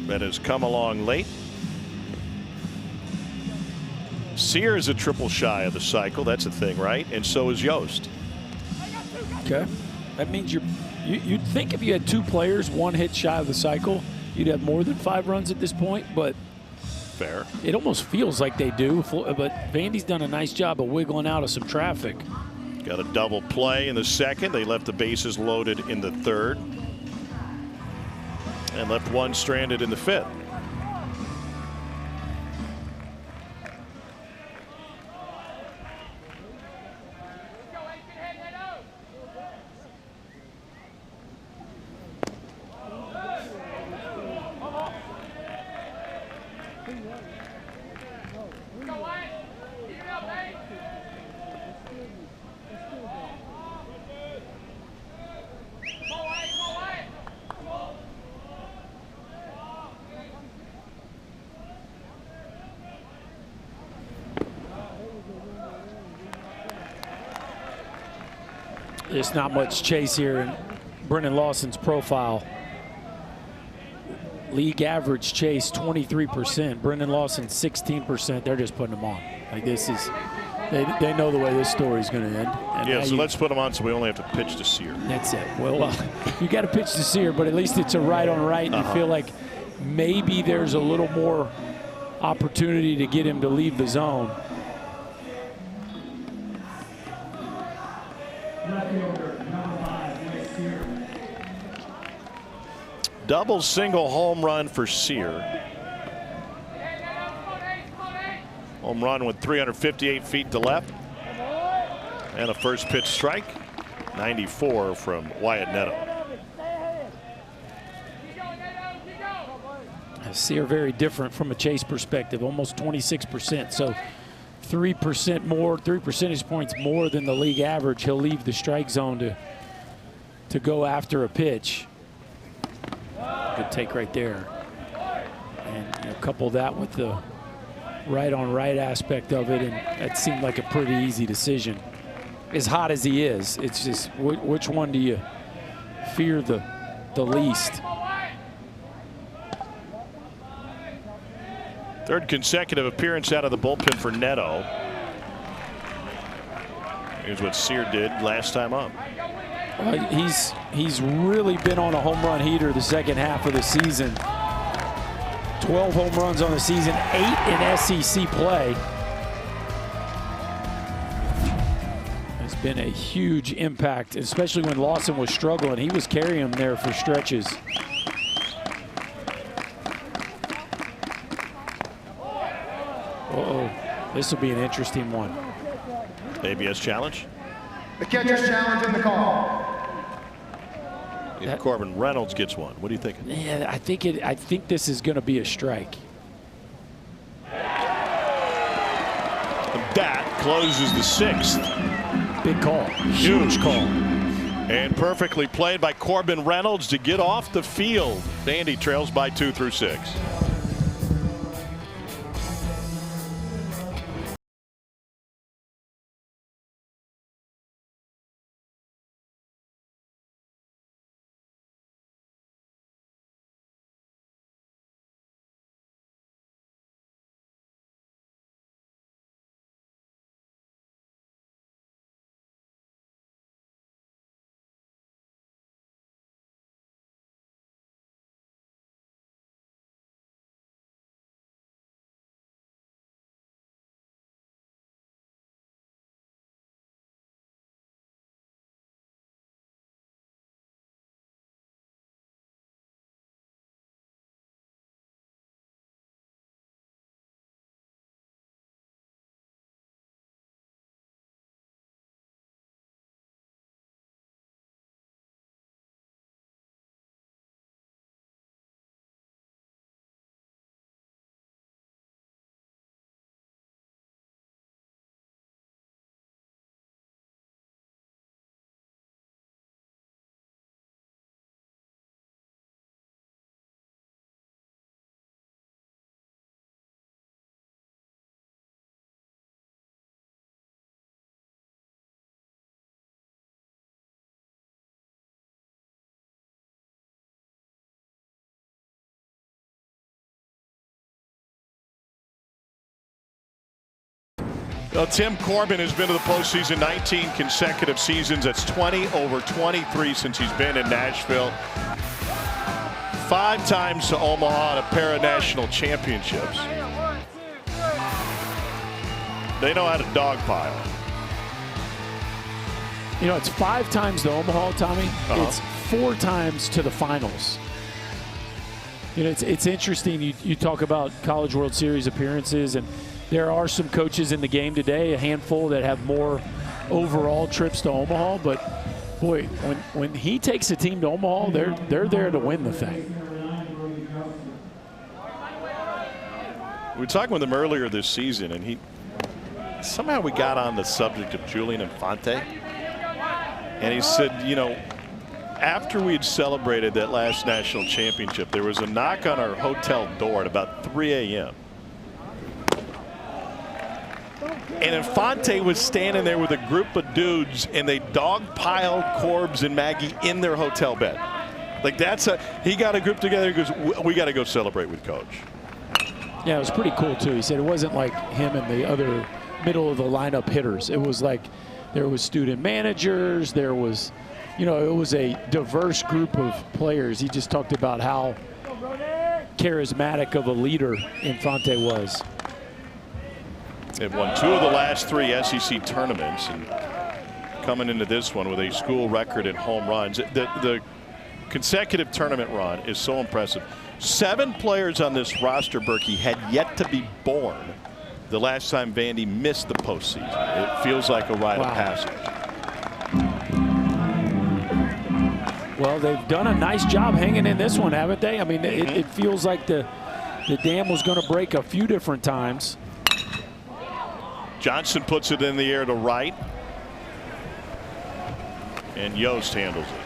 that has come along late. Sear is a triple shy of the cycle. That's a thing, right? And so is Yost. Okay. That means you'd think if you had 2 players 1 hit shy of the cycle, you'd have more than 5 runs at this point, but fair. It almost feels like they do, but Vandy's done a nice job of wiggling out of some traffic. Got a double play in the second. They left the bases loaded in the third and left 1 stranded in the 5th. There's not much chase here in Brennan Lawson's profile. League average chase 23%. Brennan Lawson 16%. They're just putting him on. Like this is, they know the way this story's going to end. And yeah, so let's put him on so we only have to pitch to Sear. That's it. Well, you got to pitch to Sear, but at least it's a right on right. And you feel like maybe there's a little more opportunity to get him to leave the zone. Double single home run for Sear. Home run with 358 feet to left. And a first pitch strike. 94 from Wyatt Neto. Sear very different from a chase perspective, almost 26%. So 3% more, 3 percentage points more than the league average. He'll leave the strike zone to go after a pitch. Good take right there. And couple that with the right on right aspect of it, and that seemed like a pretty easy decision. As hot as he is, it's just which one do you fear the least? Third consecutive appearance out of the bullpen for Neto. Here's what Sear did last time up. He's really been on a home run heater the second half of the season. 12 home runs on the season, 8 in SEC play. It's been a huge impact, especially when Lawson was struggling. He was carrying him there for stretches. Uh-oh, this will be an interesting one. ABS challenge. The catcher's challenge in the call. If Corbin Reynolds gets one, what do you think? Yeah, I think this is going to be a strike. That closes the 6th. Big call. Huge call. And perfectly played by Corbin Reynolds to get off the field. Vandy trails by 2 through 6. Well, Tim Corbin has been to the postseason 19 consecutive seasons. That's 20 over 23 since he's been in Nashville. 5 times to Omaha and a pair of national championships. They know how to dogpile. You know, it's 5 times to Omaha, Tommy. It's 4 times to the finals. You know, it's interesting. You talk about College World Series appearances, and there are some coaches in the game today, a handful that have more overall trips to Omaha. But boy, when he takes a team to Omaha, they're there to win the thing. We were talking with him earlier this season, and somehow we got on the subject of Julian Infante. And he said, you know, after we had celebrated that last national championship, there was a knock on our hotel door at about 3 a.m. And Infante was standing there with a group of dudes, and they dogpiled Corbs and Maggie in their hotel bed. Like, he got a group together. He goes, we got to go celebrate with Coach. Yeah, it was pretty cool, too. He said it wasn't like him and the other middle of the lineup hitters. It was like there was student managers. There was, you know, it was a diverse group of players. He just talked about how charismatic of a leader Infante was. They've won 2 of the last 3 SEC tournaments, and coming into this one with a school record in home runs. The consecutive tournament run is so impressive. 7 players on this roster, Berkey, had yet to be born the last time Vandy missed the postseason. It feels like a rite of passage. Well, they've done a nice job hanging in this one, haven't they? I mean, it feels like the dam was going to break a few different times. Johnson puts it in the air to right, and Yost handles it.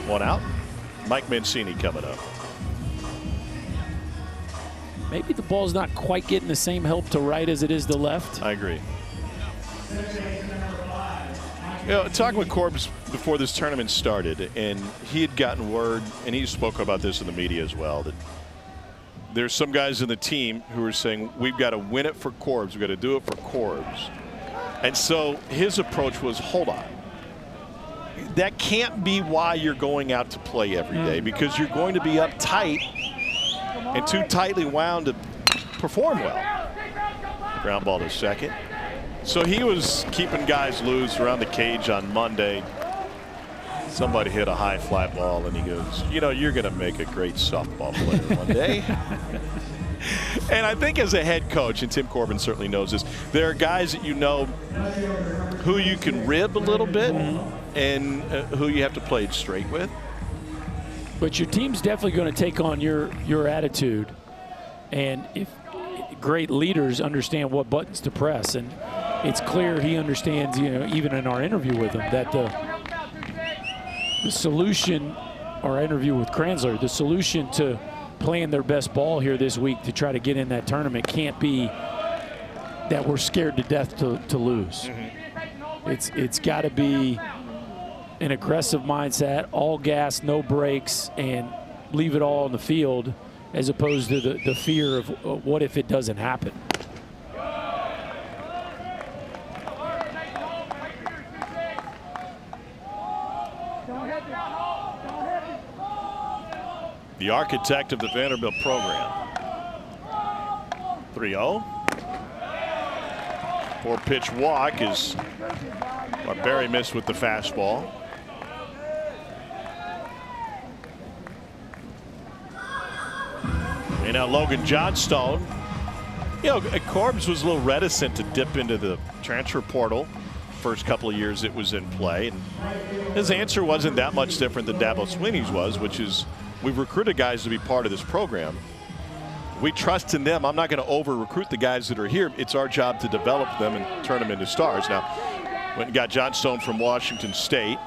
One out. Mike Mancini coming up. Maybe the ball's not quite getting the same help to right as it is to left. I agree. You know, talking with Corbs before this tournament started, and he had gotten word, and he spoke about this in the media as well, that there's some guys in the team who are saying, we've got to win it for Corbs. We've got to do it for Corbs. And so his approach was, hold on. That can't be why you're going out to play every day, because you're going to be uptight and too tightly wound to perform well. Ground ball to second. So he was keeping guys loose around the cage on Monday. Somebody hit a high fly ball, and he goes, you know, you're going to make a great softball player one day. And I think as a head coach, and Tim Corbin certainly knows this, there are guys that you know who you can rib a little bit and who you have to play it straight with. But your team's definitely going to take on your attitude. And if great leaders understand what buttons to press, and it's clear he understands, you know, even in our interview with him, that the solution, our interview with Kranzler, the solution to playing their best ball here this week to try to get in that tournament can't be that we're scared to death to lose. It's got to be an aggressive mindset, all gas, no brakes, and leave it all on the field, as opposed to the fear of what if it doesn't happen. The architect of the Vanderbilt program. 3-0. 4-pitch walk is what Barry missed with the fastball. And now Logan Johnstone. You know, Corbs was a little reticent to dip into the transfer portal first couple of years it was in play. And his answer wasn't that much different than Dabo Swinney's was, which is, we've recruited guys to be part of this program. We trust in them. I'm not going to over-recruit the guys that are here. It's our job to develop them and turn them into stars. Now, went and got Johnstone from Washington State.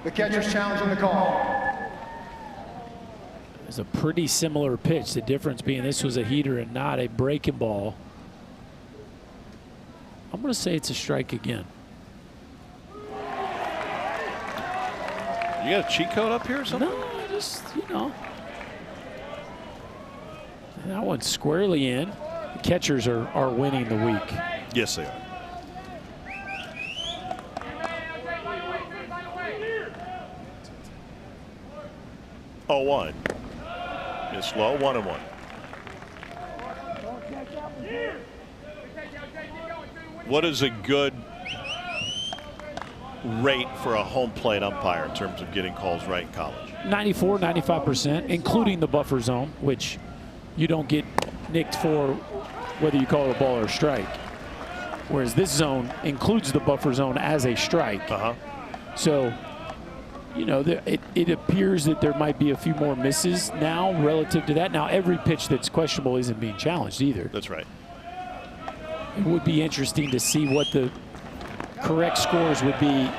The catcher's challenge on the call. It's a pretty similar pitch. The difference being this was a heater and not a breaking ball. I'm going to say it's a strike again. You got a cheat code up here or something? No, just, that one's squarely in. The catchers are winning the week. Yes, they are. Oh, 1. It's low, 1-1. What is a good rate for a home plate umpire in terms of getting calls right in college? 94, 95%, including the buffer zone, which you don't get nicked for whether you call it a ball or a strike. Whereas this zone includes the buffer zone as a strike. So, it appears that there might be a few more misses now relative to that. Now, every pitch that's questionable isn't being challenged either. That's right. It would be interesting to see what the correct scores would be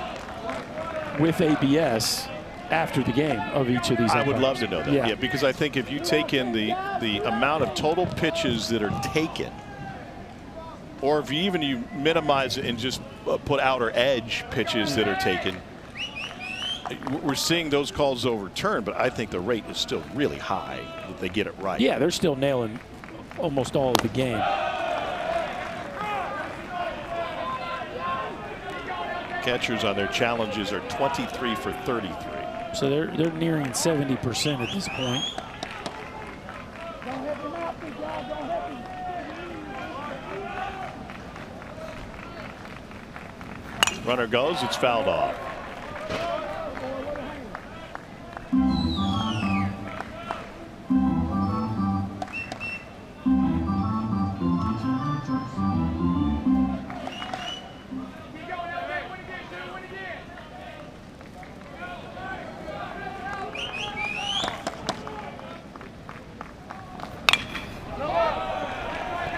with ABS after the game of each of these. I would love to know that. Yeah, because I think if you take in the amount of total pitches that are taken, or if you minimize it and just put outer edge pitches that are taken, we're seeing those calls overturned, but I think the rate is still really high that they get it right. Yeah, they're still nailing almost all of the game. Catchers on their challenges are 23 for 33. So they're nearing 70% at this point. Runner goes, it's fouled off.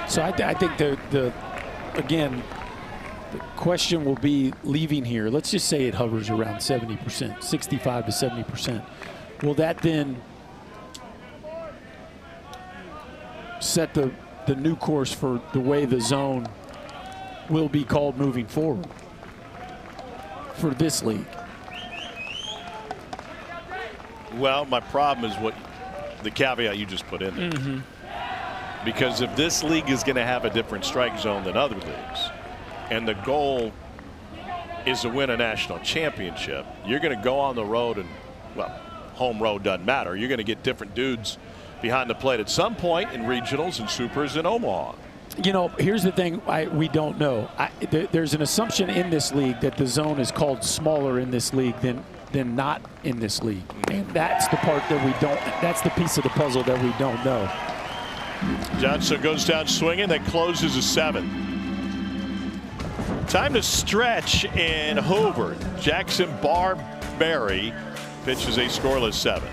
So I think again, the question will be leaving here. Let's just say it hovers around 70%, 65 to 70%. Will that then set the new course for the way the zone will be called moving forward for this league? Well, my problem is what the caveat you just put in there. Because if this league is going to have a different strike zone than other leagues, and the goal is to win a national championship, you're going to go on the road and, well, home road doesn't matter. You're going to get different dudes behind the plate at some point in regionals and supers in Omaha. Here's the thing we don't know. There's an assumption in this league that the zone is called smaller in this league than not in this league. And that's the part that we don't, that's the piece of the puzzle that we don't know. Johnson goes down swinging, that closes a 7. Time to stretch in Hoover. Jackson Barberry pitches a scoreless 7.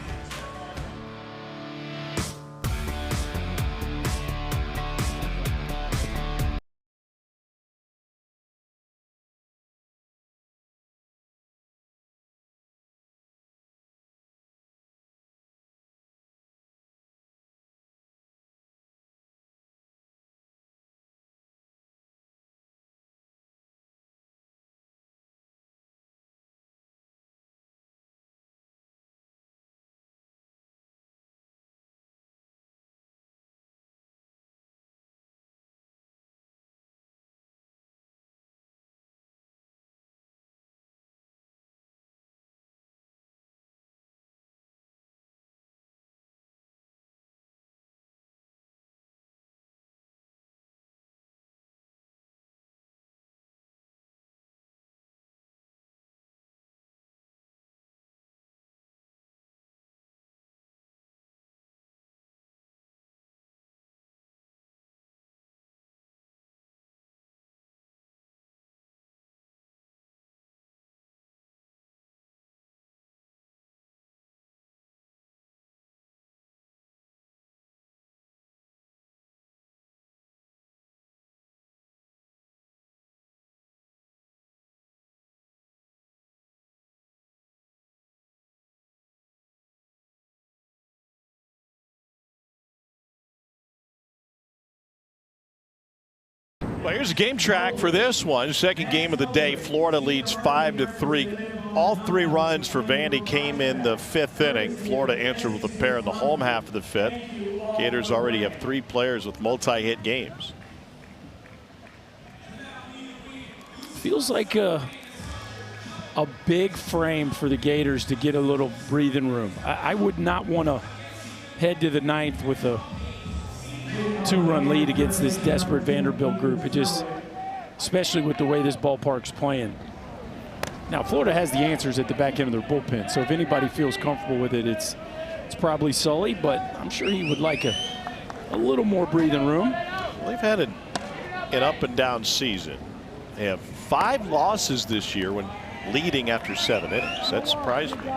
Well, here's a game track for this one. Second game of the day. Florida leads 5-3 All 3 runs for Vandy came in the 5th inning. Florida answered with a pair in the home half of the 5th. Gators already have 3 players with multi-hit games. Feels like a big frame for the Gators to get a little breathing room. I would not want to head to the 9th with a 2-run lead against this desperate Vanderbilt group. It just, especially with the way this ballpark's playing. Now, Florida has the answers at the back end of their bullpen, so if anybody feels comfortable with it, it's probably Sully, but I'm sure he would like a little more breathing room. Well, they've had an up and down season. They have 5 losses this year when leading after 7 innings. That surprised me.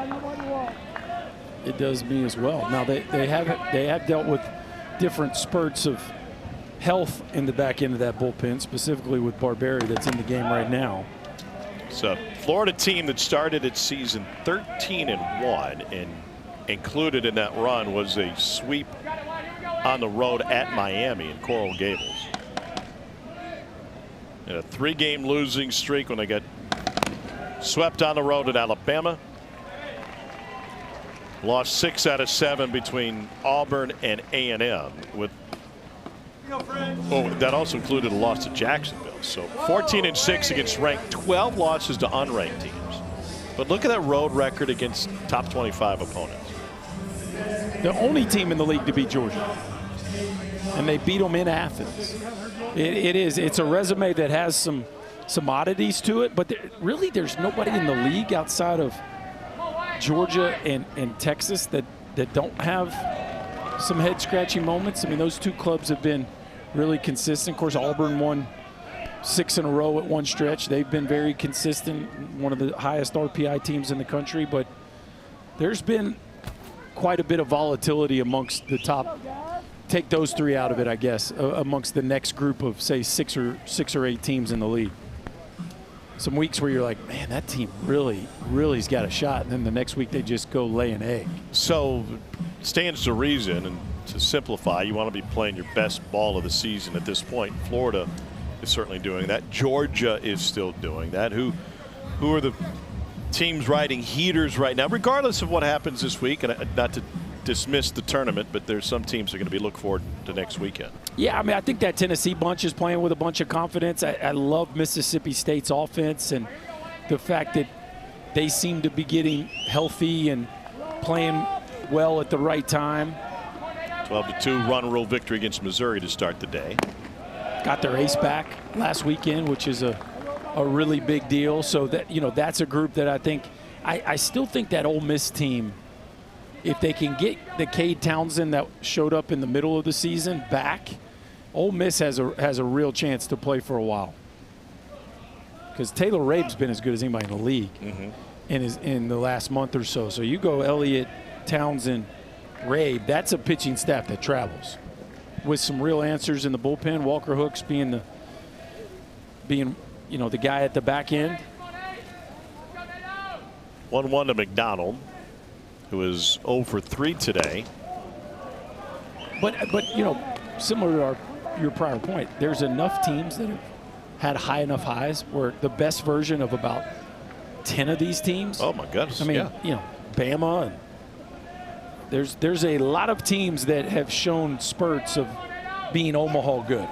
It does me as well. Now they have dealt with different spurts of health in the back end of that bullpen, specifically with Barberi that's in the game right now. It's a Florida team that started its season 13-1, and included in that run was a sweep on the road at Miami in Coral Gables. And a 3-game losing streak when they got swept on the road at Alabama. Lost 6 out of 7 between Auburn and A&M. That also included a loss to Jacksonville. So 14-6 against ranked, 12 losses to unranked teams. But look at that road record against top 25 opponents. The only team in the league to beat Georgia, and they beat them in Athens. It's a resume that has some oddities to it, but really there's nobody in the league outside of Georgia and Texas that don't have some head-scratching moments. I mean, those 2 clubs have been really consistent. Of course, Auburn won 6 in a row at one stretch. They've been very consistent, one of the highest RPI teams in the country, but there's been quite a bit of volatility amongst the top. Take those 3 out of it, I guess, amongst the next group of, say, 6 or 8 teams in the league. Some weeks where you're like, man, that team really's got a shot, and then the next week they just go lay an egg. So stands to reason, and to simplify, you want to be playing your best ball of the season at this point. Florida is certainly doing that. Georgia is still doing that. Who are the teams riding heaters right now, regardless of what happens this week? And not to dismiss the tournament, but there's some teams that are going to be looking forward to next weekend. Yeah, I mean, I think that Tennessee bunch is playing with a bunch of confidence. I love Mississippi State's offense and the fact that they seem to be getting healthy and playing well at the right time. 12-2 run rule victory against Missouri to start the day. Got their ace back last weekend, which is a really big deal. So that, that's a group that I think I still think that Ole Miss team, if they can get the Cade Townsend that showed up in the middle of the season back, Ole Miss has a real chance to play for a while. Because Taylor Rabe's been as good as anybody in the league in the last month or so. So you go Elliott, Townsend, Rabe, that's a pitching staff that travels with some real answers in the bullpen. Walker Hooks being the guy at the back end. 1-1 to McDonald, who is 0 for 3 today. But similar to your prior point, there's enough teams that have had high enough highs where the best version of about 10 of these teams. Oh my goodness! I mean, Bama, and there's a lot of teams that have shown spurts of being Omaha good.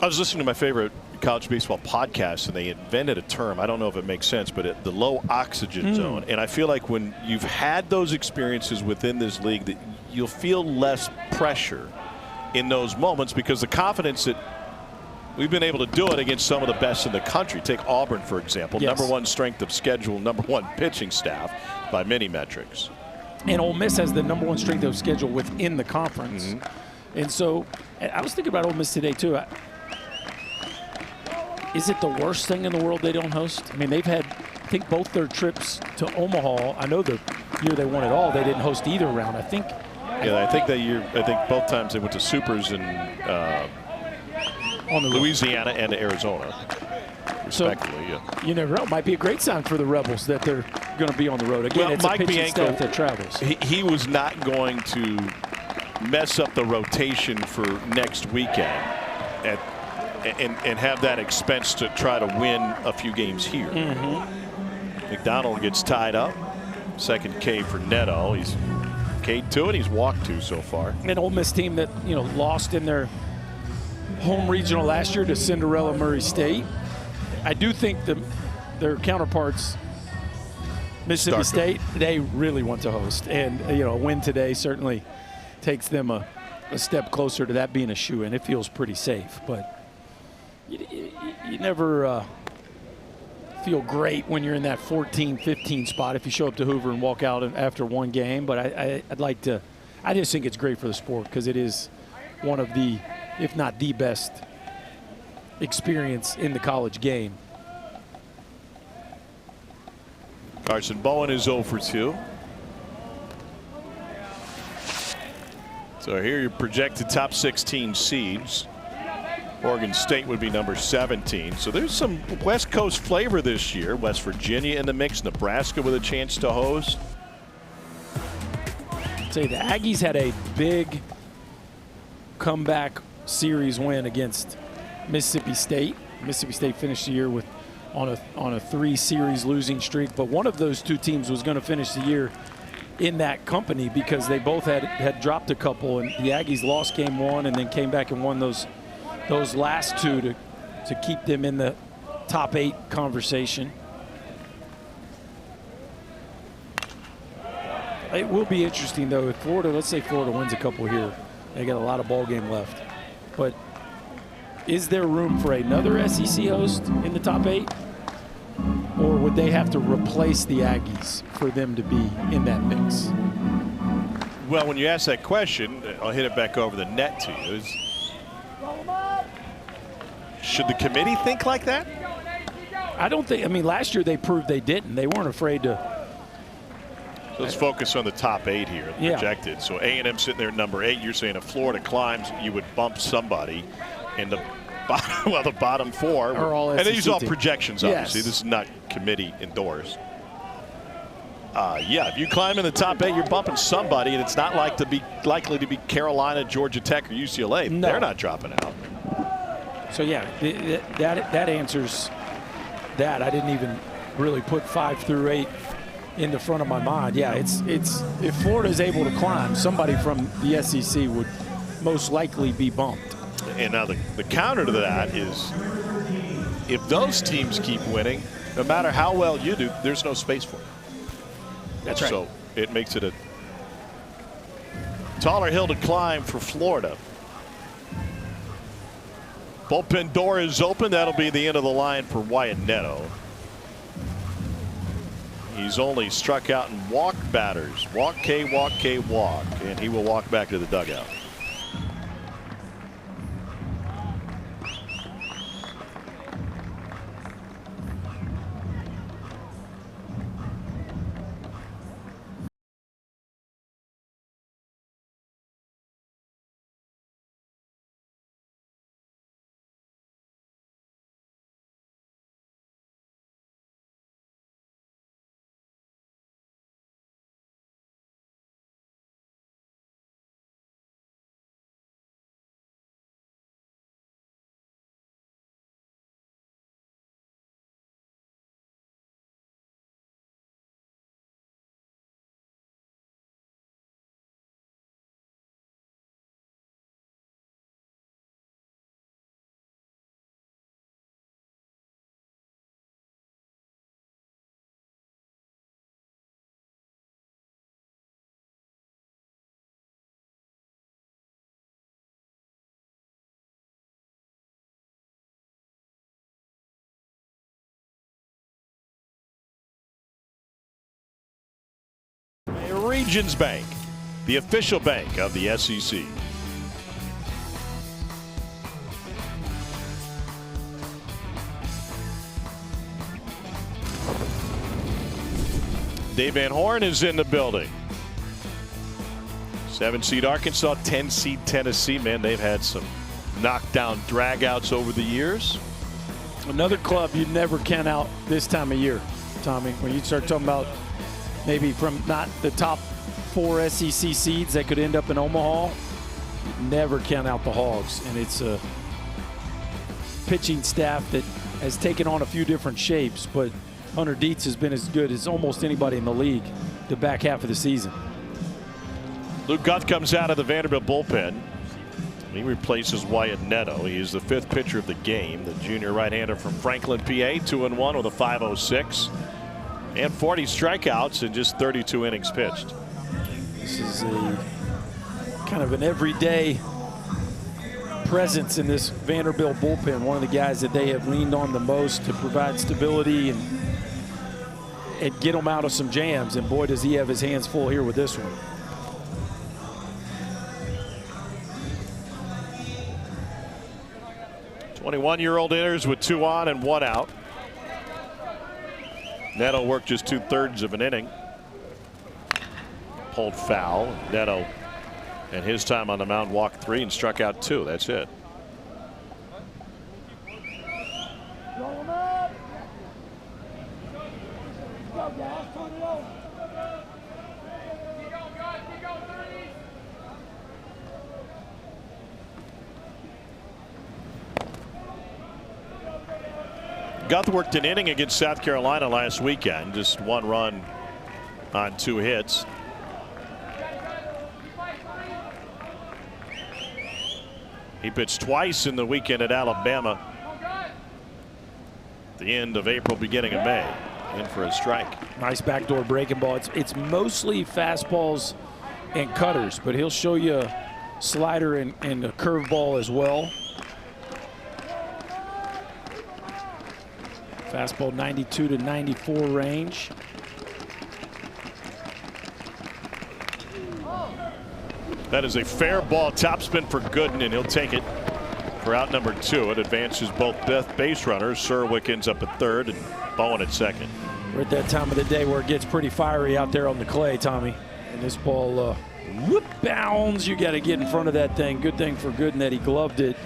I was listening to my favorite college baseball podcast, and they invented a term. I don't know if it makes sense, but the low oxygen zone. And I feel like when you've had those experiences within this league, that you'll feel less pressure in those moments because the confidence that we've been able to do it against some of the best in the country. Take Auburn, for example. Yes. #1 strength of schedule, #1 pitching staff by many metrics. And Ole Miss has the #1 strength of schedule within the conference. And so I was thinking about Ole Miss today, too. Is it the worst thing in the world they don't host? I mean, they've had, I think, both their trips to Omaha. I know the year they won it all, they didn't host either round. I think. Yeah, I think that year, both times they went to Supers in on the Louisiana and Arizona, respectively. So, you never know. It might be a great sign for the Rebels that they're going to be on the road. Again, it's Mike a pitching Bianco, staff that travels. He was not going to mess up the rotation for next weekend and have that expense to try to win a few games here. McDonald gets tied up. Second K for Neto. He's K'd 2 and he's walked 2 so far. An Ole Miss team that, you know, lost in their home regional last year to Cinderella Murray State. I do think their counterparts, Mississippi State, they really want to host. And, you know, a win today certainly takes them a step closer to that being a shoe-in. It feels pretty safe, but you never feel great when you're in that 14-15 spot if you show up to Hoover and walk out after one game. But I just think it's great for the sport because it is one of the, if not the best experience in the college game. Carson Bowen is 0 for 2. So here are your projected top 16 seeds. Oregon State would be number 17. So there's some West Coast flavor this year. West Virginia in the mix. Nebraska with a chance to host. I'd say the Aggies had a big comeback series win against Mississippi State. Mississippi State finished the year with on a 3-series losing streak, but one of those two teams was going to finish the year in that company because they both had dropped a couple, and the Aggies lost game 1 and then came back and won those last 2 to keep them in the top 8 conversation. It will be interesting though if Florida, let's say Florida wins a couple here, they got a lot of ball game left, but is there room for another SEC host in the top 8? Or would they have to replace the Aggies for them to be in that mix? Well, when you ask that question, I'll hit it back over the net to you. Should the committee think like that? I don't think. I mean, last year they proved they didn't. They weren't afraid to. So let's focus on the top 8 here, projected. So A&M sitting there at number 8. You're saying if Florida climbs, you would bump somebody. And the bottom, well, the bottom 4 are all SEC and these are all teams. projections, obviously. Yes. This is not committee endorsed. Yeah, if you climb in the top 8, you're bumping somebody, and it's not likely to be Carolina, Georgia Tech, or UCLA. No. They're not dropping out. So yeah, that answers that. I didn't even really put 5 through 8 in the front of my mind. Yeah, it's if Florida is able to climb, somebody from the SEC would most likely be bumped. And now the counter to that is if those teams keep winning, no matter how well you do, there's no space for it. That's right. So it makes it a taller hill to climb for Florida. Bullpen door is open. That'll be the end of the line for Wyatt Neto. He's only struck out and walked batters. Walk, K, walk, K, walk. And he will walk back to the dugout. Regions Bank, the official bank of the SEC. Dave Van Horn is in the building. 7-seed Arkansas, 10-seed Tennessee. Man, they've had some knockdown dragouts over the years. Another club you never count out this time of year, Tommy. When you start talking about maybe from not the top 4 SEC seeds that could end up in Omaha, never count out the Hogs. And it's pitching staff that has taken on a few different shapes, but Hunter Dietz has been as good as almost anybody in the league the back half of the season. Luke Guth comes out of the Vanderbilt bullpen. He replaces Wyatt Neto. He is the 5th pitcher of the game. The junior right-hander from Franklin, PA, 2-1 with a .506 and 40 strikeouts in just 32 innings pitched. This is a kind of an everyday presence in this Vanderbilt bullpen. One of the guys that they have leaned on the most to provide stability and get him out of some jams. And boy, does he have his hands full here with this one. Twenty-one-year-old hitters with 2 on and 1 out. Neto worked just 2/3 of an inning. Pulled foul. Neto, and his time on the mound, walked 3 and struck out 2. That's it. Guth worked an inning against South Carolina last weekend. Just 1 run on 2 hits. He pitched twice in the weekend at Alabama. The end of April, beginning of May. In for a strike. Nice backdoor breaking ball. It's mostly fastballs and cutters, but he'll show you a slider and a curveball as well. Fastball 92 to 94 range. That is a fair ball. Topspin for Gooden, and he'll take it for out number 2. It advances both base runners. Serwick ends up at 3rd and Bowen at 2nd. We're at that time of the day where it gets pretty fiery out there on the clay, Tommy. And this ball whoop bounds. You got to get in front of that thing. Good thing for Gooden that he gloved it.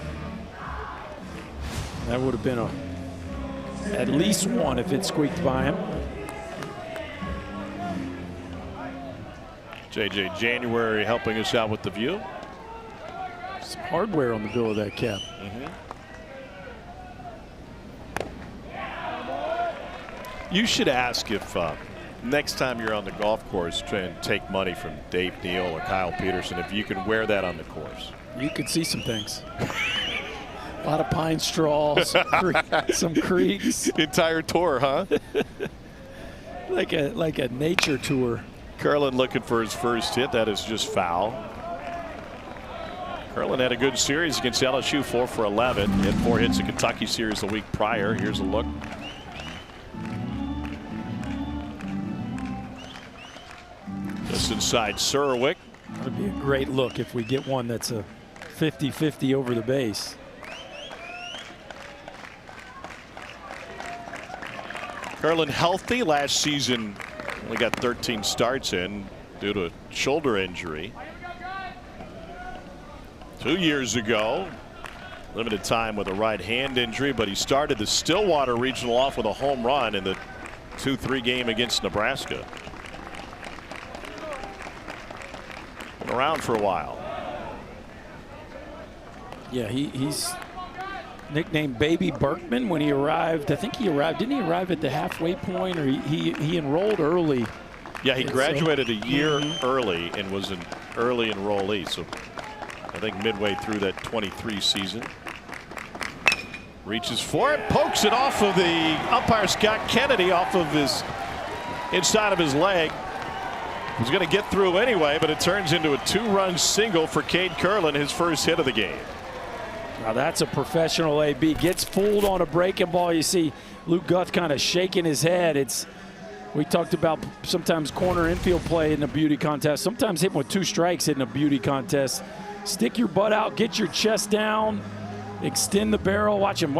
That would have been at least 1 if it squeaked by him. J.J. January helping us out with the view. Some hardware on the bill of that cap. You should ask if next time you're on the golf course trying to take money from Dave Neal or Kyle Peterson, if you can wear that on the course. You could see some things. A lot of pine straws, some creeks. Entire tour, huh? like a nature tour. Curlin looking for his first hit. That is just foul. Curlin had a good series against LSU, 4 for 11. He had 4 hits in Kentucky series the week prior. Here's a look. Just inside Serwick. That would be a great look if we get one that's a 50-50 over the base. Curlin healthy last season. Only got 13 starts in due to a shoulder injury. 2 years ago, limited time with a right hand injury, but he started the Stillwater Regional off with a home run in the 2-3 game against Nebraska. Been around for a while. Yeah, he's nicknamed Baby Berkman when he arrived. I think he arrived, didn't he arrive at the halfway point, or he enrolled early? Yeah, he graduated a year early and was an early enrollee. So I think midway through that 23 season. Reaches for it, pokes it off of the umpire Scott Kennedy, off of his inside of his leg. He's going to get through anyway, but it turns into a 2-run single for Cade Curlin, his first hit of the game. Now that's a professional AB. Gets fooled on a breaking ball. You see Luke Guth kind of shaking his head. We talked about sometimes corner infield play in a beauty contest. Sometimes hitting with 2 strikes in a beauty contest. Stick your butt out, get your chest down, extend the barrel. Watch him,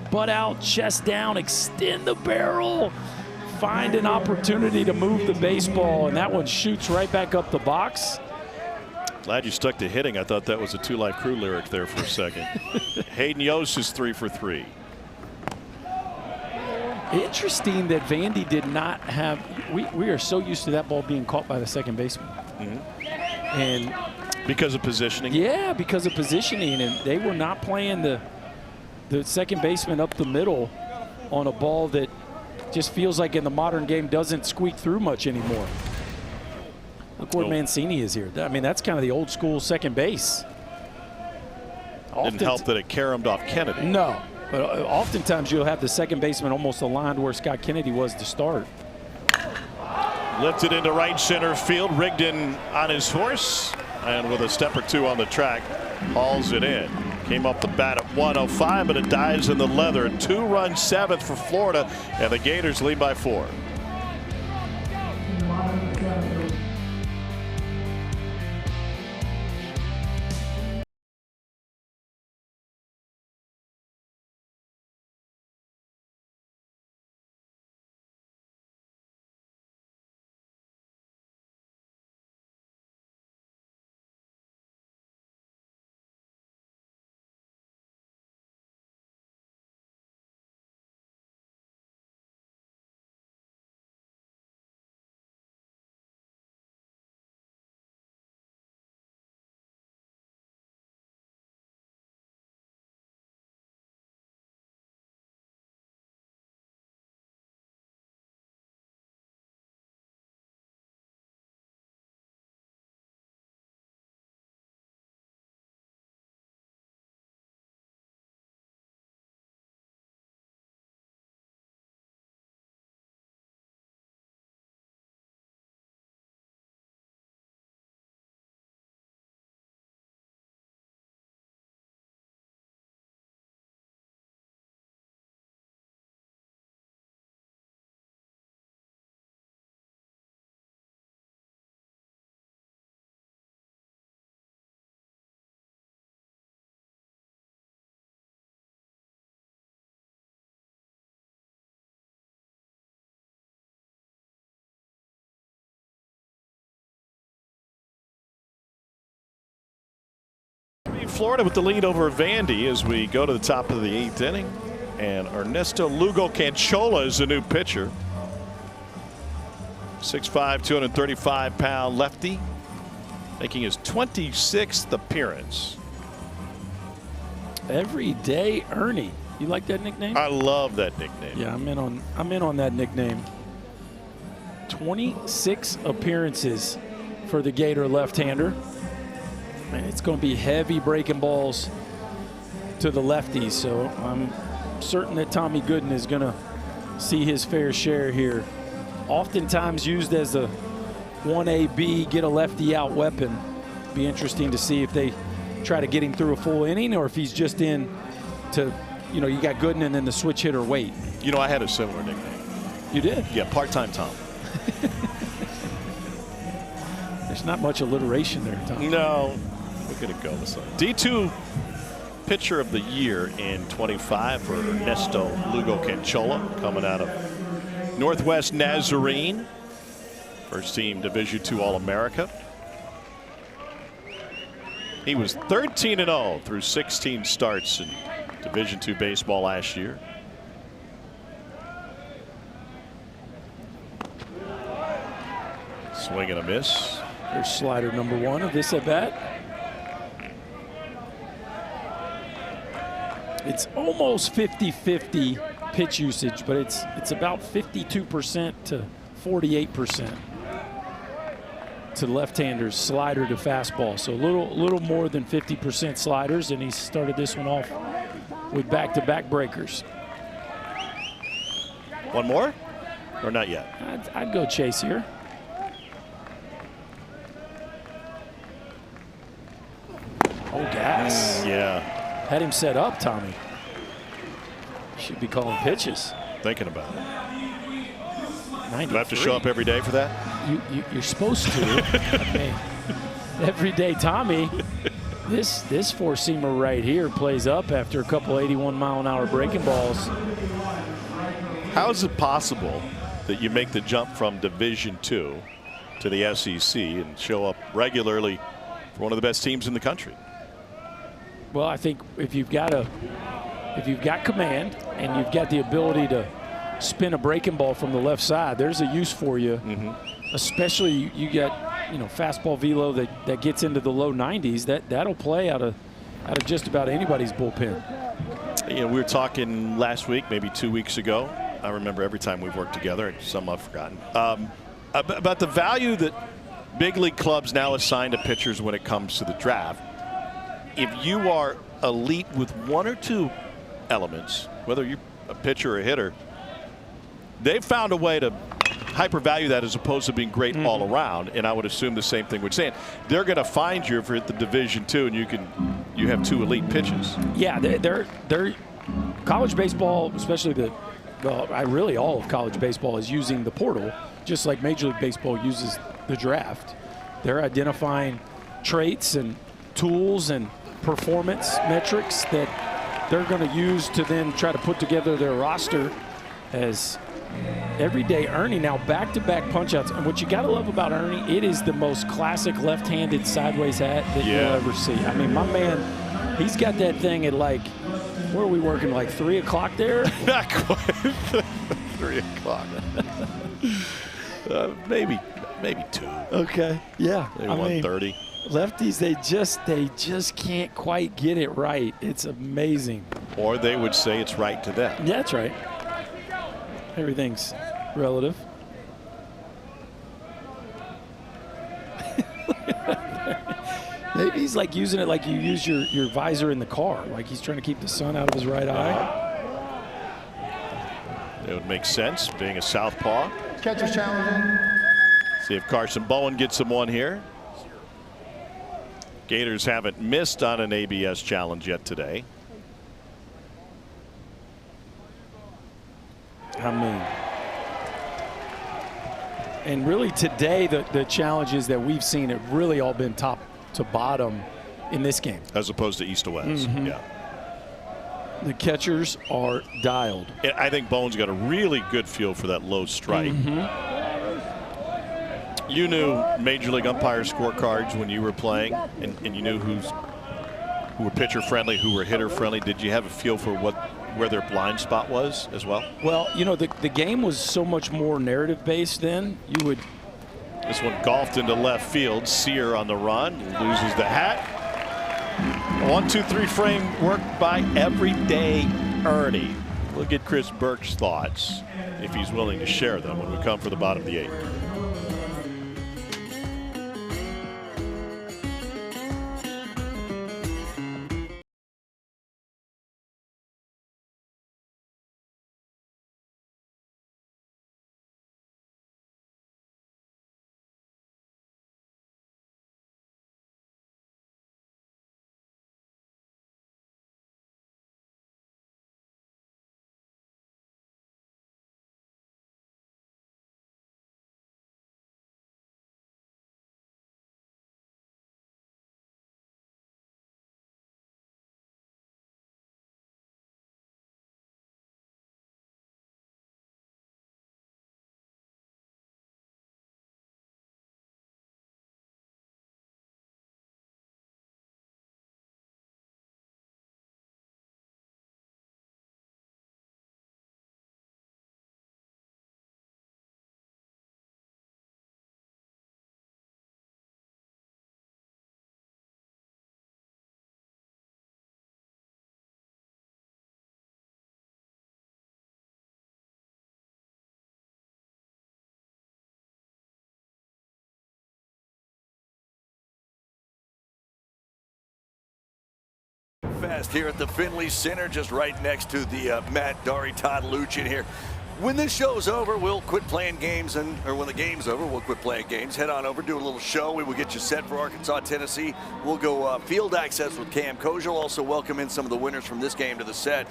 butt out, chest down, extend the barrel. Find an opportunity to move the baseball, and that one shoots right back up the box. Glad you stuck to hitting. I thought that was a 2 Live Crew lyric there for a second. Hayden Yost is 3 for 3. Interesting that Vandy did not have. We are so used to that ball being caught by the second baseman. And because of positioning. Yeah, because of positioning, and they were not playing the the second baseman up the middle on a ball that just feels like in the modern game doesn't squeak through much anymore. Look where Mancini is here. I mean, that's kind of the old school second base. Didn't help that it caromed off Kennedy. No, but oftentimes you'll have the second baseman almost aligned where Scott Kennedy was to start. Lifted into right center field. Rigdon on his horse, and with a step or two on the track, hauls it in. Came up the bat at 105, but it dies in the leather. A 2-run seventh for Florida, and the Gators lead by 4. Florida with the lead over Vandy as we go to the top of the 8th inning, and Ernesto Lugo Canchola is the new pitcher. 6'5", 235-pound lefty, making his 26th appearance. Everyday Ernie. You like that nickname? I love that nickname. Yeah, I'm in on that nickname. 26 appearances for the Gator left-hander. And it's going to be heavy breaking balls to the lefties, so I'm certain that Tommy Gooden is going to see his fair share here. Oftentimes used as a 1AB, get a lefty out weapon. Be interesting to see if they try to get him through a full inning or if he's just in to, you know, you got Gooden and then the switch hitter wait. You know, I had a similar nickname. You did? Yeah, part-time Tom. There's not much alliteration there, Tom. No. Look at it go. D2 pitcher of the year in 25 for Ernesto Lugo Canchola, coming out of Northwest Nazarene. First team Division II All-America. He was 13-0 through 16 starts in Division II baseball last year. Swing and a miss. There's slider number 1 of this at bat. It's almost 50-50 pitch usage, but it's about 52% to 48% to left-handers, slider to fastball. So a little more than 50% sliders, and he started this one off with back-to-back breakers. One more, or not yet? I'd go chase here. Oh, gas. Yeah. Had him set up, Tommy. Should be calling pitches. Thinking about it. 93. Do I have to show up every day for that? You're supposed to. I mean, every day, Tommy. This four-seamer right here plays up after a couple 81-mile-an-hour breaking balls. How is it possible that you make the jump from Division II to the SEC and show up regularly for one of the best teams in the country? Well, I think if you've got command and you've got the ability to spin a breaking ball from the left side, there's a use for you. Especially you got, you know, fastball velo that gets into the low 90s. That'll play out of just about anybody's bullpen. we were talking last week, maybe 2 weeks ago. I remember every time we've worked together, some I've forgotten, about the value that big league clubs now assign to pitchers when it comes to the draft. If you are elite with one or two elements, whether you're a pitcher or a hitter, they've found a way to hypervalue that as opposed to being great all around. And I would assume the same thing we're saying. They're going to find you if you're at the Division II and you have two elite pitches. Yeah, they're college baseball, especially really all of college baseball is using the portal, just like Major League Baseball uses the draft. They're identifying traits and tools and performance metrics that they're going to use to then try to put together their roster as everyday Ernie. Now back-to-back punch-outs. And what you got to love about Ernie, it is the most classic left-handed sideways hat that you'll ever see. I mean, my man, he's got that thing at like, where are we working, like 3 o'clock there? Not quite 3 o'clock. Maybe 2. Okay, yeah. Maybe 1:30. Lefties, they just can't quite get it right. It's amazing. Or they would say it's right to them. Yeah, that's right. Everything's relative. Maybe he's like using it like you use your visor in the car, like he's trying to keep the sun out of his right eye. It would make sense, being a southpaw. Catcher's challenging. See if Carson Bowen gets him one here. Gators haven't missed on an ABS challenge yet today. I mean, and really today the challenges that we've seen have really all been top to bottom in this game. As opposed to east to west. Yeah. The catchers are dialed. I think Bowen's got a really good feel for that low strike. You knew Major League umpire scorecards when you were playing, and you knew who were pitcher friendly, who were hitter friendly. Did you have a feel for where their blind spot was as well? Well, the game was so much more narrative based then. This one golfed into left field. Sear on the run, loses the hat. 1-2-3 frame work by everyday Ernie. We'll get Chris Burke's thoughts if he's willing to share them when we come for the bottom of the 8th. Fast here at the Finley Center, just right next to the Matt Dari Todd Luchin here. When this show's over, we'll quit playing games, or when the game's over, we'll quit playing games. Head on over, do a little show. We will get you set for Arkansas, Tennessee. We'll go field access with Cam Kozel. Also welcome in some of the winners from this game to the set.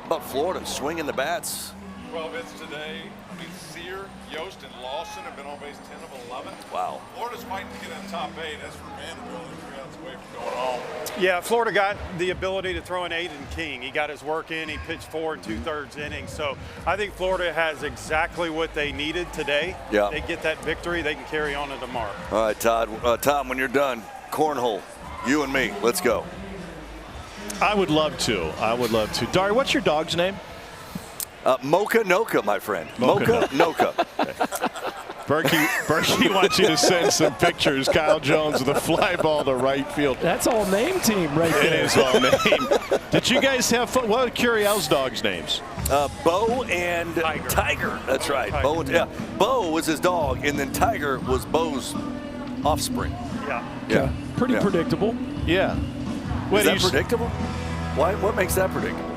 About Florida swinging the bats. 12 hits today. I mean, Sear, Yost, and Lawson have been on base 10 of 11. Wow. Florida's fighting to get in the top 8. As for Vanderbilt, they're 3 outs away from going home. Yeah, Florida got the ability to throw an 8 and king. He got his work in. He pitched 4 2/3 innings. So I think Florida has exactly what they needed today. Yeah. They get that victory, they can carry on to tomorrow. All right, Todd. Tom, when you're done, cornhole, you and me, let's go. I would love to. Dari, what's your dog's name? Mocha Noka, my friend. Mocha Noka. Berkey wants you to send some pictures. Kyle Jones with a fly ball to right field. That's all name team right there. It is all name. Did you guys have fun? What are Curiel's dogs' names? Bo and Tiger. That's right. Bo, Bo was his dog, and then Tiger was Bo's offspring. Yeah. Pretty predictable. Yeah. Is that predictable? Why? What makes that predictable?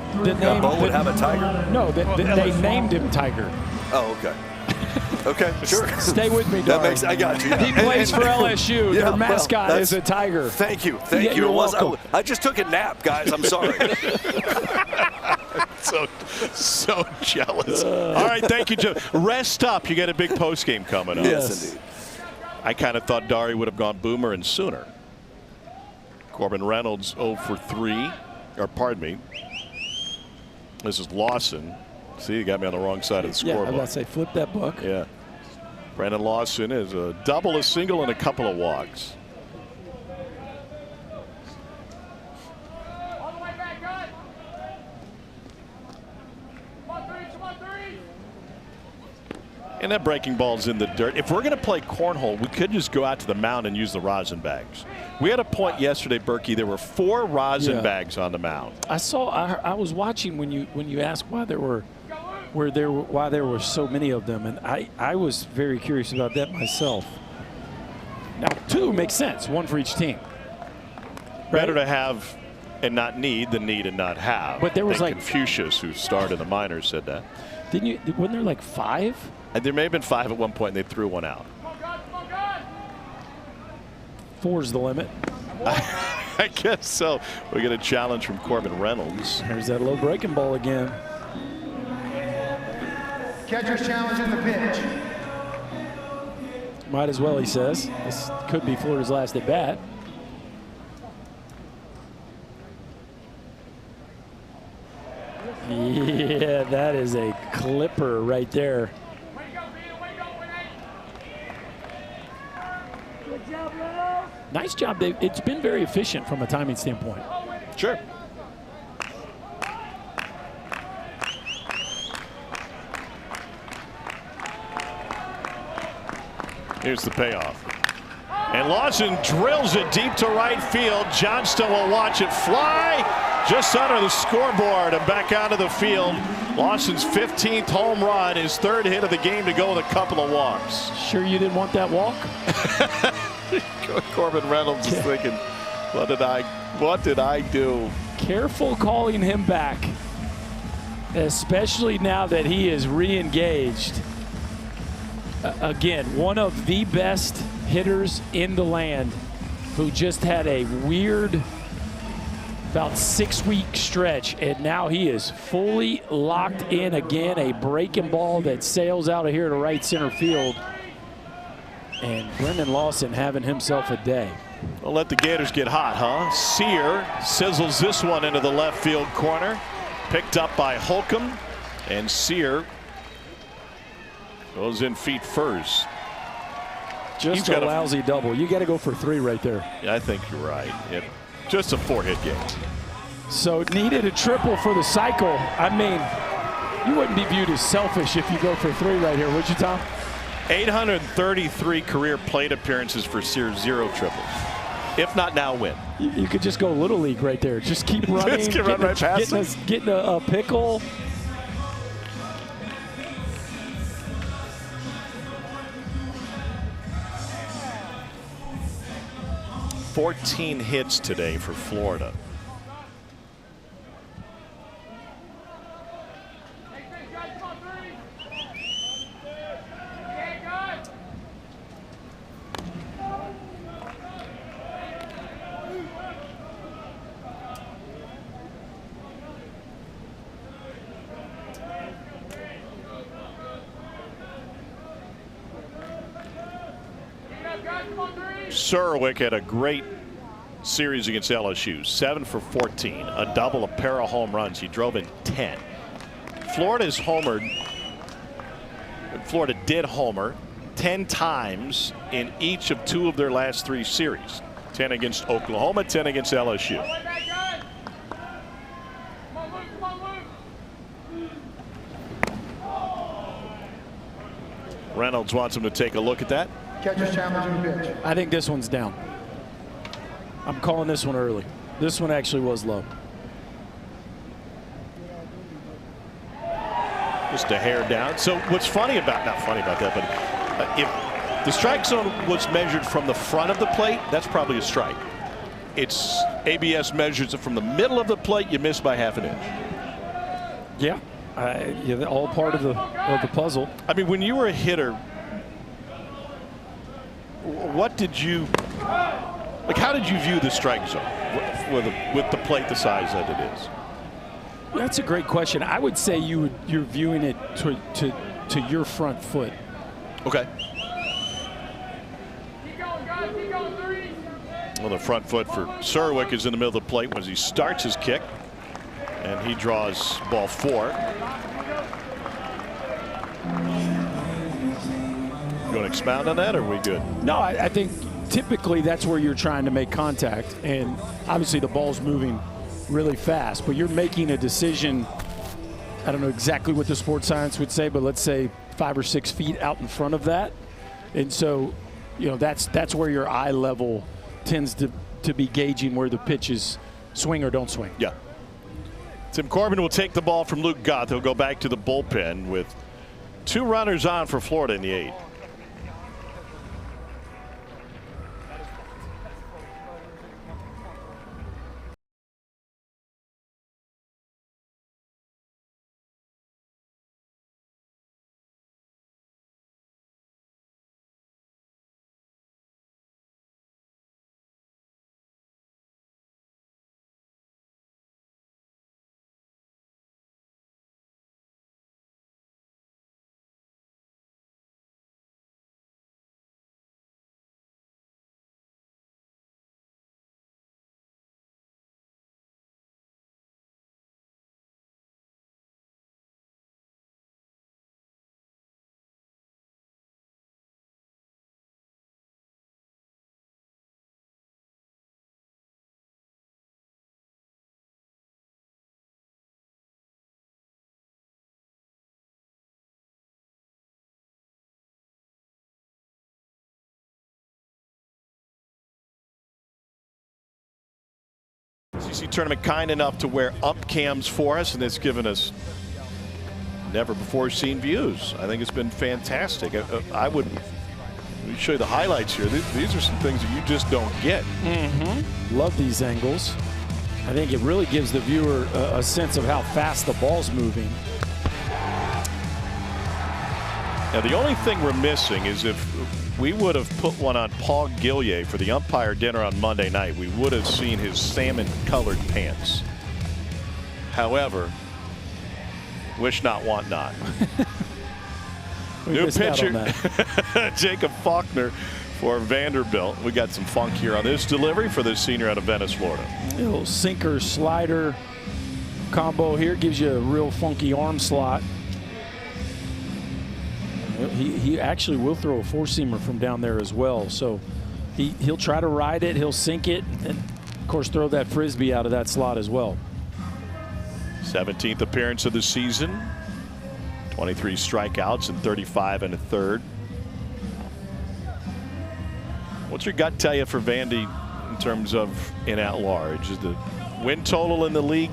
Bo would have a tiger? No, they named him Tiger. Oh, okay. Okay, sure. Stay with me, That Darren. makes. I got you. He plays for LSU. Their mascot is a tiger. Thank you. Thank you. You're welcome. I just took a nap, guys. I'm sorry. So jealous. All right, thank you, Joe. Rest up. You got a big post game coming up. Yes, indeed. I kind of thought Dari would have gone boomer and sooner. Corbin Reynolds 0 for 3. Or pardon me. This is Lawson. See, you got me on the wrong side of the scoreboard. Yeah, I was about to say, flip that book. Yeah. Brandon Lawson is a double, a single, and a couple of walks. And that breaking ball's in the dirt. If we're going to play cornhole, we could just go out to the mound and use the rosin bags. We had a point yesterday, Berkey. There were 4 rosin bags on the mound. I was watching when you asked why there were so many of them, and I was very curious about that myself. Now 2 makes sense, 1 for each team. Right? Better to have and not need than need and not have. But there was like Confucius, who starred in the minors, said that. Wasn't there like 5? And there may have been 5 at one point, and they threw 1 out. 4's the limit. I guess so. We get a challenge from Corbin Reynolds. There's that low breaking ball again. Catcher's challenge in the pitch. Might as well, he says. This could be Florida's last at bat. Yeah, that is a clipper right there. Nice job. It's been very efficient from a timing standpoint. Sure. Here's the payoff. And Lawson drills it deep to right field. Johnston will watch it fly just under the scoreboard and back out of the field. Lawson's 15th home run, his 3rd hit of the game to go with a couple of walks. Sure you didn't want that walk? Corbin Reynolds is thinking, what did I do? Careful calling him back, especially now that he is re-engaged. Again, one of the best hitters in the land, who just had a weird about 6-week stretch, and now he is fully locked in again. A breaking ball that sails out of here to right center field. And Brendan Lawson having himself a day. Well, let the Gators get hot, huh? Sear sizzles this one into the left field corner. Picked up by Holcomb. And Sear goes in feet first. Just a lousy double. You got to go for 3 right there. Yeah, I think you're right. Just a 4-hit game. So needed a triple for the cycle. I mean, you wouldn't be viewed as selfish if you go for 3 right here, would you, Tom? 833 career plate appearances for Sear, 0 triples. If not now, win. You could just go Little League right there. Just keep running. Just run right past him. Getting a pickle. $14 hits today for Florida. Serwick had a great series against LSU, 7 for 14, a double, a pair of home runs. He drove in 10. Florida's homered. Florida did homer 10 times in each of 2 of their last 3 series. 10 against Oklahoma, 10 against LSU. Reynolds wants him to take a look at that. Catcher's challenge on the pitch. I think this one's down. I'm calling this one early. This one actually was low. Just a hair down. So what's funny about, not funny about that, but if the strike zone was measured from the front of the plate, that's probably a strike. It's ABS measures it from the middle of the plate, you miss by half an inch. Yeah. Yeah, all part of the puzzle. I mean, when you were a hitter, what did you, like, how did you view the strike zone with the plate the size that it is? That's a great question. I would say you're viewing it to your front foot. Okay. Well, the front foot for Serwick is in the middle of the plate when he starts his kick, and he draws ball 4. You want to expound on that, or are we good? No, I think typically that's where you're trying to make contact, and obviously the ball's moving really fast, but you're making a decision. I don't know exactly what the sports science would say, but let's say 5 or 6 feet out in front of that, and so that's where your eye level tends to be gauging where the pitches swing or don't swing. Yeah. Tim Corbin will take the ball from Luke Goth. He'll go back to the bullpen with 2 runners on for Florida in the 8th. SEC tournament kind enough to wear up cams for us, and it's given us never before seen views. I think it's been fantastic. I would show you the highlights here. These are some things that you just don't get. Love these angles. I think it really gives the viewer a sense of how fast the ball's moving. Now, the only thing we're missing is if we would have put one on Paul Gillier for the umpire dinner on Monday night, we would have seen his salmon-colored pants. However, wish not, want not. New pitcher, Jacob Faulkner for Vanderbilt. We got some funk here on this delivery for the senior out of Venice, Florida. A little sinker slider combo here gives you a real funky arm slot. He actually will throw a 4-seamer from down there as well. So he'll try to ride it, he'll sink it, and of course throw that frisbee out of that slot as well. 17th appearance of the season. 23 strikeouts and 35 1/3. What's your gut tell you for Vandy in terms of in at large? Is the win total in the league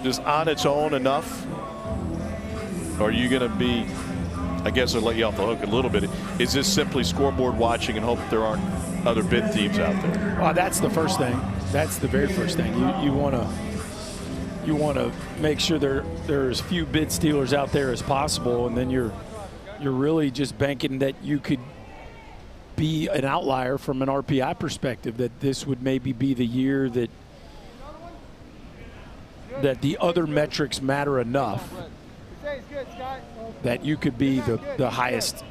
just on its own enough? Or are you going to be, I guess I'll let you off the hook a little bit. Is this simply scoreboard watching and hope there aren't other bid teams out there? Well, that's the first thing. That's the very first thing. You want to make sure there are as few bid stealers out there as possible, and then you're really just banking that you could be an outlier from an RPI perspective, that this would maybe be the year that the other metrics matter enough that you could be the highest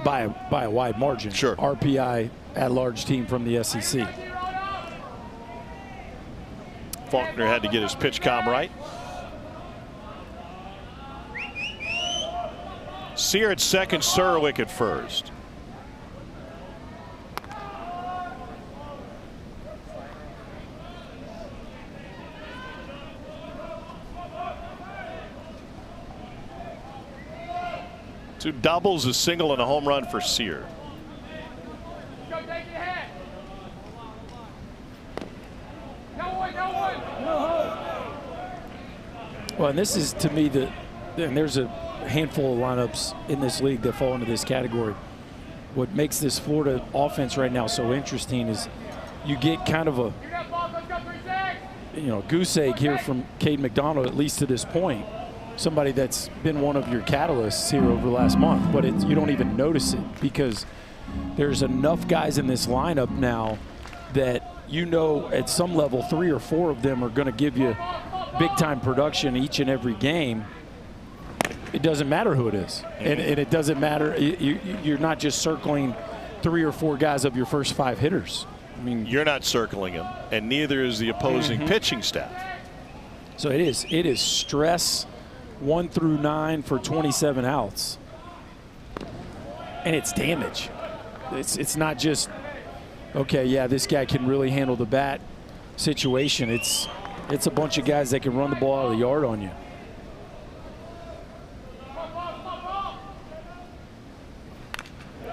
by a wide margin. Sure. RPI at-large team from the SEC. Faulkner had to get his pitch comm right. Sear at second, Serwick at first. 2 doubles, a single, and a home run for Sear. Well, and this is, to me, and there's a handful of lineups in this league that fall into this category. What makes this Florida offense right now so interesting is you get kind of a, goose egg here from Cade McDonald, at least to this point. Somebody that's been one of your catalysts here over the last month, but you don't even notice it because there's enough guys in this lineup now that at some level 3 or 4 of them are going to give you big-time production each and every game. It doesn't matter who it is, and it doesn't matter. You're not just circling 3 or 4 guys of your first 5 hitters. I mean, you're not circling them, and neither is the opposing pitching staff. So it is stress 1 through 9 for 27 outs, and it's damage. It's not just, okay, yeah, this guy can really handle the bat situation. It's a bunch of guys that can run the ball out of the yard on you.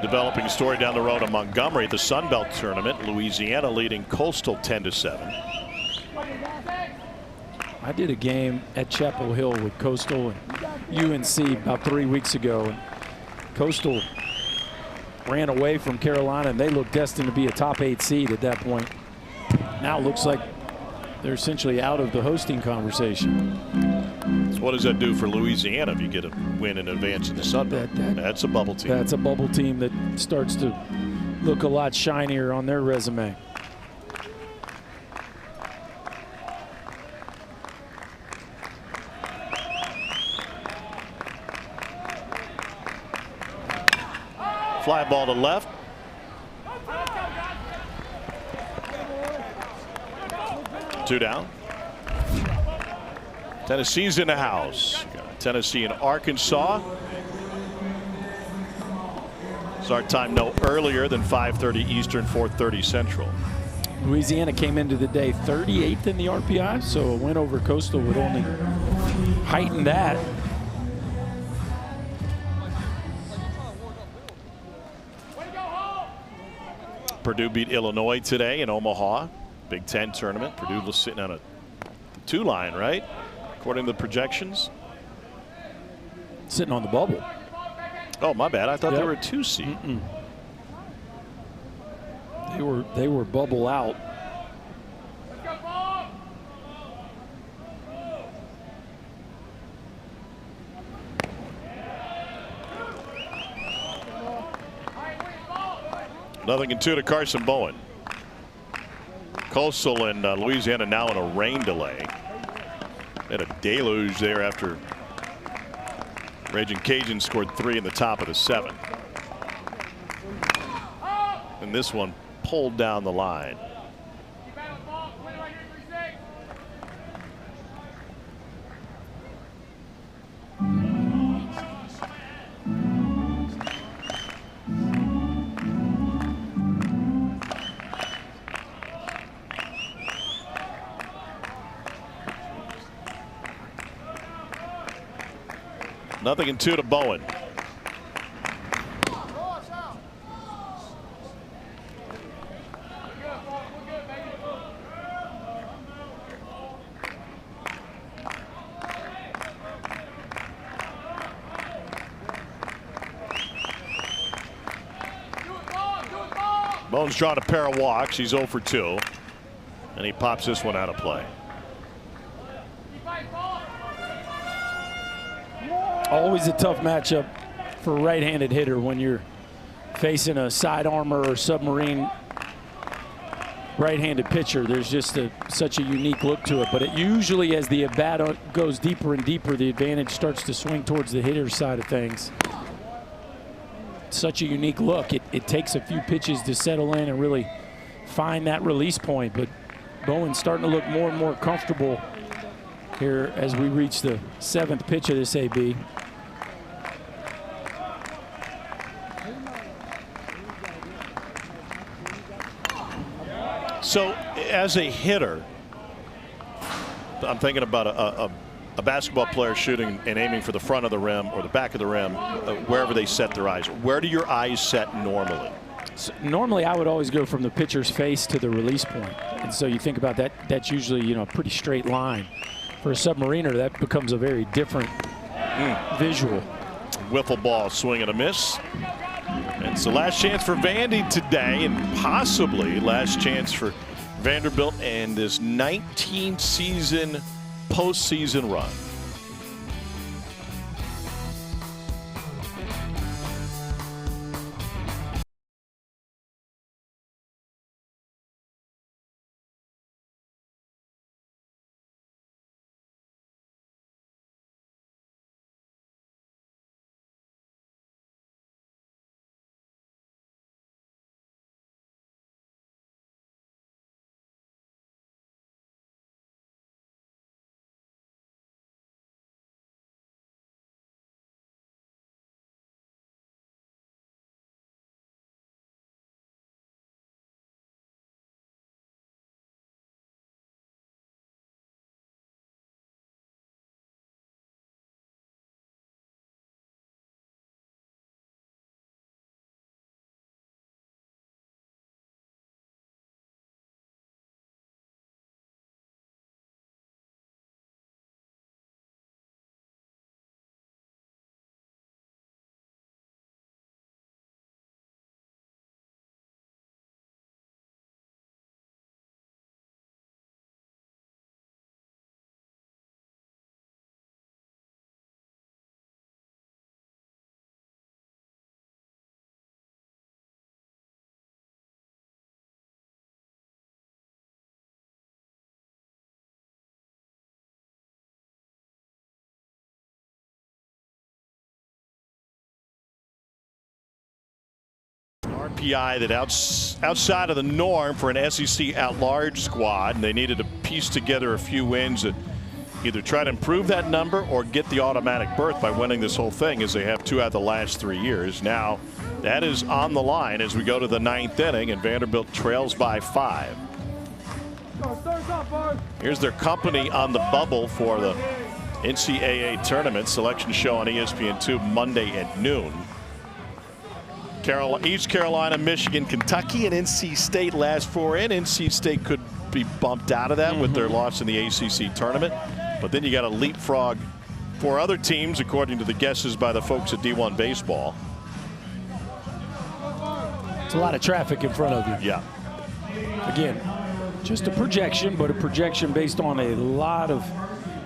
Developing story down the road in Montgomery at the Sun Belt tournament. Louisiana leading Coastal 10-7. I did a game at Chapel Hill with Coastal and UNC about 3 weeks ago, and Coastal ran away from Carolina, and they looked destined to be a top 8 seed at that point. Now it looks like they're essentially out of the hosting conversation. So what does that do for Louisiana if you get a win in advance in the Sun Belt? That's a bubble team. That's a bubble team that starts to look a lot shinier on their resume. Fly ball to left. Two down. Tennessee's in the house. Tennessee and Arkansas. Start time no earlier than 5:30 Eastern, 4:30 Central. Louisiana came into the day 38th in the RPI, so a win over Coastal would only heighten that. Purdue beat Illinois today in Omaha. Big Ten tournament. Purdue was sitting on a 2 line, right? According to the projections. Sitting on the bubble. Oh, my bad. I thought they were a 2 seed. They were bubble out. Nothing in 2 to Carson Bowen. Coastal and Louisiana now in a rain delay. Had a deluge there after Raging Cajun scored 3 in the top of the 7th. And this one pulled down the line. Nothing in 2 to Bowen. Bowen's drawn a pair of walks. He's 0 for 2. And he pops this one out of play. Always a tough matchup for a right-handed hitter when you're facing a side armor or submarine right-handed pitcher. There's just such a unique look to it. But it usually, as the at-bat goes deeper and deeper, the advantage starts to swing towards the hitter's side of things. Such a unique look. It takes a few pitches to settle in and really find that release point. But Bowen's starting to look more and more comfortable here as we reach the 7th pitch of this AB. So as a hitter, I'm thinking about a basketball player shooting and aiming for the front of the rim or the back of the rim, wherever they set their eyes. Where do your eyes set normally? So normally, I would always go from the pitcher's face to the release point. And so you think about that, that's usually, a pretty straight line. For a submariner, that becomes a very different visual. Wiffle ball, swing and a miss. It's the last chance for Vandy today, and possibly last chance for Vanderbilt and this 19-season postseason run. RPI that outside of the norm for an SEC at-large squad, and they needed to piece together a few wins that either try to improve that number or get the automatic berth by winning this whole thing, as they have 2 out of the last 3 years. Now that is on the line as we go to the 9th inning, and Vanderbilt trails by 5. Here's their company on the bubble for the NCAA tournament. Selection show on ESPN2 Monday at noon. East Carolina, Michigan, Kentucky, and NC State last 4 in. NC State could be bumped out of that with their loss in the ACC tournament. But then you got to leapfrog 4 other teams, according to the guesses by the folks at D1 Baseball. It's a lot of traffic in front of you. Yeah. Again, just a projection, but a projection based on a lot of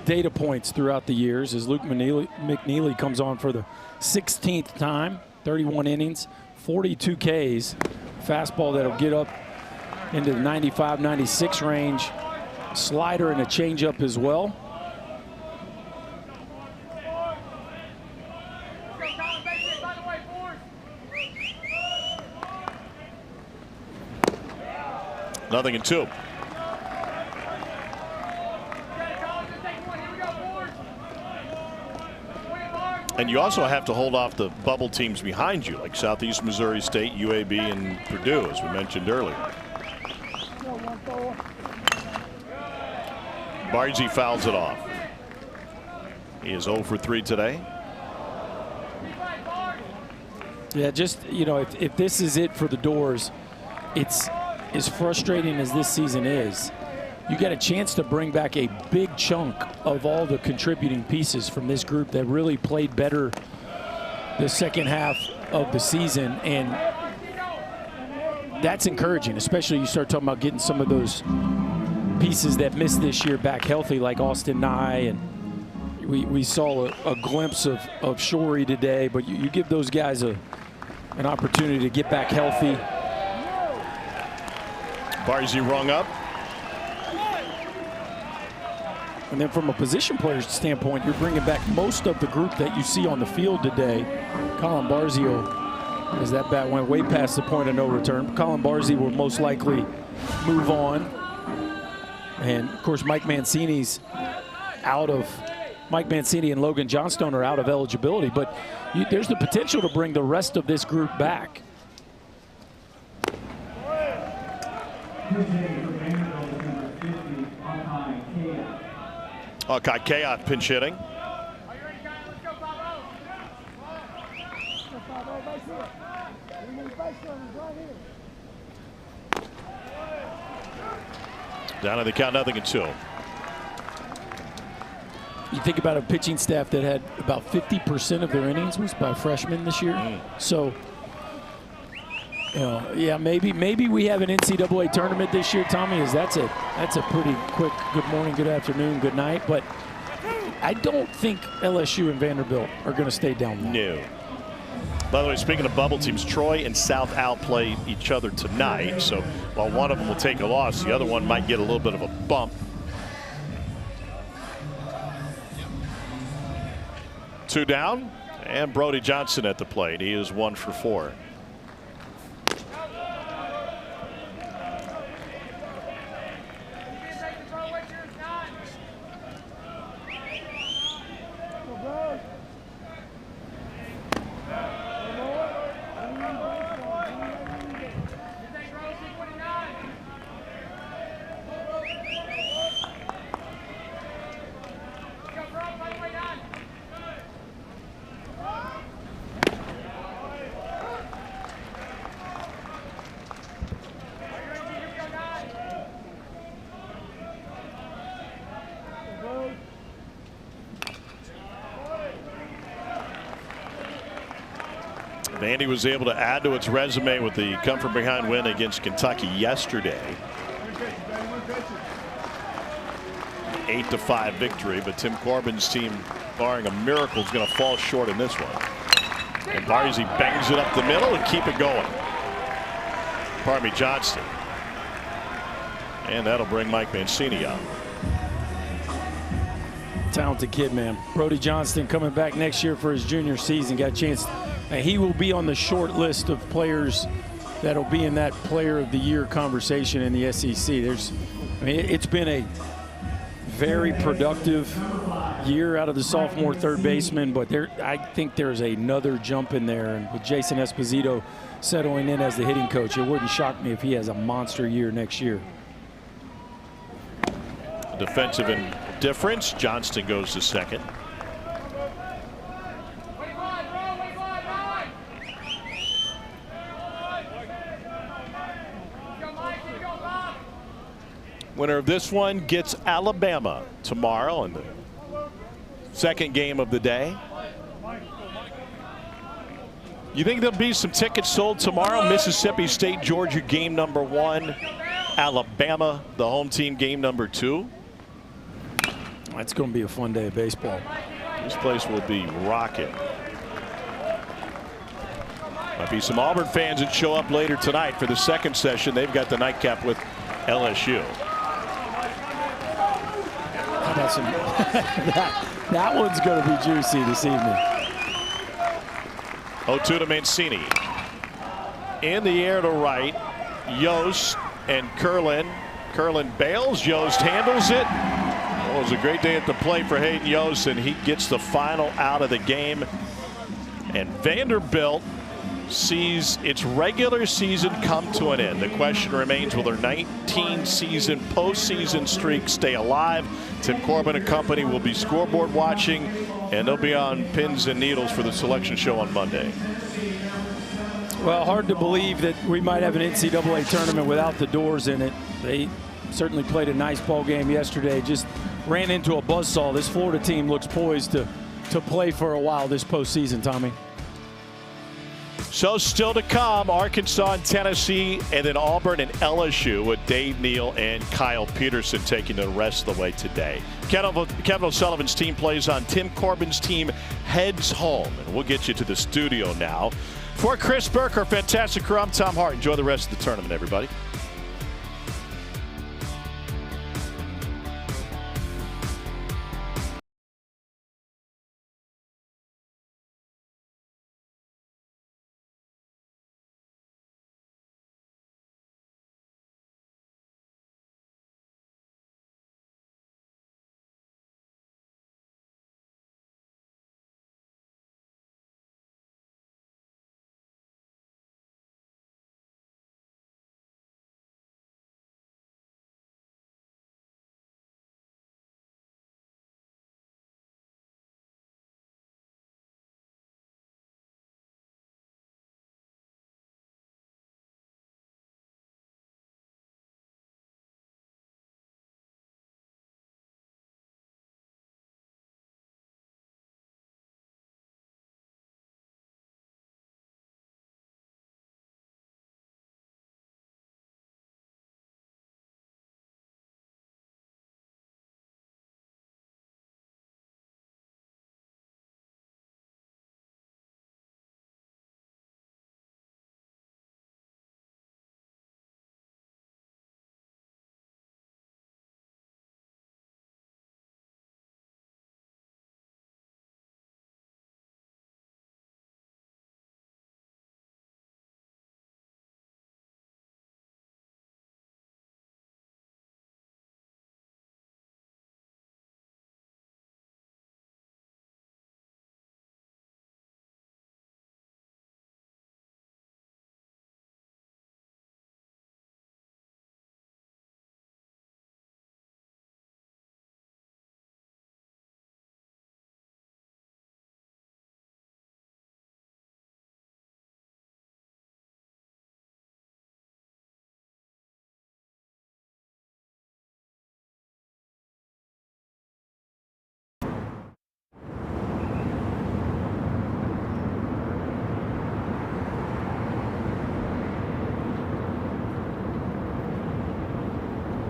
data points throughout the years as Luke McNeely comes on for the 16th time, 31 innings, 42 Ks, fastball that'll get up into the 95, 96 range, slider and a changeup as well. Nothing in 2. And you also have to hold off the bubble teams behind you, like Southeast Missouri State, UAB, and Purdue, as we mentioned earlier. Barzy fouls it off. He is 0 for 3 today. Yeah, just, if this is it for the Doors, it's as frustrating as this season is. You get a chance to bring back a big chunk of all the contributing pieces from this group that really played better the second half of the season, and that's encouraging, especially you start talking about getting some of those pieces that missed this year back healthy, like Austin Nye, and we saw a glimpse of Shorey today, but you give those guys an opportunity to get back healthy. Barzy rung up. And then from a position player's standpoint, you're bringing back most of the group that you see on the field today. Colin Barzy, as that bat went way past the point of no return, Colin Barzy will most likely move on. And, of course, Mike Mancini's out of – Mike Mancini and Logan Johnstone are out of eligibility. But there's the potential to bring the rest of this group back. Hawkeye Chaos pinch hitting. Down to the count, 0-2. You think about a pitching staff that had about 50% of their innings was by freshmen this year. So, you know, yeah, maybe we have an NCAA tournament this year, Tommy. That's a pretty quick good morning, good afternoon, good night. But I don't think LSU and Vanderbilt are going to stay down long. No. By the way, speaking of bubble teams, Troy and South Al play each other tonight. So while one of them will take a loss, the other one might get a little bit of a bump. 2 down, and Brody Johnson at the plate. He is 1 for 4. Vandy was able to add to its resume with the come from behind win against Kentucky yesterday. 8-5 victory, but Tim Corbin's team, barring a miracle, is going to fall short in this one. And Barzy bangs it up the middle and keep it going. Parmi Johnston. And that'll bring Mike Mancini up. Talented kid, man. Brody Johnston coming back next year for his junior season. Got a chance. He will be on the short list of players that'll be in that player of the year conversation in the SEC. I mean, it's been a very productive year out of the sophomore third baseman, but I think there's another jump in there. And with Jason Esposito settling in as the hitting coach, it wouldn't shock me if he has a monster year next year. Defensive indifference. Johnston goes to second. Winner of this one gets Alabama tomorrow in the second game of the day. You think there'll be some tickets sold tomorrow? Mississippi State, Georgia, game number 1. Alabama, the home team, game number 2. That's going to be a fun day of baseball. This place will be rocking. Might be some Auburn fans that show up later tonight for the second session. They've got the nightcap with LSU. How about some that one's going to be juicy this evening. 0-2 to Mancini. In the air to right. Yost and Curlin. Curlin bails. Yost handles it. Well, it was a great day at the plate for Hayden Yost, and he gets the final out of the game. And Vanderbilt sees its regular season come to an end. The question remains, will their 19-season postseason streak stay alive? Tim Corbin and company will be scoreboard watching, and they'll be on pins and needles for the selection show on Monday. Well, hard to believe that we might have an NCAA tournament without the doors in it. They certainly played a nice ball game yesterday. Just ran into a buzzsaw. This Florida team looks poised to play for a while this postseason, Tommy. So still to come, Arkansas and Tennessee, and then Auburn and LSU with Dave Neal and Kyle Peterson taking the rest of the way today. Kevin O'Sullivan's team plays on. Tim Corbin's team heads home, and we'll get you to the studio now. For Chris Burke, our fantastic crew, I'm Tom Hart. Enjoy the rest of the tournament, everybody.